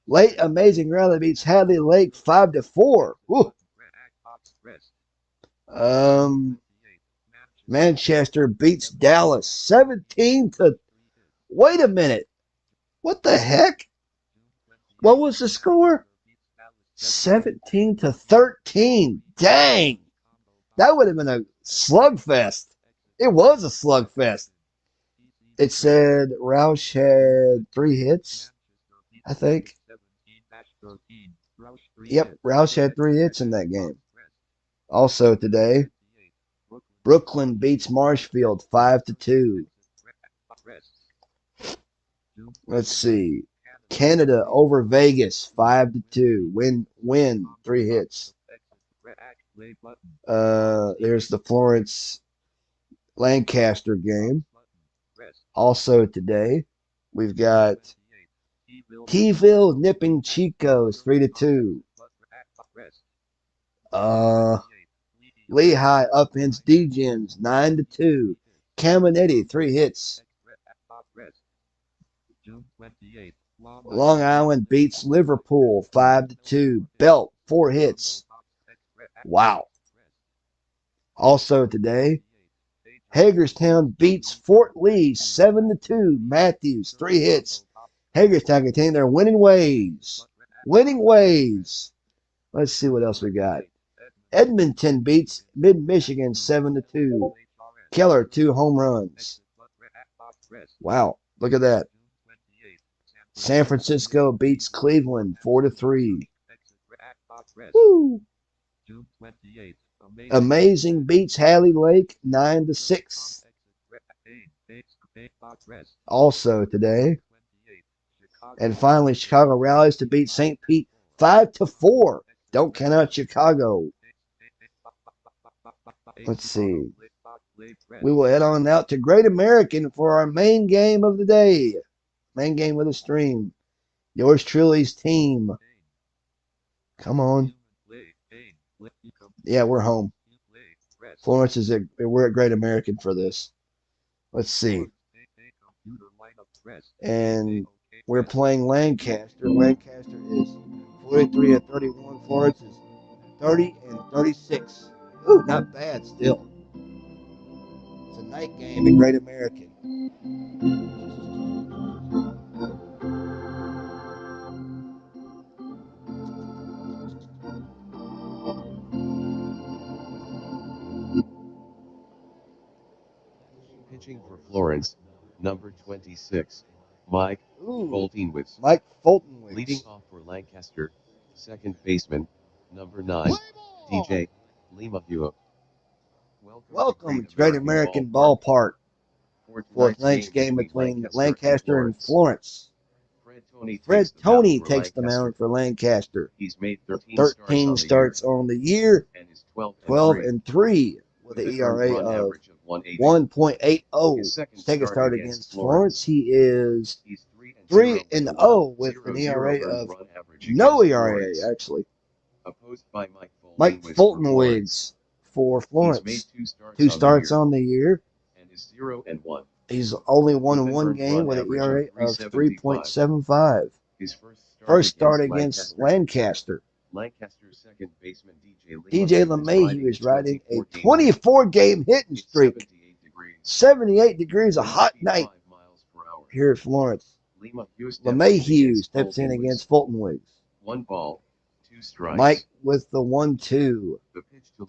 Late Amazing Rally beats Hadley Lake 5-4. Woo. Manchester beats Dallas 17 to Wait a minute. What the heck? What was the score? 17-13. Dang. That would have been a slugfest. It was a slugfest. It said Roush had 3 hits, I think. Yep, Roush had 3 hits in that game. Also today, Brooklyn beats Marshfield 5-2. Let's see. Canada over Vegas 5-2. Win 3 hits. There's the Florence Lancaster game. Also today, we've got Keyville nipping Chicos 3-2. Lehigh upends Degens 9-2. Caminiti 3 hits. Long Island beats Liverpool 5-2. Belt 4 hits. Wow. Also today, Hagerstown beats Fort Lee 7-2. Matthews 3 hits. Hagerstown continue their winning ways. Let's see what else we got. Edmonton beats Mid-Michigan 7-2. Keller 2 home runs. Wow, look at that. San Francisco beats Cleveland 4-3. Woo. Amazing beats Halley Lake 9-6. Also today. And finally, Chicago rallies to beat St. Pete 5-4. Don't count out Chicago. Let's see. We will head on out to Great American for our main game of the day. Main game of the stream. Yours truly's team. Come on. Yeah, we're home. Florence is we're at Great American for this. Let's see. And we're playing Lancaster. Lancaster is 43-31. Florence is 30-36. Ooh, not bad still. It's a night game at Great American. Pitching for Florence, number 26, Mike Fultonwitz. Mike Fultonwitz. Leading off for Lancaster, second baseman, number 9, DJ Limahua. Welcome to Great American Ballpark for tonight's game between Lancaster and Florence. Fred Tony takes the mound for Lancaster. He's made 13 starts on the year and is 12-3 with an ERA of 1.80. Take a start against Florence. He is 3-0 with an ERA of no ERA actually. Opposed by Mike Fultonwitz for Florence. 2 starts on the year. And is 0-1. He's only won 1 game with an ERA of 3.75. His first start against Lancaster. Lancaster's second baseman DJ LeMahieu is riding a 24-game hitting streak. 78 degrees, a hot night here at Florence. LeMahieu steps in against Fultonwitz. 1 ball, 2 strikes. Mike with the 1-2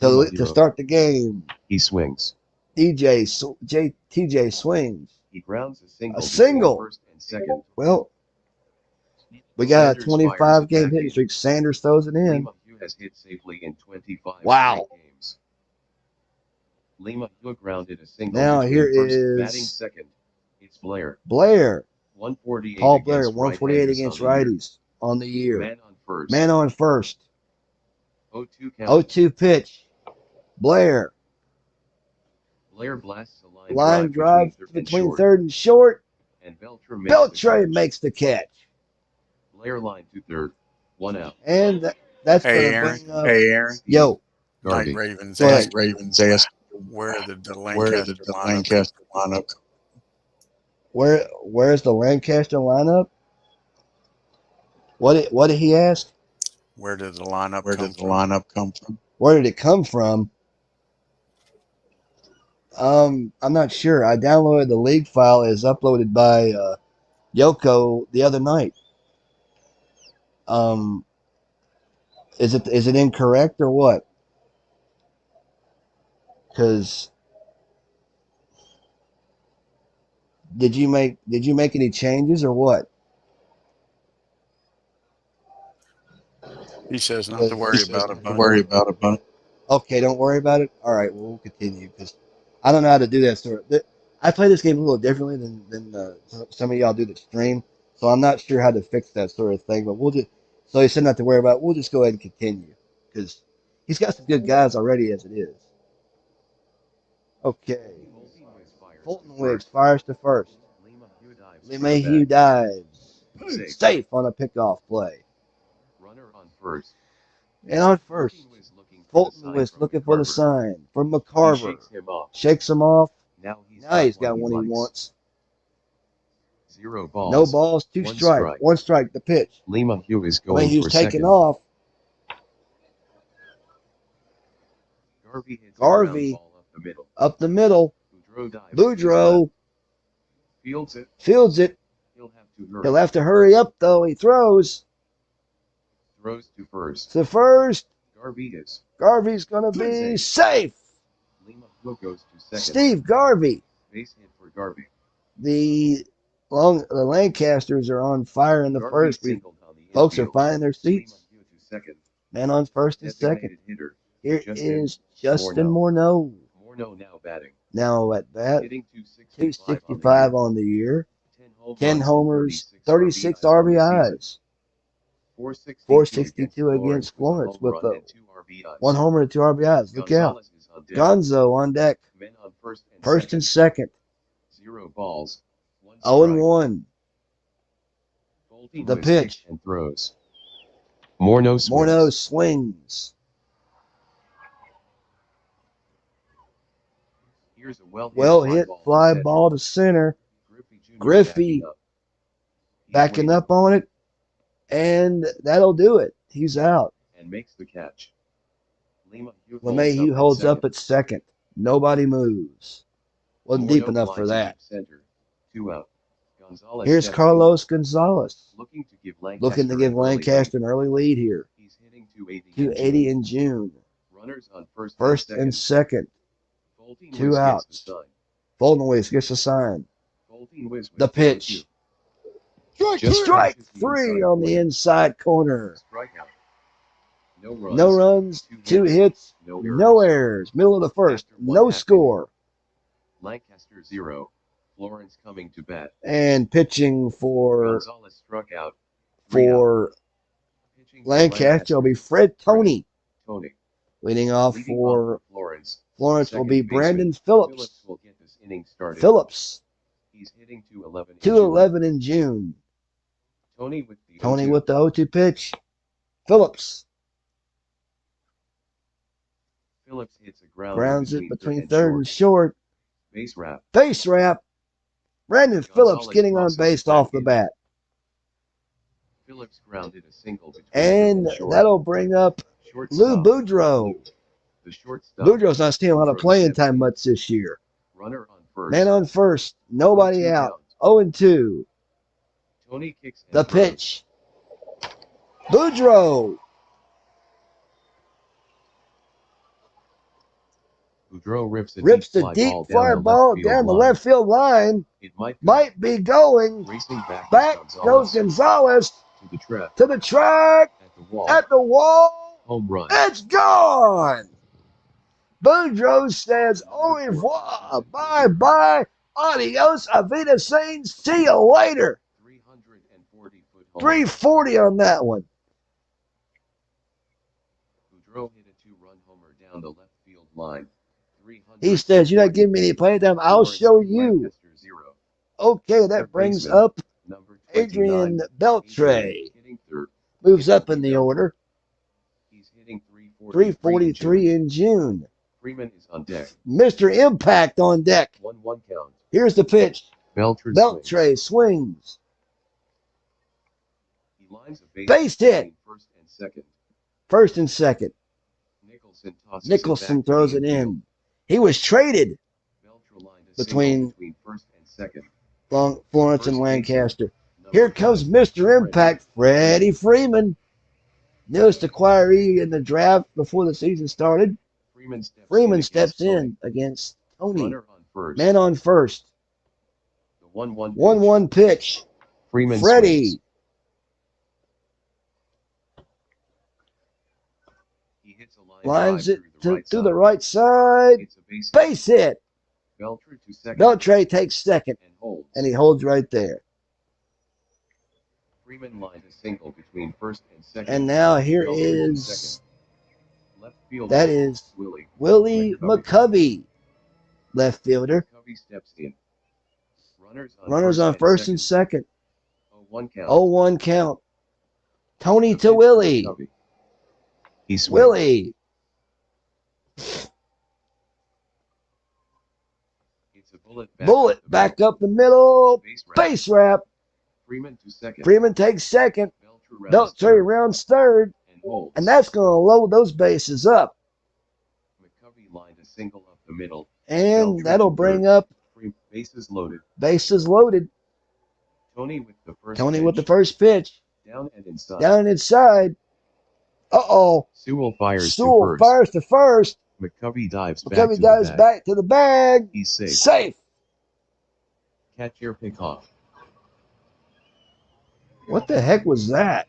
to start the game. He swings. TJ swings. He grounds a single. First and second. Well, we got a 25-game hitting streak. Sanders throws it in. Limahua has hit safely in 25 games. Limahua grounded a single. Now here is batting second. It's Blair. 148. Paul Blair, 148 against righties on the year. Man on first. 0-2 count. 0-2 pitch. Blair blasts a line drive between third and short. And Beltre makes the catch. Blair line to third. 1 out. And that's Hey, going Aaron. to bring up. Hey, Aaron. Yo. Night Ravens Go ahead. asked where the Lancaster lineup. Where's the Lancaster lineup? What did he ask? Where did the lineup come from? Where did it come from? I'm not sure. I downloaded the league file. It's uploaded by Yoko the other night. Is it incorrect or what? Because did you make any changes or what? He says not to worry about it, but Okay, don't worry about it. All right, well, we'll continue because I don't know how to do that sort of. I play this game a little differently than some of y'all do that stream, so I'm not sure how to fix that sort of thing. But we'll just so he said not to worry about it. We'll just go ahead and continue because he's got some good guys already as it is. Okay, Fulton Wicks fires to first. LeMahieu dives. Safe on a pickoff play. Runner on first. And on first, Fulton was looking for the sign from McCarver. Shakes him off. Now he's got one he wants. 0 balls. No balls, 2 strikes. 1 strike, the pitch. LeMahieu is going for taking second. off. Garvey up the middle. Boudreaux fields it. He'll have to hurry up, though. He throws to first. To first. Garvey's going to be safe. LeMahieu goes to second. Steve Garvey. Base hit for Garvey. The Lancasters are on fire in the first. Folks are finding their seats. Man on first and second. Here is Justin Morneau. Morneau now batting. Now at bat. Hitting 265 on the year. 10 homers, 36 RBIs. 462 against Florence with 1 homer and 2 RBIs. Look out. Gonzo on deck. First and second. 0 balls. 0-1. The pitch. And throws. Morneau swings. Here's a well hit fly ball to center. Griffey backing up on it. And that'll do it. He's out. And makes the catch. LeMahieu holds up at second. Nobody moves. Wasn't deep enough for that. Center. 2 out. Here's Carlos Gonzalez. Looking to give Lancaster an early lead here. He's hitting 280 in June. Runners on first and second. 2 outs. Fulton Wicks gets a sign. The pitch. Strike 3 on the inside corner. No runs, 2 hits, no errors. Middle of the first, no score. Lancaster 0. Florence coming to bat. And pitching for Gonzalez struck out. For Lancaster will be Fred Tony. Leading off Leading for Florence. Florence will be Brandon Phillips. Phillips will get this inning started. Phillips. He's hitting 211. 211 in June. Tony with the 0-2 pitch. Phillips. Phillips hits a Grounds it between third and short. Base wrap. Base wrap. Brandon Phillips getting on base off the bat. Phillips grounded a single between and that'll bring up Lou Boudreaux. The shortstop. Boudreaux's not seeing a lot of playing time much this year. Runner on first. Man on first. Nobody out. 0-2. Tony kicks the pitch. Boudreaux. Boudreaux rips the deep fly ball down the left field line. It might be going. Racing back goes Gonzalez to the track. At the wall. Home run. It's gone. Boudreaux says au revoir. Bye-bye. Adios. Avita Saints. See you later. 340-foot 340 on that one. Boudreaux hit a 2-run homer down the left field line. He says, you're not giving me any playing time. I'll show you. Okay, that brings up Adrian Beltre. Moves up in the order. He's hitting 343 in June. Freeman is on deck. Mr. Impact on deck. 1-1 count. Here's the pitch. Beltre swings. He lines a base hit. First and second. Nicholson throws it in. He was traded between first and second. Florence and Lancaster. Here comes Mr. Impact, Freddie Freeman. Newest acquiree in the draft before the season started. Freeman steps in against Tony. Man on first. The 1-1 1-1 pitch. Freeman Freddie. swings. He hits a Lines it through through the right side. It's a Base hit. Beltre to second. Beltre takes second, and holds. and he holds right there. Freeman lined a single between first and second. And now here Beltre to is, second. Left field that is Willie McCovey, left fielder. McCovey steps in. Runners on first and second. 0-1 count. 0-1 count. Tony to Willie. He swings. Willie. It's a bullet back up the middle. Base wrap. Freeman to second. Freeman takes second. Beltre rounds third. And that's going to load those bases up. McCovey lined a single up the middle. And that'll bring up bases loaded. Bases loaded. Tony with the first with the first pitch. Down and inside. Down and inside. Uh-oh. Sewell fires to first. McCovey dives back to the bag. He's safe. Safe. Catch your pick off. What the heck was that?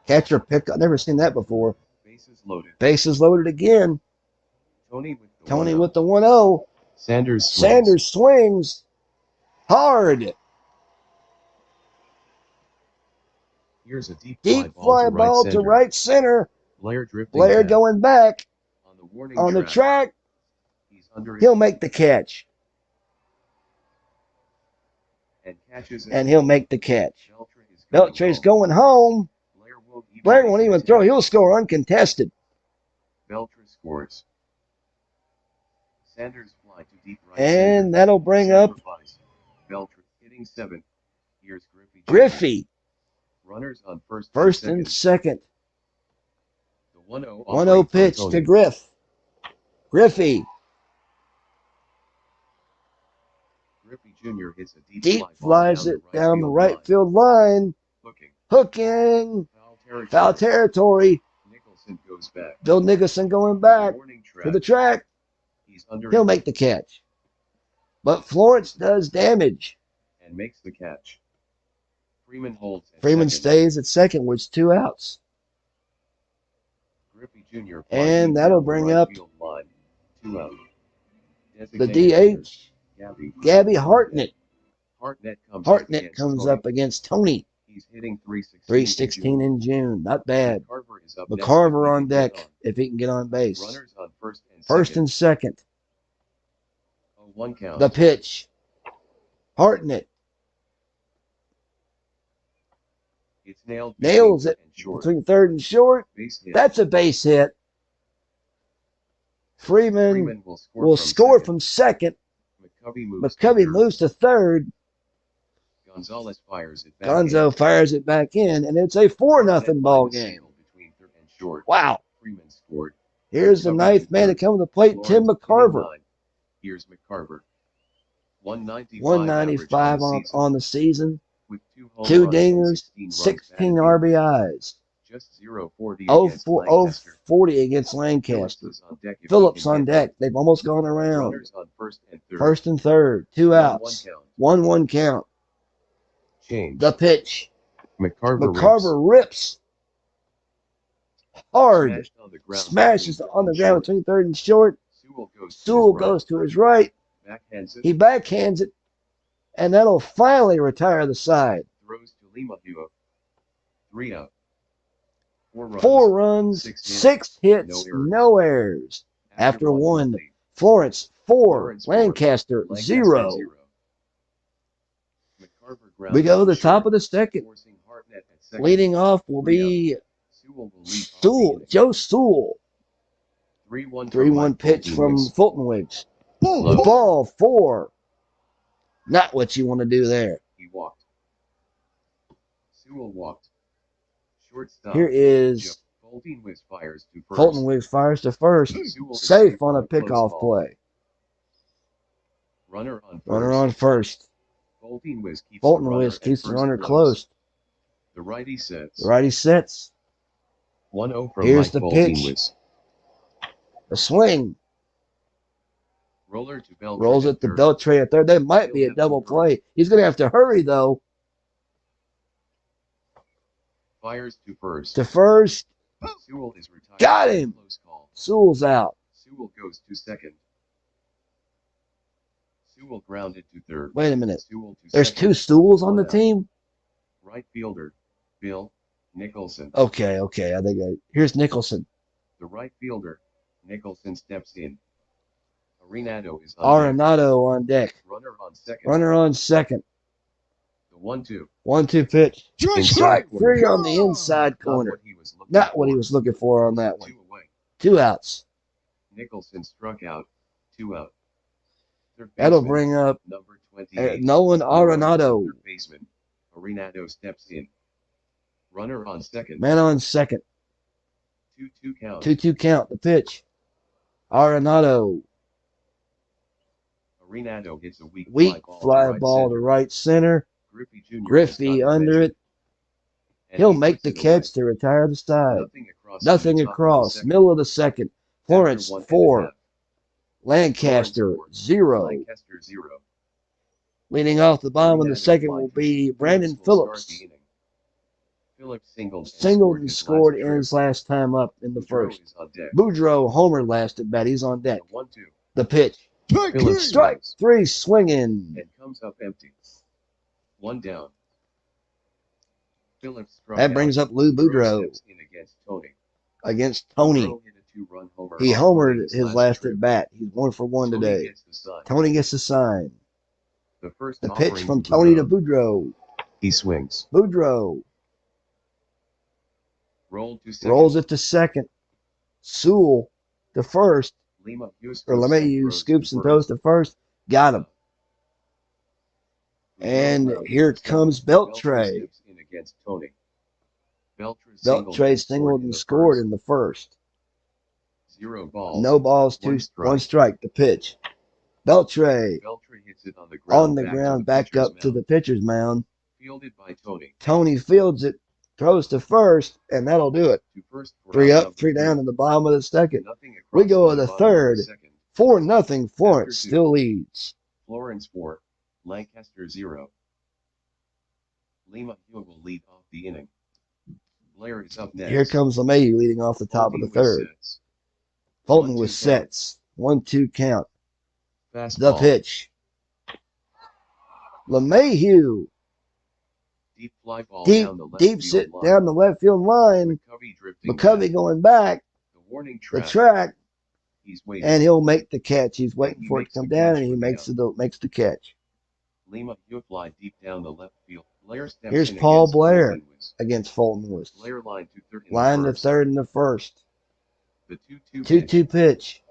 Catcher pick. I've never seen that before. Bases loaded. Bases loaded again. Tony with the 1-0. Sanders swings hard. Here's a deep fly ball to right center. Blair going back on the track. He'll make the catch. And he'll make the catch. Beltre's going home. Blair won't even throw. He'll score uncontested. Beltre scores. Sanders fly to deep right and center. That'll bring up Beltre hitting 7th. Here's Griffey. Runners on first and second. The 1-0 1-0 pitch to Griffey. Griffey Jr. hits a deep flies it down the right field line. Hooking. Foul territory. Nicholson goes back. Bill Nicholson going back to the track. He'll make the catch. But Florence does damage. And makes the catch. Freeman holds. Freeman stays at second with 2 outs. Griffey Jr. And that'll bring up 2 out. The DH, Gabby Hartnett. Hartnett comes up against Tony. He's hitting 316 in June. Not bad. McCarver on deck if he can get on base. Runners on First and second. 0-1 count. The pitch. Hartnett It's nailed. Nails it between third and short. That's a base hit. Freeman will score from second. McCovey moves to third. Gonzalez fires it back Gonzo fires it back in, and it's a 4-0 ball game. Wow. Freeman scored. Here's the 9th man to come to the plate, Tim McCarver. Here's McCarver. 195 on the season. With 2 dingers, 16 RBIs. Just 0-40 0-40 against Lancaster. Phillips on deck. They've almost gone around. First and third. 2 outs. 1-1 count. Change. The pitch. McCarver rips. Hard. Smashes on the ground between third and short. Sewell goes to his right. He backhands it. And that'll finally retire the side. Throws to Lima Hua. 3 out. 4 runs, 6 hits, no errors. After 1, Florence 4, Lancaster 0. We go to the top of the second. Leading off will be Joe Sewell. 3-1 pitch from Fulton Wicks. Ball 4. Not what you want to do there. He walked. Sewell walked. Shortstop. Here is Fulton Wicks fires to first. Fulton Wicks fires to first. Safe on a pickoff play. Runner on first. Runner on first. Fulton Wiz keeps the runner close. The righty sets. The righty sets. 1-0 from Here's Mike the Fulton pitch. Wiz. The swing. Roller to Beltray. Rolls it to Beltray at third. That might be a double play. He's going to have to hurry, though. Fires to first. To first. Sewell is retired. Got him. Close call. Sewell's out. Sewell goes to second. Sewell grounded to third. Wait a minute. Sewell to There's second. two Sewells on the One out. team? Right fielder, Bill Nicholson. Okay. I think here's Nicholson. The right fielder, Nicholson steps in. Arenado is on deck. Arenado on deck. Runner on second. Runner on second. The 1-2. 1-2 pitch. Strike corner. three on the inside corner. Not what he was looking for on that one. 2 away. 2 outs. Nicholson struck out. 2 out. Third That'll baseman, bring up number 28. Nolan Arenado. Third baseman, Arenado steps in. Runner on second. Man on second. 2-2 count. 2-2 count. The pitch. Arenado. Arenado hits a weak Fly ball to right center. Griffey Jr. Griffey under it. And He'll he make puts the it catch away. to retire the side. Nothing Nothing across. to the top of the across. second. Middle of the second. Florence After 1 4. and a half. Lancaster Florence 0. Lancaster 0. Leading off the bottom of the Arenado second flies. will be Brandon Phillips will start Phillips. the inning. Phillips Singled and his scored last in trip. his last time up in the Boudreaux first. is on deck. Boudreaux homer last at bat. He's on deck. The 1-2. The pitch. Phillips Strike swings 3 swinging. and comes up empty. 1 down. Phillips struck That brings out. up Lou Boudreaux Steps in against Tony. against Tony. Boudreaux hit a 2-run homer He on homered Tony's his last trip. at bat. He's 1 for 1 Tony today. gets the sign. Tony gets the sign. The first The pitch offering from to Tony to Boudreaux. Boudreaux. He swings. Boudreaux Rolled to second. rolls it to second. Sewell to first. Lima Hughes Or LeMahieu scoops and throws to first. Got him. And here comes Beltray. Steps in against Tony. Beltray singled and scored in the first. 0 balls. No balls, 1 strike. The pitch. Beltray Beltray hits it on the ground. on the ground, back up to the pitcher's mound. Fielded by Tony. Tony fields it, throws to first, and that'll do it. To first for 3 out up, number 3 down in the bottom of the second. Nothing across We go to to the bottom of third. second. 4-0. Florence After 2. still leads. Florence 4. Lancaster 0. Lima Hughes will lead off the inning. Blair is up next. Here comes LeMahieu leading off the top of the third. Fulton with sets. 1-2 count. Fastball. The pitch. LeMahieu. Deep fly ball Deep, down the left deep field sit line. down the left field line. McCovey drifting McCovey back. going back The warning the track. track, He's waiting. and he'll make the catch. He's waiting He for it to makes come the down, catch and he for the makes the catch Lima Hughes fly deep down the left field. Blair steps Here's in Paul against Blair. Fulton Wiz. against Fulton Wiz. Blair line to third. in Line the to first. third in the first. The 2-2 pitch. 2-2 pitch.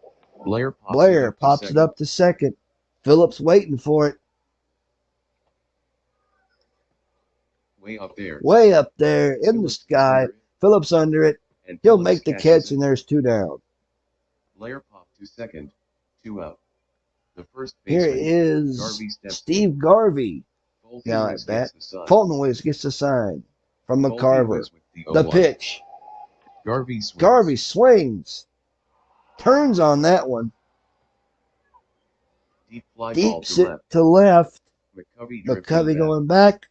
Blair Pops it up to second. Phillips waiting for it. Way up there. Way up there in the Phillips sky. under it, Phillips under it. and He'll Phillips make the catches catch, it. and there's 2 down. Blair popped to second. 2 out. The first Here baseman, is Garvey steps Steve Garvey. Fulton Now Wiz at bat. gets the sign. Fulton Wiz gets the sign from Fulton McCarver. Wiz with the The 0-1. pitch. Garvey swings. Garvey swings. Turns on that one. Deep fly ball Deep to sit left. to left. McCovey drifting McCovey back. going back.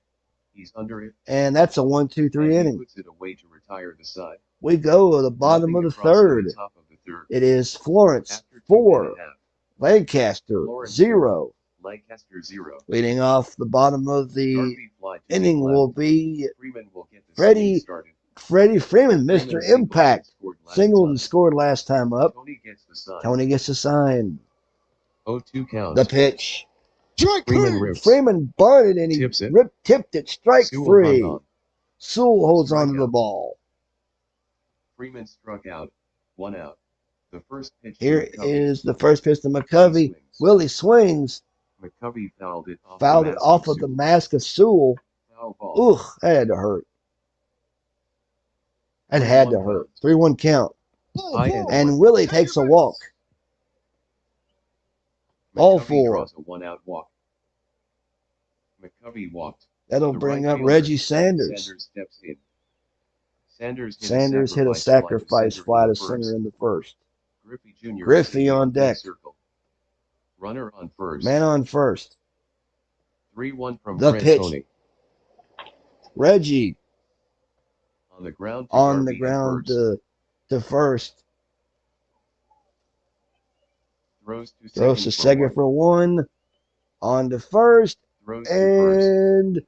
He's under it. And that's a 1-2-3 and he inning. puts it away to retire the side. We go to the bottom Nothing of the across to third. the top of the third. It is Florence After 2 4. and a half. Lancaster Florence 0. Lancaster 0. Leading off the bottom of the Garvey fly to inning deep left. will be Freeman will get the Freddie inning started. Freddie Freeman, Freeman Mr. singled and Impact. scored last Singled time. and scored last time up. Tony gets the sign. Tony gets a sign. 0-2 count. The pitch. Freeman rips. Freeman bunted and he Tips it. tipped it. Strike Sewell 3. hung on. Sewell holds on to Strikeout. the ball. Freeman struck out. 1 out. The first pitch. to Here McCovey. is the first pitch to McCovey. Swings. Willie swings. McCovey fouled it off, Fouled the it mask off of the Sewell. mask of Sewell. Foul ball. Ugh, that had to hurt. That had to 3-1 hurt. count. 3-1 count. High and And Willie takes a walk. Ball McCovey 4. draws a 1-out walk. McCovey walked. That'll The bring right up fielder, Reggie Sanders. Sanders steps in. Sanders hit a sacrifice fly to center in the first. Griffey Jr. Griffey on deck. Circle. Runner on first. Man on first. 3-1 from The Fred pitch. Tony. Reggie On the ground to first. Throws to second for one. On to first. Throws and to first.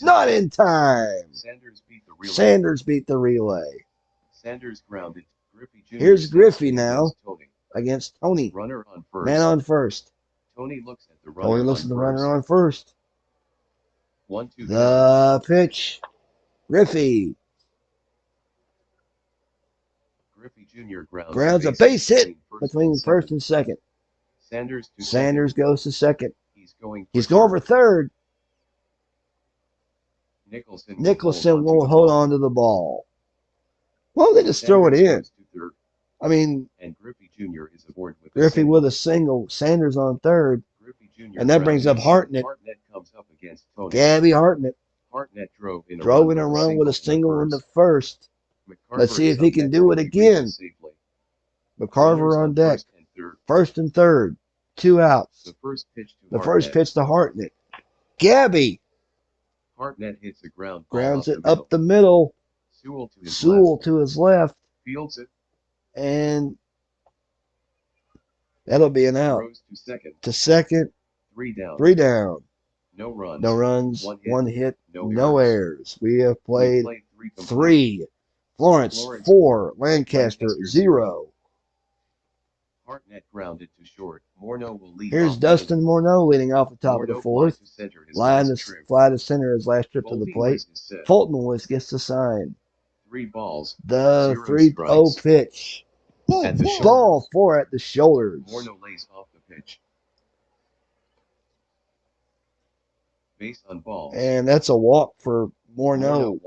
Not in time. Sanders beat the relay. Sanders grounded. Griffey Jr. Here's Griffey now against Tony. Runner on first. Man on first. Tony looks at the runner. On first. 1-2. The pitch. Griffey. Griffey Jr. grounds a base hit between first and second. Sanders goes to second. He's going for third. Nicholson will hold on to the ball. Well, they just throw it in. I mean, and Griffey Jr. is aboard with Griffey with a single. Sanders on third. And that brings up Hartnett. Hartnett comes up against Tony. Gabby Hartnett. Hartnett drove in a run with a single in the first. Let's see if he can do it again. McCarver on deck. First and third. 2 outs. The first pitch to Hartnett. Gabby. Hartnett hits the ground. Grounds it up the middle. Sewell to his left. Fields it. And that'll be an out. To second. 3 down. 3 down. No runs. No runs. 1 hit. No No errors. We have played 3. Florence 4. Lancaster 0. Hartnett grounded to short. Morneau will lead. Here's Dustin Morneau leading off the top of the fourth. Line to fly to center his last trip to the plate. Fultonwood gets the sign. 3 balls. The 3-0 pitch. Ball 4 at the shoulders. Morneau lays off the pitch. Base on ball. And that's a walk for Morneau.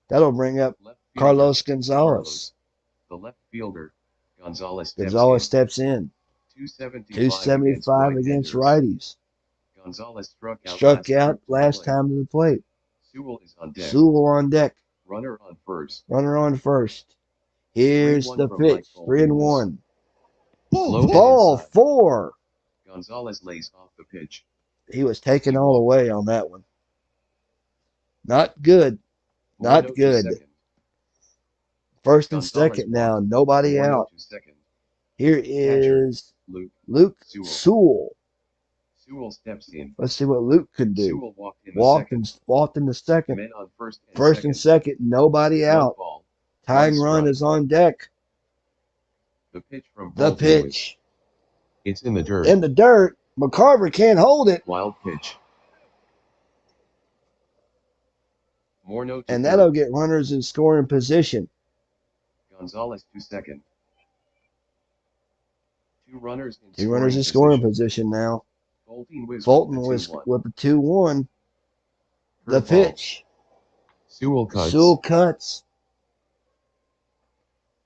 That'll bring up Carlos Gonzalez. The left fielder, Gonzalez steps in. 275 against righties. Gonzalez struck out last time to the plate. Sewell on deck. Runner on first. Here's the pitch. 3-1. Ball 4. Gonzalez lays off the pitch. He was taken all the way on that one. Not good. Not good. First and second now. Nobody out. Here is Luke Sewell. Sewell steps in. Let's see what Luke could do. Sewell walked in the second. Men on first and second. Nobody out. Tying run is on deck. The pitch. It's in the dirt. In the dirt. McCarver can't hold it. Wild pitch. Morneau and that'll get runners in scoring position. Gonzalez to second. 2 runners in scoring position now. Fulton was with the 2-1. The pitch. Sewell cuts.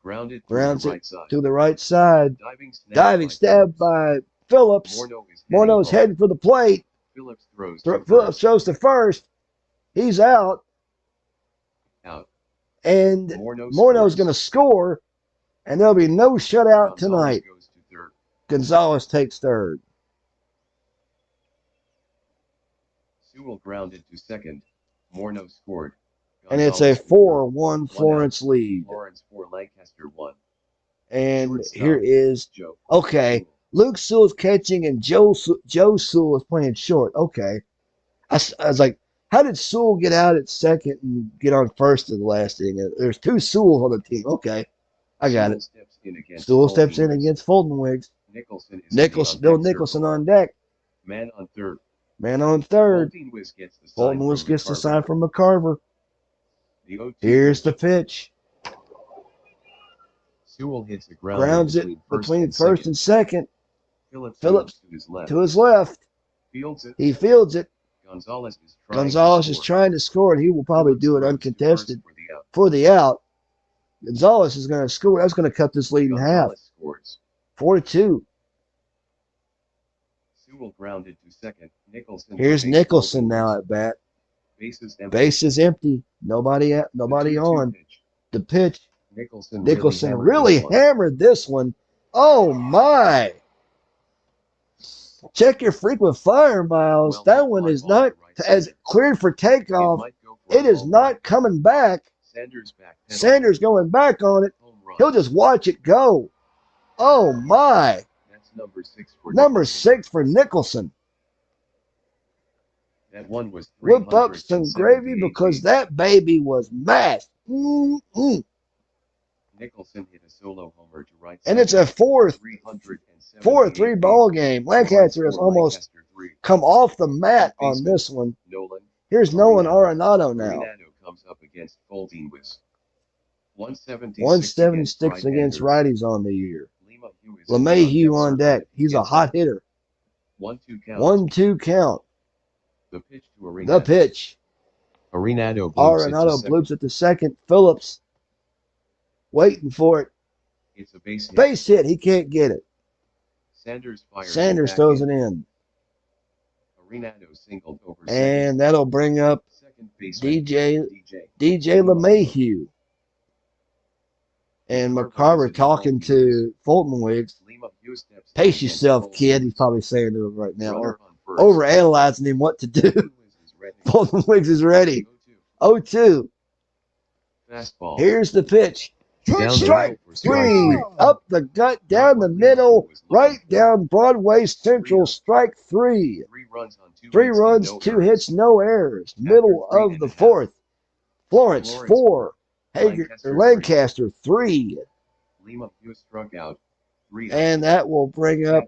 Grounds it to the right side. Diving stab by Phillips. Morneau's heading for the plate. Phillips throws to first. He's out. And Morneau's going to score, and there'll be no shutout tonight. Gonzalez takes third. Sewell grounded to second. Morneau scored. And it's a 4-1 Florence lead. Florence 4, Lancaster 1. And here is Joe. Okay, Luke Sewell's catching, and Joe Sewell is playing short. Okay, I was like, how did Sewell get out at second and get on first in the last inning? There's 2 Sewells on the team. Okay, I got it. Sewell steps in against Fultonwigs. Nicholson on deck. Man on third. Fultonwigs gets the sign from McCarver. Here's the pitch. Sewell hits the grounds it between first and second. Phillips to his left. He fields it. Gonzalez is trying to score, and he will probably do it uncontested for the out. Gonzalez is going to score. That's going to cut this lead in half. 4-2. Sewell grounded to second. Here's Nicholson now at bat. Base is empty. Nobody on. The pitch. Nicholson really hammered this one. Oh my! Check your frequent flyer miles. That one is not as cleared for takeoff. It is not coming back. Sanders going back on it. He'll just watch it go. Oh my! Number 6 for Nicholson. That one was Whip up some gravy because that baby was mashed. Nicholson hit a solo homer to right. And it's a 4-3 ball game. Lancaster has almost come off the mat on this one. Here's Nolan Arenado now. Comes up against Folding-Wis. 176 against righties on the year. LeMahieu on deck. He's a hot hitter. 1-2 count. The pitch to Arenado. The pitch. Arenado bloops at the second. Phillips waiting for it. It's a base hit. Base hit. He can't get it. Sanders throws it in. Arenado singled over and that'll bring up DJ LeMahieu. And McCarver talking to Fulton-Wiggs. Pace yourself, kid. He's probably saying to him right now. Or overanalyzing him what to do. Fulton-Wiggs is ready. 0-2. Fastball. Here's the pitch. Strike 3. Up the gut, down the middle, right down Broadway Central. Strike 3. 3 runs, 2 hits, no errors. Middle of the 4th. Florence 4. Lancaster 3. Struck out. And that will bring up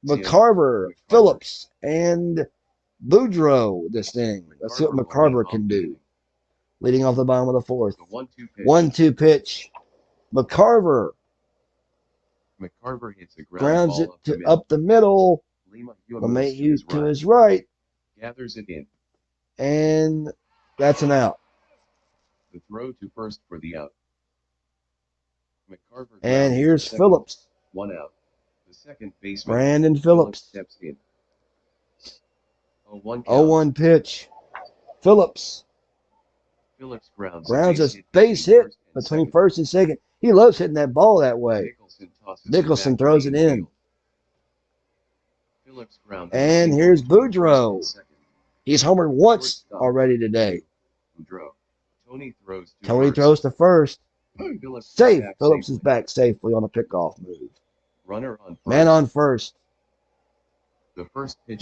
McCarver, Phillips, and Boudreaux this thing. Let's see what McCarver can do. Leading off the bottom of the 4th. 1-2 pitch. McCarver hits a grounds it to up the middle. LeMahieu to his right. Gathers it in. And that's an out. The throw to first for the out. McCarver and here's Phillips. 1 out. The second baseman. Brandon Phillips. Steps in. 0-1 pitch. Phillips grounds a base hit between first and second. He loves hitting that ball that way. Nicholson throws it in. And here's Boudreaux. He's homered once already today. Tony throws to first. Safe. Phillips is back safely on a pickoff move. Man on first. The first pitch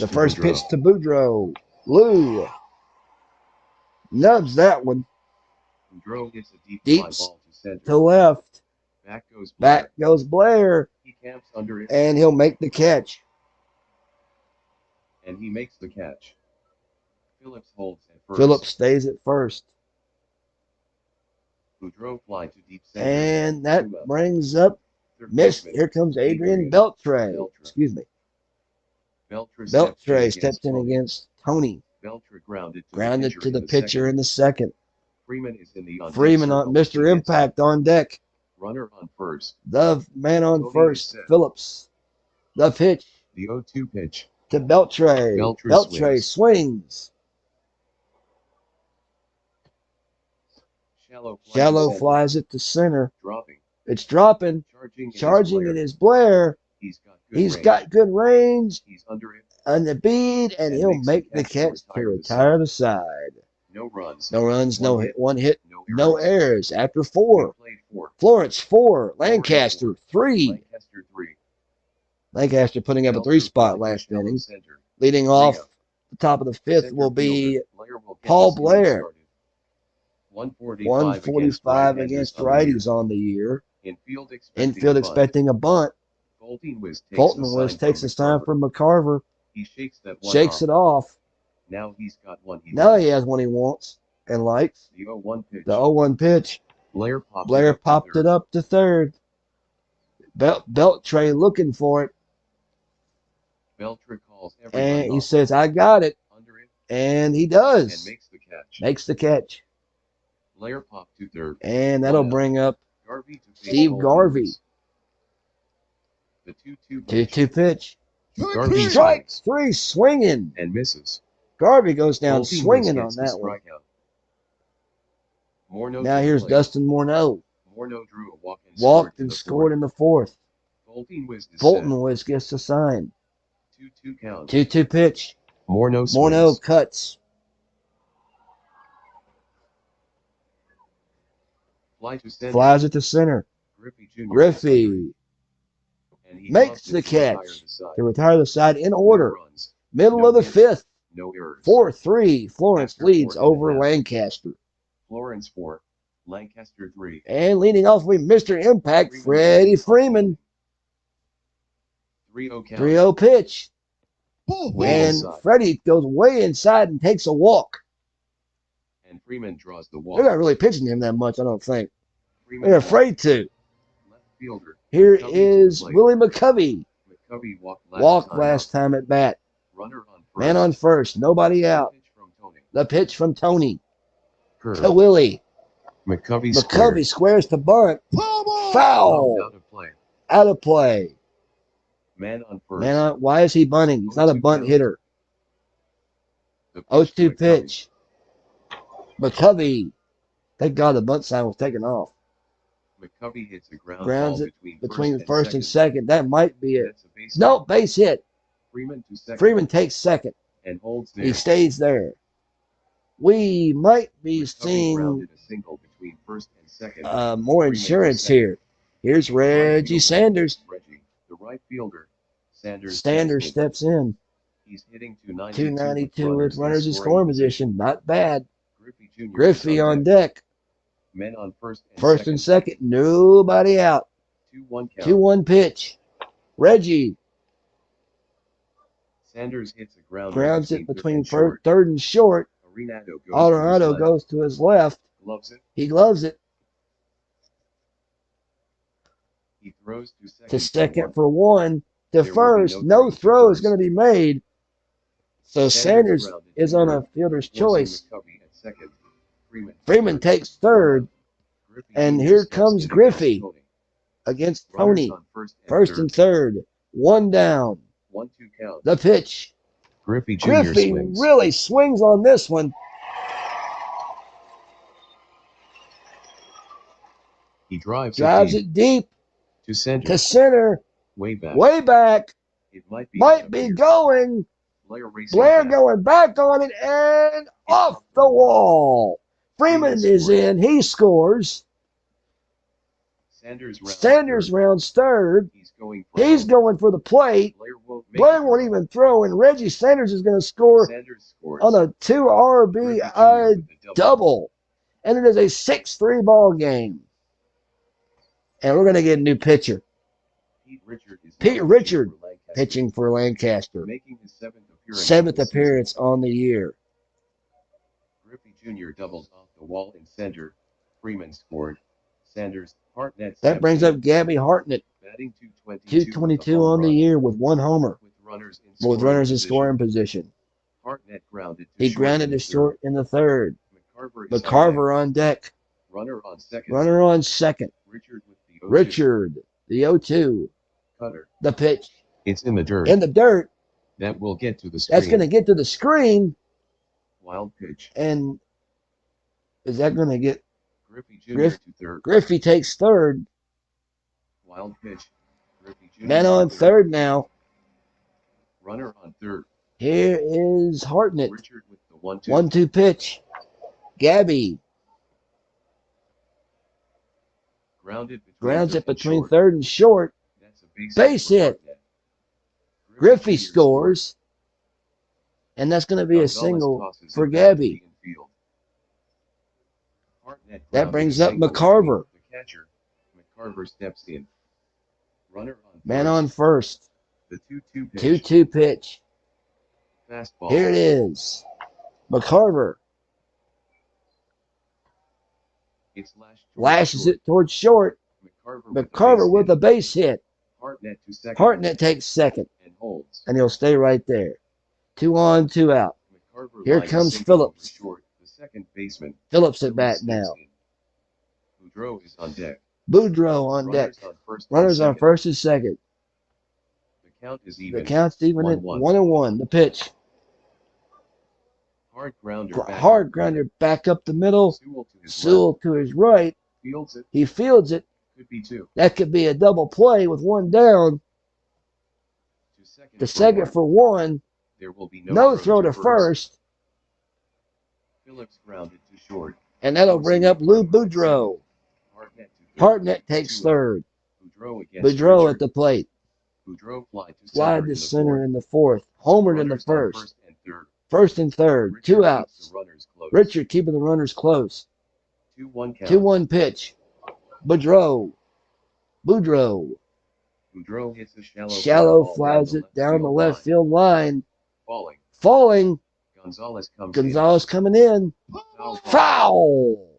to Boudreaux. Lou nubs that one. Boudreaux hits a deep fly ball to center. To left. Back goes Blair. He camps under it. And he'll make the catch. And he makes the catch. Phillips holds at first. Phillips stays at first. Boudreaux fly to deep center. And that brings up here comes Adrian Beltre. Excuse me. Beltre steps in against Tony. Beltre grounded to the pitcher in the second. Freeman is in the Freeman on Mr. Impact on deck. Runner on first. The man on first. Phillips. The pitch. The 0-2 pitch. To Beltre. Beltre swings. Shallow flies it to center. It's dropping. Charging it is Blair. He's got good range. He's under it. On the bead, and he'll make the catch to retire the side. No runs. No hit. One hit. No errors. After 4. Florence 4. Lancaster 3. Lancaster putting up a 3-spot last inning. Leading off the top of the 5th will be Paul Blair. 145 against righties on the year. Infield expecting a bunt. Fulton-Wiggs takes his time from McCarver. He shakes it off. Now he's got one. Now he has one he wants and likes. The 0-1 pitch. Blair popped it up to third. Beltre looking for it. Beltre calls and he says, I got it. And he does. And makes the catch. Blair popped to third. And that'll bring up Steve Garvey. The 2-2 pitch. Garvey Strike swings three, swinging. and misses. Garvey goes down Bolton swinging on gets the that one. strikeout. Morneau Now to the here's plate. Dustin Morneau. Morneau drew a walk and Walked scored and to the scored fourth. in the fourth. Bolton was the Bolton was gets the sign. 2-2 count. 2-2 pitch. Morneau Morneau swings. cuts. Fly to center. Flies it to center. Griffey Jr. Griffey and he makes loves the it to retire catch the side. to retire the side in No order. runs, Middle no of the hits, fifth. no errors. 4-3. Florence After leads 4 over and a half. Lancaster. Florence 4, Lancaster 3. And leading off with Mr. Impact, Freddie Freeman. 3-0 count. 3-0 pitch. Way And inside. Freddie goes way inside and takes a walk. And Freeman draws the walk. They're not really pitching him that much, I don't think. Freeman They're afraid to. left fielder. Here McCovey to the is plate. Willie McCovey. McCovey walked Last time at bat. Runner on first. Man on first. Nobody out. Pitch from Tony. The pitch from Tony Curve. to Willie. McCovey McCovey squares to bunt. Foul. Out of play. Out of play. Man on first. Man, why is he bunting? He's not a bunt hitter. The pitch 0-2 to McCovey. pitch. McCovey. Thank God the bunt sign was taken off. McCovey hits a ground Grounds ball it between first and second. That might be it. That's a base No, hit. base hit. Freeman to second. Freeman takes second. And holds there. He stays there. We might be McCovey seeing grounded a single between first and second. more Freeman to insurance second. here. Here's Reggie Right Sanders. fielder, Reggie, the right fielder. Sanders Steps in. He's hitting 292. 292 with runners in scoring position. Not bad. Griffey Jr. Griffey on deck. Men on first and First second. and second. Nobody out. 2-1 count. 2-1 pitch. Reggie Sanders hits a grounds it between third third and short. and short. Arenado goes to his left. Gloves it. He gloves it He throws to to second for for one. To There will be first. no No throw to throw is first. going to be made. So Sanders grounded is to on third. a fielder's Wilson choice. McCovey at second. Freeman takes third Griffey and Jr. here steps comes in Griffey. against Tony. against Runners Tony. on First and third. One down. 1-2 count. The pitch. Griffey Jr. Griffey swings. really swings on this one. He drives Drives it it deep to center. to center. Way back. Way back. It might be. Might be going. Blair racing Blair back. going back on it and off the wall. Freeman is in. He scores. Sanders rounds third. He's going for the plate. Blair won't even throw, and Reggie Sanders is going to score on a 2 RBI double. And it is a 6-3 ball game. And we're going to get a new pitcher. Pete Richard pitching for Lancaster. Making his Seventh appearance on the year. Griffey Jr. doubles off the wall in center. Freeman scored. Sanders, Hartnett. That brings up Gabby Hartnett. Batting 222 on the year with one homer. With runners in scoring position. Hartnett grounded. He grounded to short in the third. McCarver on deck. Runner on second. Runner on second. Richard, the 0-2. Cutter. The pitch. It's in the dirt. In the dirt. That will get to the screen. That's going to get to the screen. Wild pitch. And is that going to get Griffey Jr. to third. Griffey takes third. Wild pitch. Griffey Jr. Man on third now. Runner on third. Here is Hartnett. Richard with the 1-2 pitch. Gabby grounds it between third and short. That's a Base hit. Griffey scores. And that's going to be a single for Gabby. That brings up McCarver. The catcher. McCarver steps in. Runner on Man on first. The 2-2 pitch. 2-2 pitch. Fastball. Here it is. McCarver lashes it towards short. McCarver with a base hit. Hartnett to second. Hartnett takes second. And holds. And he'll stay right there. 2 on, 2 out. McCarver Here lines comes a single Phillips. for Short, the second baseman. Phillips at bat now. Boudreaux is on deck. Boudreaux on deck. Runners on first and second. The count is The even. count's even at 1-1. 1-1. The pitch. Hard grounder back Hard up. grounder back up the middle. Sewell to his Sewell to his right. left. Fields it. He fields it. Could be 2. That could be a double play with one down. To second for 1. There will be No throw to first. Phillips grounded to short. And that'll bring up Lou Boudreau. Hartnett takes third. Boudreau at the plate. Boudreau Fly to center in the 4th. Homered in the 1st. First and third. 2 outs. Richard keeping the runners close. 2-1 count. 2-1 pitch. Boudreau. Boudreau hits a Shallow flies it down the left field line. Falling. Gonzalez coming in. Foul.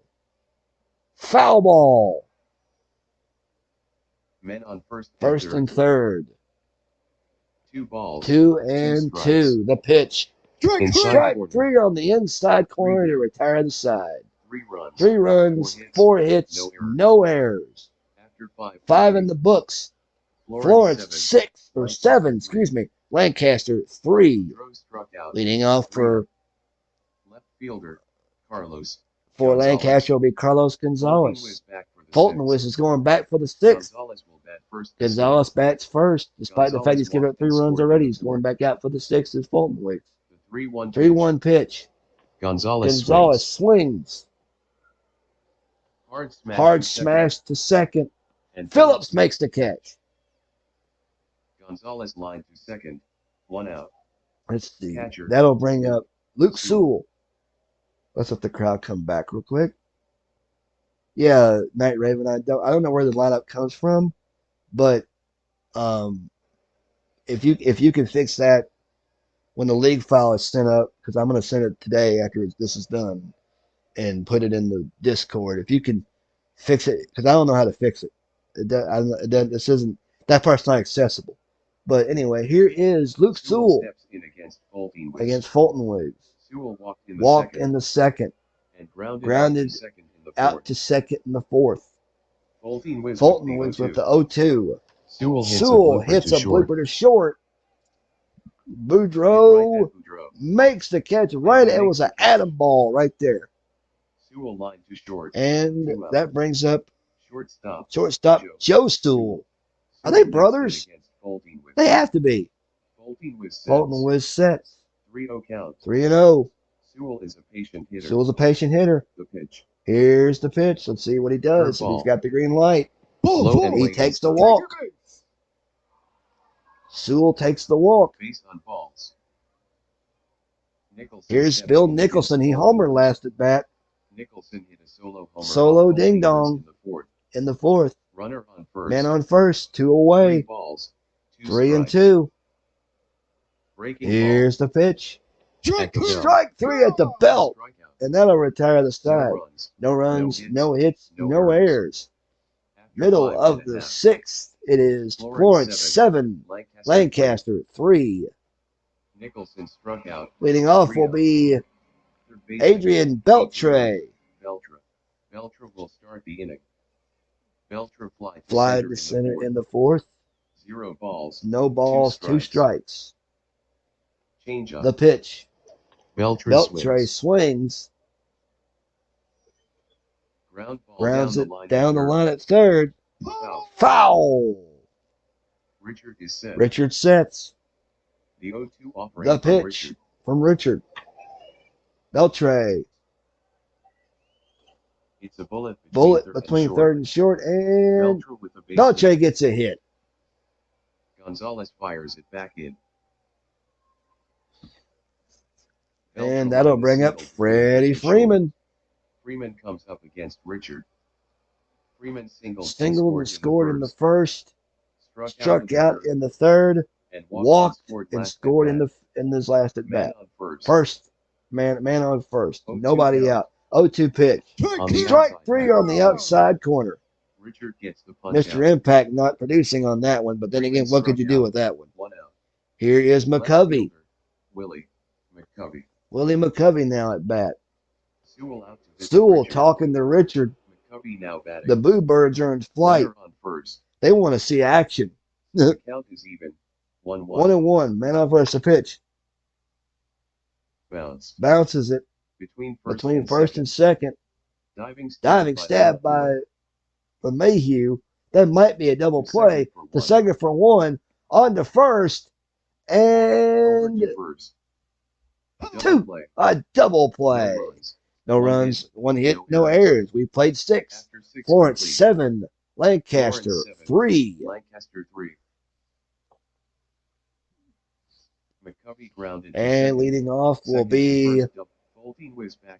Foul ball. Men on First and third. 2 balls. 2 and 2. The pitch. Strike 3 on the inside corner to retire the side. 3 runs, 4 hits, no errors. After 5 in the books. Florence 6 or 7, excuse me. Lancaster 3. Leading off for left fielder Carlos. For Lancaster will be Carlos Gonzalez. Fultonwist is going back for the 6th. Gonzalez bats first, despite the fact he's given up 3 runs already. He's going back out for the 6th as Fultonwist. 3-1 pitch. Gonzalez swings. Hard smash to second. And Phillips makes the catch. Gonzalez line to second. 1 out. Let's see. Catcher. That'll bring up Luke Sewell. Let's let the crowd come back real quick. Yeah, Night Raven. I don't know where the lineup comes from, but if you can fix that when the league file is sent up, because I'm going to send it today after this is done, and put it in the Discord. If you can fix it, because I don't know how to fix it. That part's not accessible. But anyway, here is Luke Sewell against Fultonwist. Sewell walked in the second. And grounded out to second in the 4th. Fultonwist with the 0-2. Sewell hits a blooper to short. Boudreau makes the catch right. It was an atom ball right there. Sewell line to short. And that brings up shortstop Joe Sewell. Are they brothers? They have to be. Fultonwist sets. 3-0 count. 3-0. Sewell is a patient hitter. Sewell's a patient hitter. The pitch. Here's the pitch. Let's see what he does. He's got the green light. He takes the walk. Sewell takes the walk. Base on balls. Here's Phil Nicholson. He homered last at bat. Nicholson hit a solo homer. Solo ding dong in the 4th. Runner on first. Man on first. 2 away. 3 balls. 3 and 2. Breaking Here's the pitch. ball. Strike 3 at the belt. Strikeout. And that'll retire the side. No No runs, runs. no hits, no errors. After Middle 5 of and a the half. 6th, it is Florence 7, Lancaster 3. Nicholson struck out. Leading off will be Third baseman, Adrian Beltre. Beltre will start the inning. Beltre Fly to center in the 4th. 0 balls. No balls, 2 strikes. Change up. The pitch. Beltre swings. Ground ball Grounds it line down to the third. line at third. Foul. Foul. Richard is set. Richard sets. The 0-2 offering The from pitch Richard. from Richard. Beltre. It's a bullet Between third and short. And Beltre with a base hit. Beltre gets a hit. Gonzalez fires it back in. And Beltre that'll with a bring up single. Freddie Freeman. Freeman comes up against Richard. Freeman singled Singled and scored in the first. Struck in out the in the third. third, and Walked last and at scored bat. in this last at Man bat. on first. First man on first. 0-2 Nobody count. out. 0-2 pitch. On the Strike outside. 3 on the outside corner. Richard gets the punch Mr. out. Impact not producing on that one, but then again, what could you do with that one? 1 out. Here is Left McCovey. fielder, Willie McCovey. Willie McCovey now at bat. Sewell out to visit Sewell Richard. talking to Richard. McCovey now batting. The Boo Birds are in flight. Runner on first. They want to see action. The count is even. 1-1. 1-1. Man on first, a pitch. Bounce. Bounces it Between first and second. Diving stab by LeMahieu. That might be a double play. The second for one. On to first. And two. A double play. No runs, one hit, no errors. We played 6. Florence 7. Lancaster 3. Lancaster 3. McCovey grounded. And leading off will be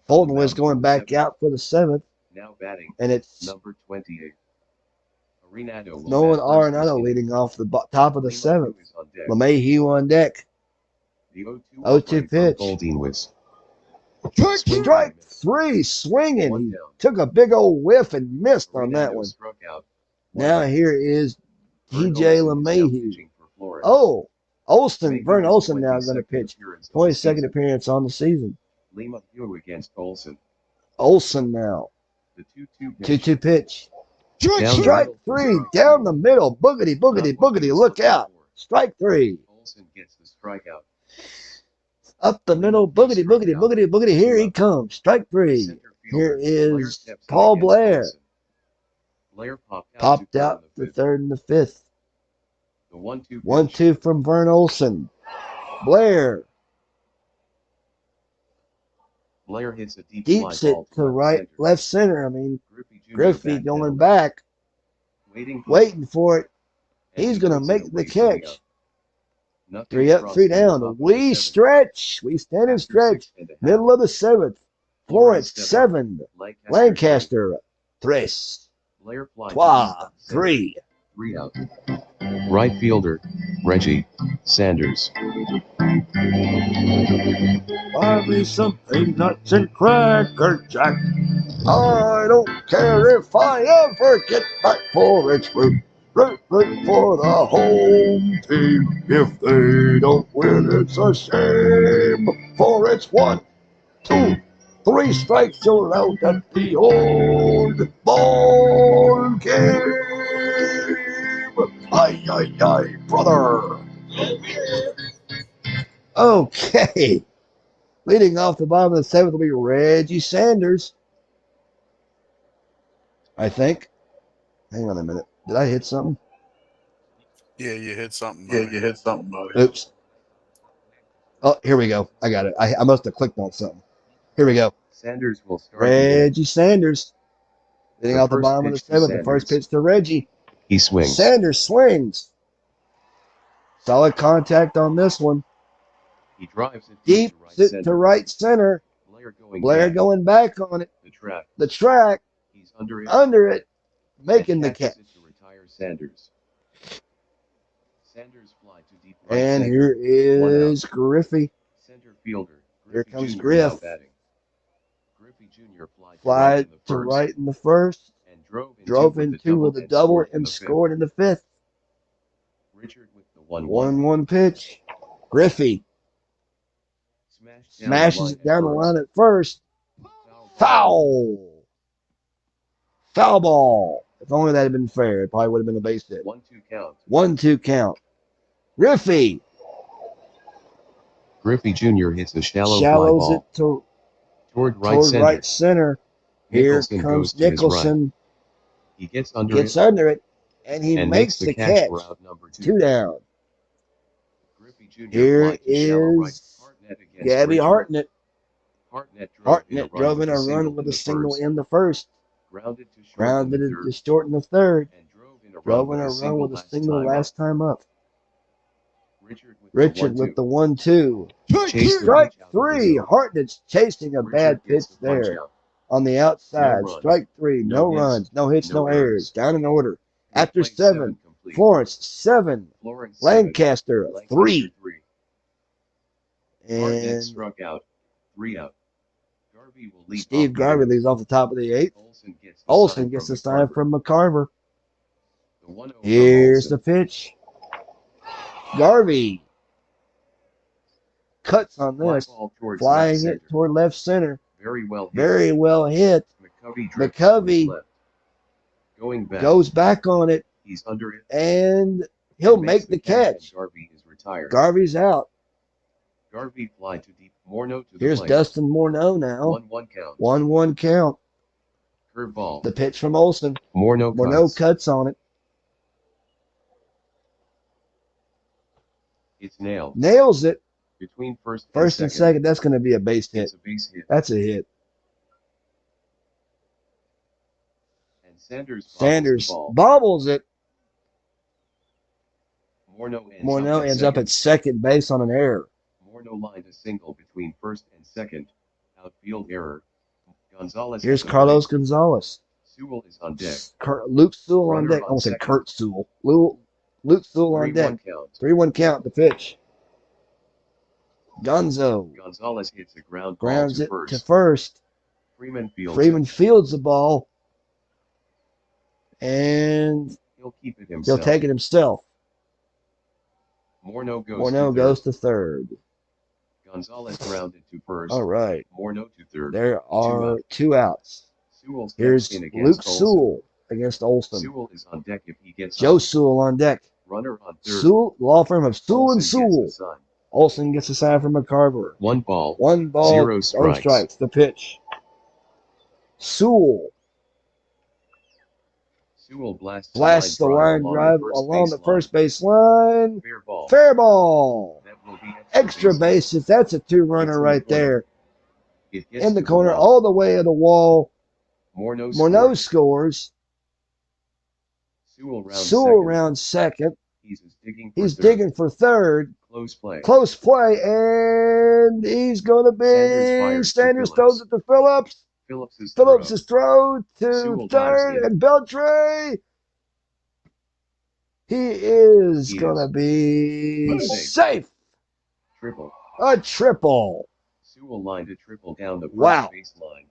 Fulton Wiz going back out for the 7th. Now batting. And it's number 28. Nolan Arenado leading off the top of the 7th. LeMahieu on deck. The 0-2 pitch. Swing. Strike 3, swinging. He took a big old whiff and missed on that one. Now here is TJ LeMahieu. Oh, Olson, Vern Olson now going to pitch. 22nd appearance on the season. Lima Hugh against Olson. Olson now. The 2-2 pitch. Strike 3, down the middle. Boogity, boogity, boogity. Look out. Strike 3. Olson gets the strikeout. Up the middle. Boogity, boogity, boogity, boogity. Here he comes. Strike 3. Here is Paul Blair. Blair popped out the 3rd and the 5th. The 1-2 1-2 from Vern Olson. Blair. Blair hits a deep it to right, left center. I mean, Griffey going back, waiting for it. He's going to make the catch. 3 up, 3 down. We stretch. We stand and stretch. Middle of the 7th. Florence 7. Lancaster 3. 3. 3 out. Right fielder, Reggie Sanders. Buy me some peanuts and Cracker Jack. I don't care if I ever get back for its root. Root for the home team. If they don't win, it's a shame. For it's 1, 2, 3 strikes, you're out at the old ball game. Aye, brother. Okay. Leading off the bottom of the 7th will be Reggie Sanders. I think. Hang on a minute. Did I hit something? Yeah, you hit something. buddy. Oops. Oh, here we go. I got it. I must have clicked on something. Here we go. Sanders will start. Reggie Sanders. Leading off the bottom of the 7th. The first pitch to Reggie. He swings. Sanders swings. Solid contact on this one. He drives it Deep to right center. Blair going back on it. The track. He's under it. Making the catch. To retire Sanders. Sanders fly to deep right and center. Here is Griffey. Center fielder. Here comes Jr. Griff. Griffey Jr. fly to right in the 1st. And drove in 2 with a double and scored in the 5th. Richard with the 1-1 pitch. Griffey smashes it down the line at first. Foul ball. If only that had been fair, it probably would have been a base hit. 1-2 count. 1-2 count. Griffey. Griffey Jr. hits a shallows fly ball it toward right center. Here comes Nicholson. Right. He gets under it, and he makes the catch. 2 down. Jr. Here is Gabby Hartnett. Hartnett drove in a run with a single in the 1st. Grounded it to short in the 3rd. Drove in a run with a single last time up. Richard with the 1-2. Strike 3. Hartnett's chasing a bad pitch there. On the outside. Strike 3. No runs. No hits. No errors. Down in order. After 7. Florence 7. Lancaster 3. And struck out. 3 out. Steve Garvey leads off the top of the 8th. Olson gets the sign from McCarver. Here's the pitch. Garvey cuts on this, flying it toward left center. Very well hit. McCovey goes back on it. He's under it. And He'll makes make the catch. And Garvey is retired. Garvey's out. Garvey fly too deep. Morneau to the Here's plate. Dustin Morneau now. 1-1 count. 1-1 count. Curveball. The pitch from Olson. Morneau cuts on it. It's nailed. Nails it. Between first and second. That's going to be a base hit. It's a base hit. That's a hit. And Sanders bobbles it. Morneau ends up at second base on an error. Morneau lined a single between first and second. Outfield error. Gonzalez. Here's Carlos Gonzalez. Sewell is on deck. Luke Sewell on deck. I almost said Kurt Sewell. Luke Sewell on deck. 3-1 count. The pitch. Gonzalez hits a ground ball grounds to it to first. Freeman fields the ball, and he'll keep it himself. He'll take it himself. Morneau goes to third. Gonzalez grounded to first. All right. Morneau to third. There are 2 outs. Here's Luke Sewell against Olson. Sewell is on deck if he gets Joe Sewell on deck. Runner on third. Sewell, law firm of Sewell and Sewell. Olson gets a sign from McCarver. 1 ball. 0 strikes. The pitch. Sewell blasts the line drive along the first base line. Fair ball. That will be extra bases. That's a 2-runner right there. In the corner, all the way to the wall. Morneau scores. Sewell round second. He's digging for third. Close play, and he's going to be. Sanders throws it to Phillips. Phillips' throw to third, and Beltre. He is going to be safe. A triple. Sewell lined a triple down the first baseline.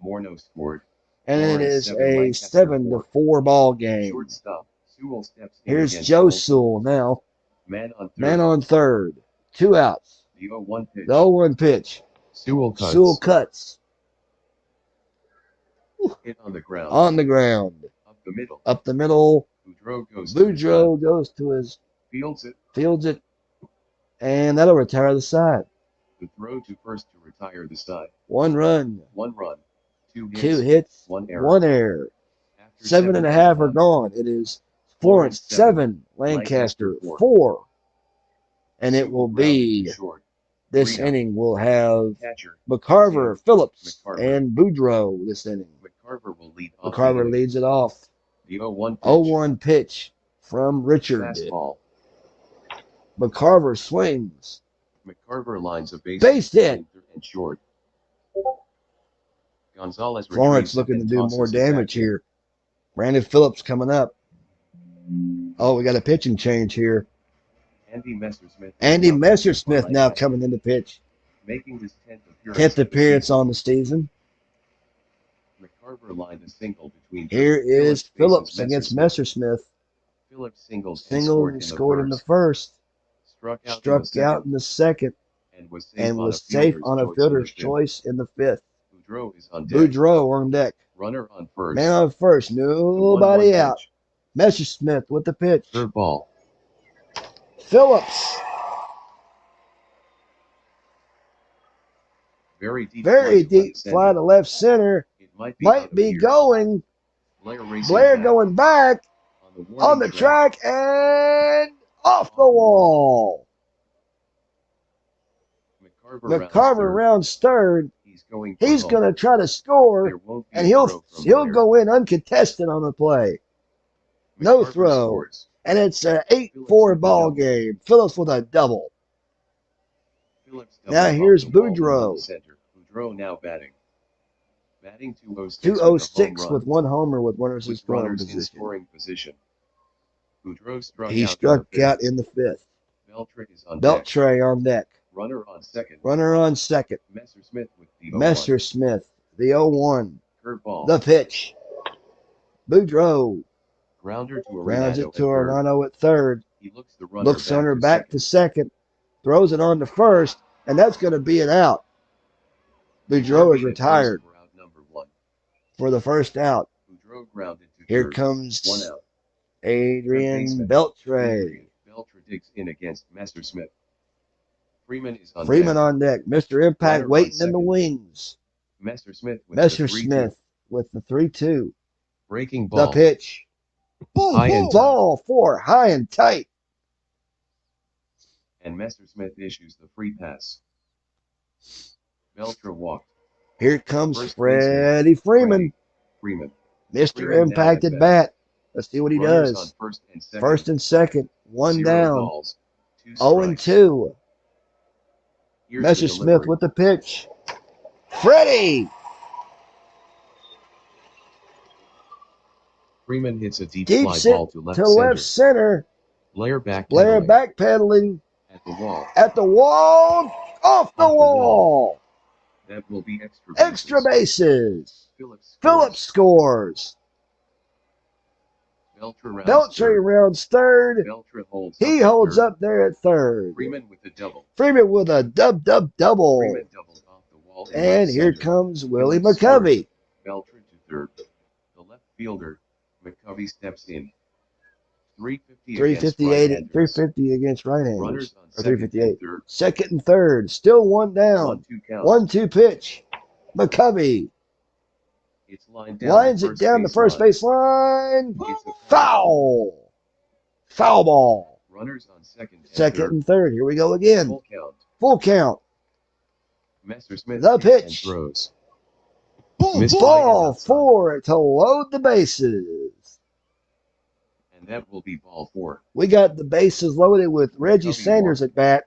Morneau scored. And it is a 7-4 ball game. Shortstop. Sewell steps in. Here's Joe Sewell now. Man on third. 2 outs. The 0-1 pitch. The 0-1 pitch. Sewell cuts. Hit on the ground. Up the middle. Boudreaux goes to his. Fields it. And that'll retire the side. The throw to first to retire the side. 1 run. 2 hits. 1 error. 7.5 are gone. It is Florence 7, Lancaster 4. And it will be. This inning will have McCarver, Phillips, and Boudreaux this inning. McCarver leads it off. The 0-1 pitch. 0-1 pitch from Richard. Fastball. McCarver swings. McCarver lines a base hit. And short. Gonzalez Florence looking to do more damage here. Brandon Phillips coming up. Oh, we got a pitching change here. Andy Messersmith now coming in the pitch. Making his 10th appearance on the season. McCarver lined a single between. Here is Phillips against Messersmith. Phillips singles scored in the first. Struck out in the second. And was safe on a fielder's choice in the 5th. Boudreaux on deck. Runner on first. Man on first. Nobody out. Messersmith with the pitch. Third ball. Phillips. Very deep fly to left center. It might be going. Blair going back on the track and off the wall. McCarver rounds third. He's going to try to score, and he'll go in uncontested on the play. No throw. And it's an 8-4 ball game. Phillips with a double. Now here's Boudreaux. Boudreaux now batting. Batting 206 with 1 homer with runners in scoring position. Boudreaux struck out in the 5th. Beltre on deck. Runner on second. Messersmith with the 0-1. Messersmith, the 0-1. Curveball. The pitch. Boudreaux. Grounder to Rounds it to Arano at third. He looks the runner back to second. Throws it on to first, and that's going to be an out. Boudreaux is retired for the first out. Boudreaux grounded to Here third. comes 1 out. Adrian Beltre. digs in against Messersmith. Freeman is on Freeman deck. on deck. Mr. Impact Runner on waiting in the second. wings. Messersmith with the 3-2. Messersmith with the 3-2. Breaking The ball. pitch. High and tight. Ball 4, high and tight. And Messersmith issues the free pass. Beltra walked. Here comes First Freddie Freeman. Freeman. Mr. Freeman now Impact at at bat. Let's see what he Runners on does. first and second. First and second. 1 0 down. balls, 2 0 and strikes. 2. Here's the Messersmith delivery. with the pitch. Freddie! Freeman hits a deep Deep fly sit ball to left to center. left center. Blair Blair backpedaling backpedaling at the wall. at the wall. Off the Off the wall. That will be extra bases. Extra bases. Phillips Phillips scores. Beltray rounds third. Beltra holds He up holds third. up there at third. Freeman with the double. Freeman with a double. Freeman doubles off the wall. in And left here center. comes Willie Phillips McCovey. Beltra to third. The left fielder, McCovey, steps in. 350 358, against 350 against right-handers. Runners on Or second 358. and third. Second and third. Still 1 down. 1-2 count. 1-2 pitch. McCovey It's lined down lines the it first down the base first line. base line. It's a Foul. Foul ball. Runners on second and Second third. and third. Here we go again. Full count. Full count. Messersmith The hits pitch. and throws. Ball 4 to load the bases. And that will be ball 4. We got the bases loaded with Reggie McCovey Sanders at bat.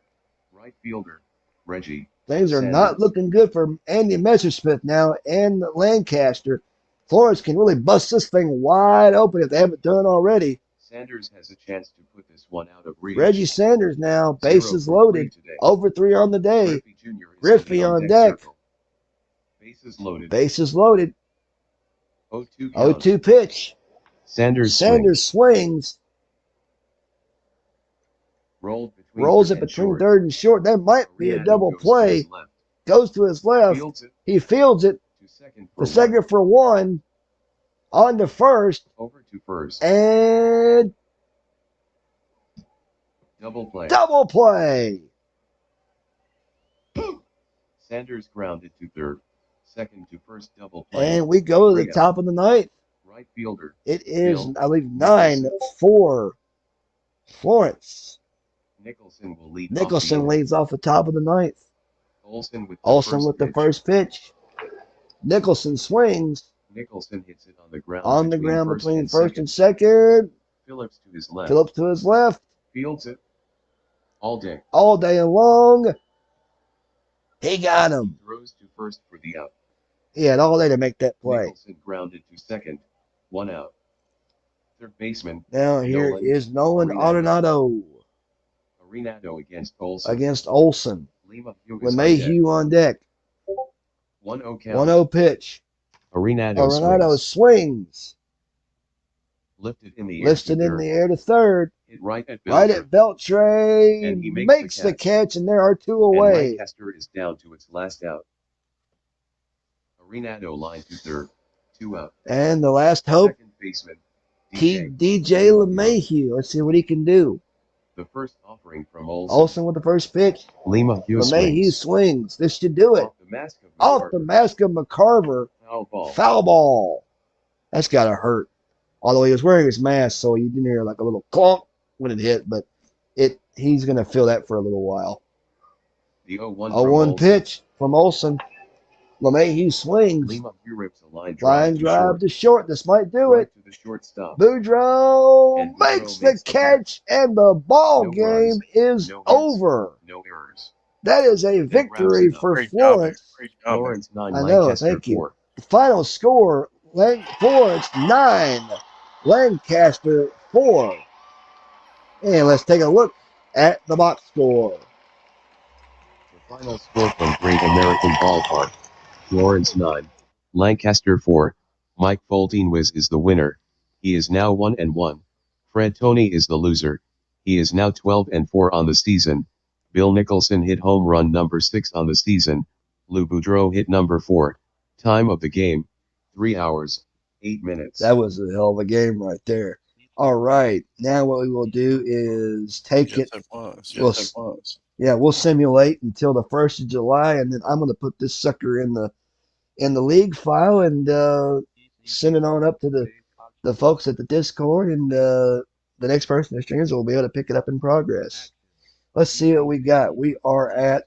Right fielder, Reggie. Things are Sanders. not looking good for Andy Messersmith now and Lancaster. Florence can really bust this thing wide open if they haven't done already. Sanders has a chance to put this one out of reach. Reggie Sanders now, 0 bases for 3 loaded. today. Over 3 on the day. Griffey Jr. is Griffey sitting on deck. circle. Bases loaded. Bases loaded. 0-2 count. 0-2 pitch. Sanders Sanders swings. rolled between Rolls third it and between short. third and short. That might be a Renato double goes to play. his left. Goes to his left. Fields it He fields it. to second The for one. second for 1. On to first. Over to first. And Double play. double play. Sanders grounded to third. Second to first, double play. And we go to the Rio. top of the ninth. Right fielder. It is, Bill. I believe, 9-4 Florence. Nicholson will lead. Nicholson off the leads off the top of the ninth. Olsen with the Olsen first with the pitch. first pitch. Nicholson swings Nicholson hits it on the ground. on the ground between first and second. Phillips to his left. Phillips to his left. Fields it. All day. All day long. He got him. Throws to first for the out. He had all day to make that play. Nicholson grounded to second. 1 out. Third baseman. Now here Nolan is Nolan Arenado. Arenado Arenado against Olsen. against Olsen. Lima Hughes on deck. LeMahieu on deck. 1-0 count. 1-0 pitch. Arenado Arenado swings. swings. Lifted in the air. Lifted to in third. the air to third. Hit right at Right Belcher. at Beltray. And he makes Makes the the catch, and there are 2 And away. Lancaster is down to its last out. Arenado line to third. 2 out. And the last hope, Second baseman. DJ LeMahieu. Let's see what he can do. The first offering from Olsen. Olsen with the first pitch. Lima Hughes LeMahieu swings. This should do it. Off the mask of Off the mask of McCarver. foul ball. Foul ball. That's got to hurt. Although he was wearing his mask, so you didn't hear like a little clunk when it hit, but he's going to feel that for a little while. The 0-1 A 1 pitch from Olsen. LeMahieu swings. Lima Hughes rips a line Line drive to short. This might do it. To the shortstop. Boudreaux And Boudreaux makes the makes the catch, and the ball No game runs, is no hits. over. No errors. That is a victory it up. for Great Florence. job. Great job. Florence 9, I know, Lancaster thank you. 4. Final score, Florence 9, Lancaster 4. And let's take a look at the box score. The final score from Great American Ballpark. Florence 9, Lancaster 4. Mike Foltynewicz is the winner. He is now 1-1. Fred Tony is the loser. He is now 12-4 on the season. Bill Nicholson hit home run number 6 on the season. Lou Boudreau hit number 4. Time of the game, 3 hours, 8 minutes. That was a hell of a game right there. All right. Now what we will do is take Yes, it. it was. We'll, Yes, it was. yeah, we'll simulate until the 1st of July, and then I'm going to put this sucker in the league file and send it on up to the folks at the Discord, and the next person that streams will be able to pick it up in progress. Let's see what we got. We are at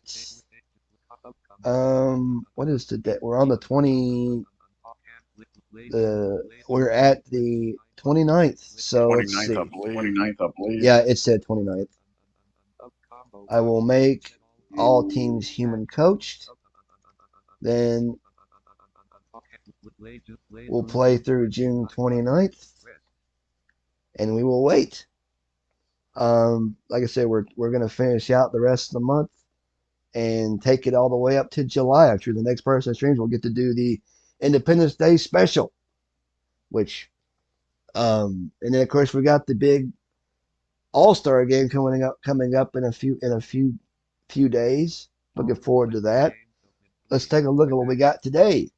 what is today? We're on the 20. We're at the 29th. So let's 29th, see. I believe. 29th, I believe. Yeah, it said 29th. I will make all teams human coached. Then we'll play through June 29th, and we will wait. Like I said, we're going to finish out the rest of the month and take it all the way up to July. I'm sure the next person that streams will get to do the Independence Day special, which, and then of course we got the big All-Star game coming up in a few days. Looking forward to that. Let's take a look at what we got today.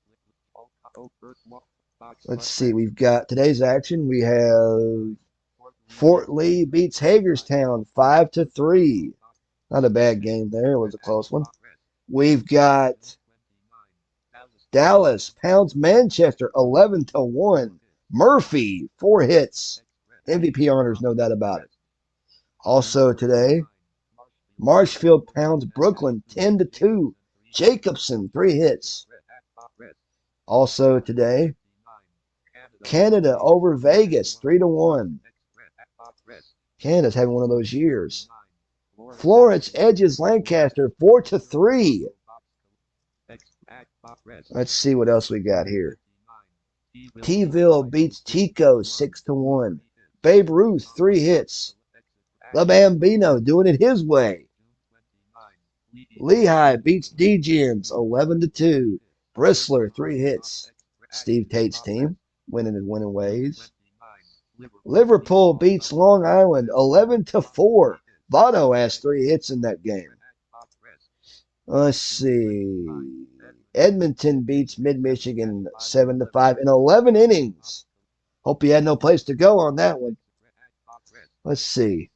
Let's see. We've got today's action. We have Fort Lee beats Hagerstown 5-3. Not a bad game there. It was a close one. We've got Dallas pounds Manchester 11-1. Murphy 4 hits. MVP honors, no doubt about it. Also today, Marshfield pounds Brooklyn 10-2. Jacobson 3 hits. Also today, Canada over Vegas 3-1. Canada's having one of those years. Florence edges Lancaster 4-3. Let's see what else we got here. T-ville beats Tico 6-1. Babe Ruth 3 hits. The Bambino doing it his way. Lehigh beats D-Gens 11-2. Bristler 3 hits. Steve Tate's team winning in winning ways. Liverpool beats Long Island 11-4. Votto has 3 hits in that game. Let's see. Edmonton beats Mid-Michigan 7-5 in 11 innings. Hope he had no place to go on that one. Let's see.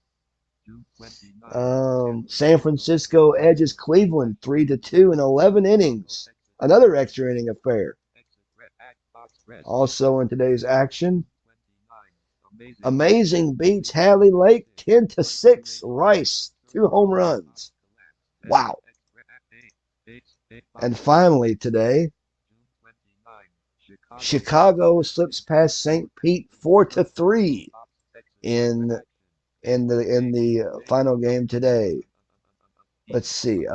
San Francisco edges Cleveland 3-2 in 11 innings. Another extra inning affair. Also in today's action, Amazing beats Hadley Lake 10-6. Rice 2 home runs. Wow. And finally today, Chicago slips past St. Pete 4-3 in the final game today. Let's see.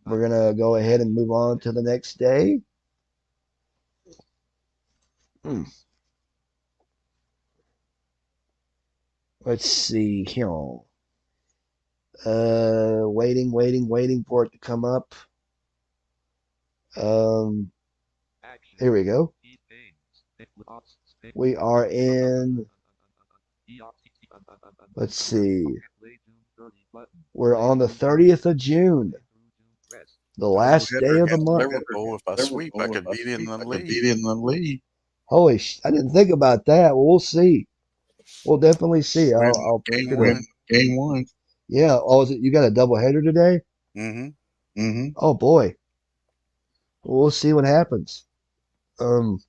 We're gonna go ahead and move on to the next day. Let's see here. Waiting for it to come up. Here we go. We are in, let's see. We're on the 30th of June. The last day of the month. Liverpool, if I sweep, I could beat in the league. Holy I didn't think about that. Well, we'll see. We'll definitely see. I'll game one. Yeah. Oh, is it? You got a doubleheader today? Oh boy. We'll see what happens. Of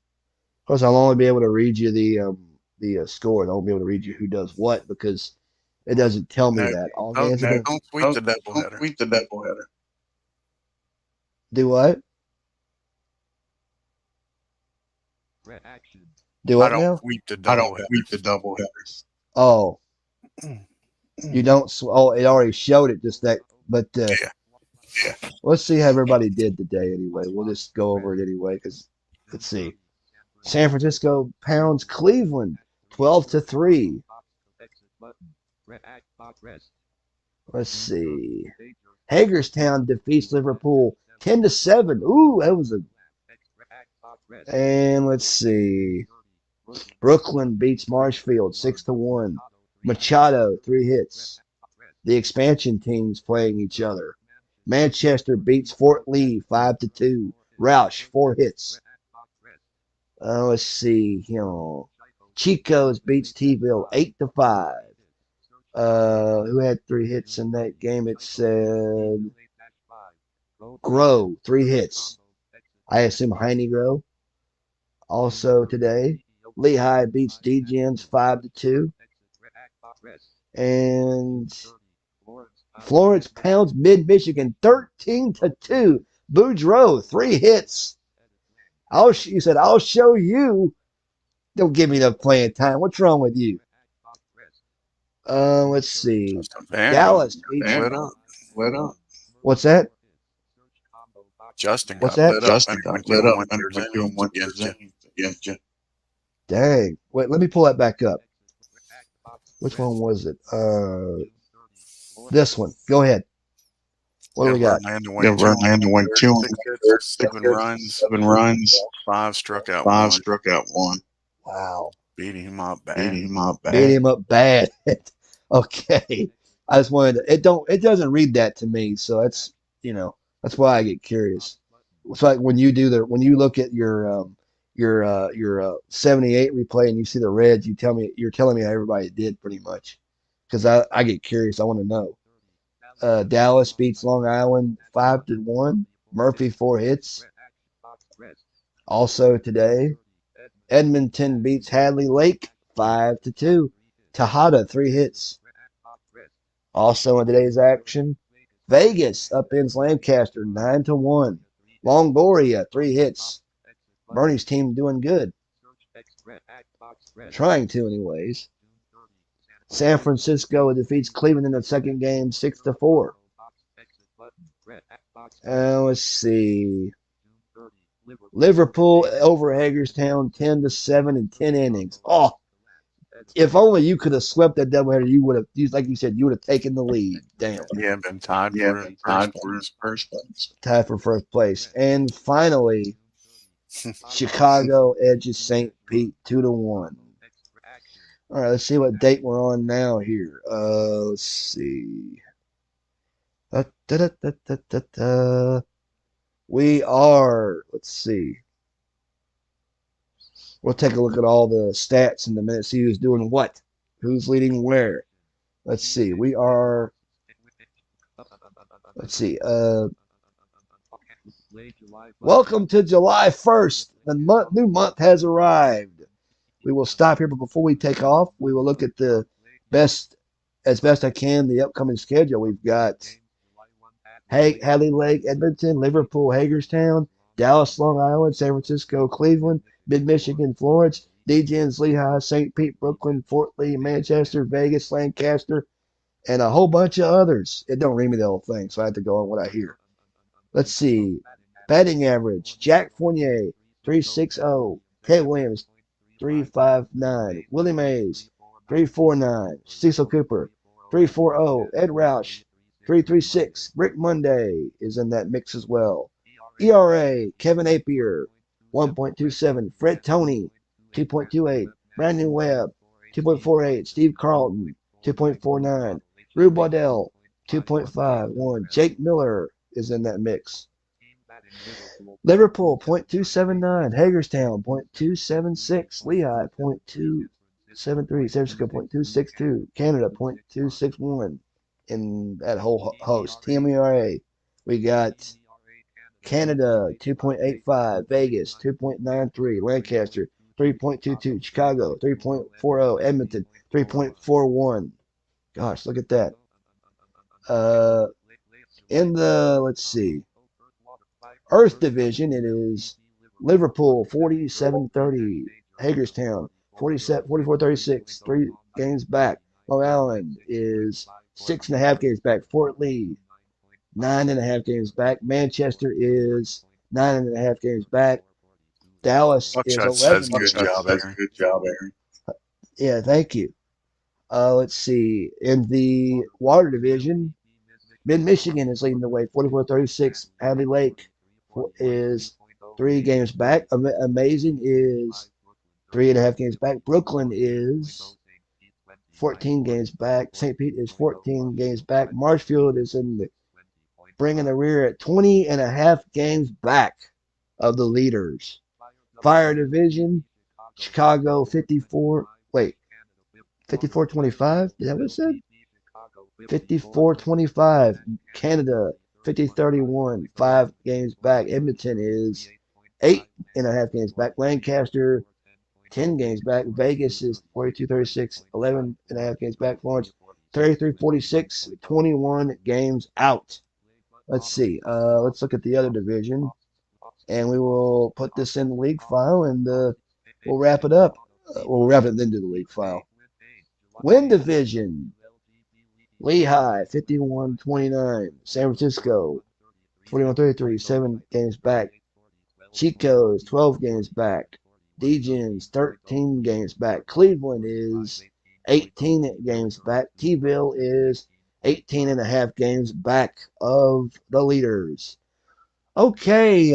course, I'll only be able to read you the score. I won't be able to read you who does what because it doesn't tell me that. Don't sweep the doubleheader. Do what? Do what now? I don't sweep the doubleheaders. Oh. You don't. Oh, it already showed it just that. But yeah. Let's see how everybody did today. Anyway, we'll just go over it anyway. Because let's see. San Francisco pounds Cleveland 12-3. Let's see. Hagerstown defeats Liverpool 10-7. Ooh, that was a. And let's see. Brooklyn beats Marshfield 6-1. Machado 3 hits. The expansion teams playing each other. Manchester beats Fort Lee 5-2. Roush 4 hits. Let's see. Chico's beats T-ville 8-5. Who had 3 hits in that game? It said Grow, 3 hits. I assume Heine Grow. Also today, Lehigh beats D-Gens 5-2. And Florence pounds Mid-Michigan 13-2. Boudreaux, 3 hits. You said, I'll show you. Don't give me enough playing time. What's wrong with you? Let's see. Dallas beats. Lit up. What's that? Justin What's got that? lit up and went through one against you. Dang. Wait, let me pull that back up. Which one was it? This one. Go ahead. What do we got? Verlander went 2 7 runs, 5 struck out 1. Wow. Beat him up bad. Beat him up bad. Okay. I just wanted to, it doesn't read that to me, so that's that's why I get curious. It's like when you look at your 78 replay and you see the reds, you're telling me how everybody did pretty much. Because I get curious, I want to know. Dallas beats Long Island 5-1. Murphy 4 hits. Also today, Edmonton beats Hadley Lake 5-2. Tejada 3 hits. Also in today's action, Vegas upends Lancaster 9-1. Longoria 3 hits. Bernie's team doing good. Trying to, anyways. San Francisco defeats Cleveland in the second game 6-4. Let's see. Liverpool over Hagerstown 10-7 in 10 innings. Oh, if only you could have swept that doubleheader, you would have, like you said, you would have taken the lead. Damn. Yeah, been tied for first place. Tied for first place. And finally, Chicago edges St. Pete 2-1. All right, let's see what date we're on now here. Let's see. We are, let's see. We'll take a look at all the stats in a minute, see who's doing what, who's leading where. Let's see. We are, let's see. Welcome to July 1st. The new month has arrived. We will stop here, but before we take off, we will look at the best I can, the upcoming schedule. We've got Hadley Lake, Edmonton, Liverpool, Hagerstown, Dallas, Long Island, San Francisco, Cleveland, Mid-Michigan, Florence, D-Gens, Lehigh, St. Pete, Brooklyn, Fort Lee, Manchester, Vegas, Lancaster, and a whole bunch of others. It don't read me the whole thing, so I have to go on what I hear. Let's see. Batting average, Jack Fournier, 3.60. Ted Williams, 3.59. Willie Mays, 3.49. Cecil Cooper, 3.40. Ed Roush, 3.36. Rick Monday is in that mix as well. ERA, Kevin Apier, 1.27. Fred Toney, 2.28. Brandon Webb, 2.48. Steve Carlton, 2.49. Rube Waddell, 2.51. Jake Miller is in that mix. Liverpool, 0.279. Hagerstown, 0.276. Lehigh, 0.273. San Francisco, 0.262. Canada, 0.261 in that whole host. Team ERA, we got Canada, 2.85. Vegas, 2.93. Lancaster, 3.22. Chicago, 3.40. Edmonton, 3.41. Gosh, look at that. In the, let's see, Earth Division, it is Liverpool 47-30, Hagerstown 44-36, 3 games back. Long Island is 6.5 games back. Fort Lee 9.5 games back. Manchester is 9.5 games back. Dallas is 11. Good job, Aaron. Yeah, thank you. Let's see. In the Water Division, Mid-Michigan is leading the way, 44-36. Hadley Lake is 3 games back. Amazing is 3.5 games back. Brooklyn is 14 games back. St. Pete is 14 games back. Marshfield is bringing the rear at 20.5 games back of the leaders. Fire Division, Chicago 54. Wait, 54-25? Is that what it said? 54-25. Canada 50-31. 5 games back. Edmonton is 8.5 games back. Lancaster 10 games back. Vegas is 42-36. 11.5 games back. Florence 33-46. 21 games out. Let's see. Let's look at the other division, and we will put this in the league file, and we'll wrap it up. We'll wrap it into the league file. Win division. Lehigh 51-29. San Francisco 21-33. 7 games back. Chico's 12 games back. Degens 13 games back. Cleveland is 18 games back. T-Ville is 18.5 games back of the leaders. Okay,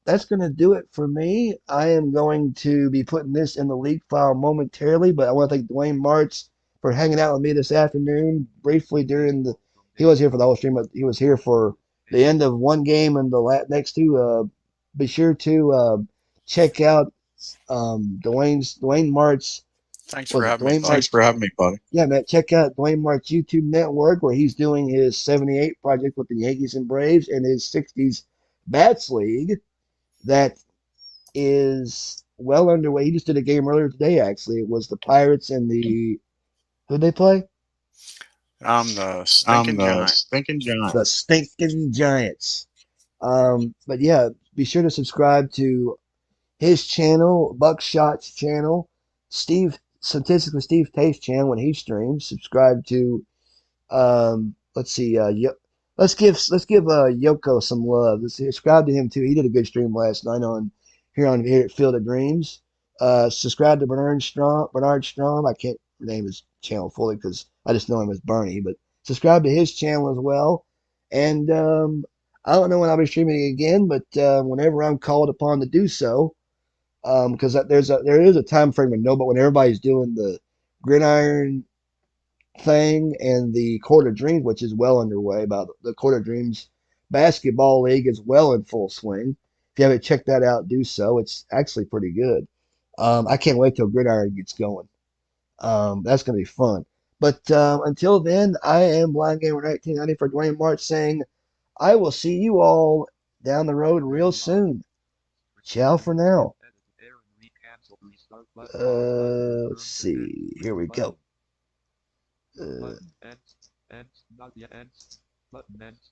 that's going to do it for me. I am going to be putting this in the league file momentarily, but I want to thank Dwayne Martz for hanging out with me this afternoon briefly during the. He was here for the whole stream, but he was here for the end of one game and the next two. Be sure to check out Dwayne Martz. Thanks for having me, buddy. Thanks for having me, buddy. Yeah, man, check out Dwayne Martz YouTube network where he's doing his 78 project with the Yankees and Braves and his 60s Bats League that is well underway. He just did a game earlier today, actually. It was the Pirates and the who'd they play? I'm the Stinking Giant. The Stinking Giants. But yeah, be sure to subscribe to his channel, Buckshot's channel, Statistics with Steve Tate's channel when he streams. Subscribe to let's see, let's give Yoko some love. Let's subscribe to him too. He did a good stream last night here at Field of Dreams. Subscribe to Bernard Strom. I can't name his channel fully because I just know him as Bernie, but subscribe to his channel as well. And I don't know when I'll be streaming again, but whenever I'm called upon to do so, because there is a time frame when everybody's doing the gridiron thing and the Court of Dreams, which is well underway. About the Court of Dreams basketball league is well in full swing. If you haven't checked that out, do so. It's actually pretty good. I can't wait till gridiron gets going. That's going to be fun. But until then, I am Blind Gamer 1990 for Dwayne Martz saying, I will see you all down the road real soon. Ciao for now. Let's see. Here we go. Button ends, not yet ends, button ends.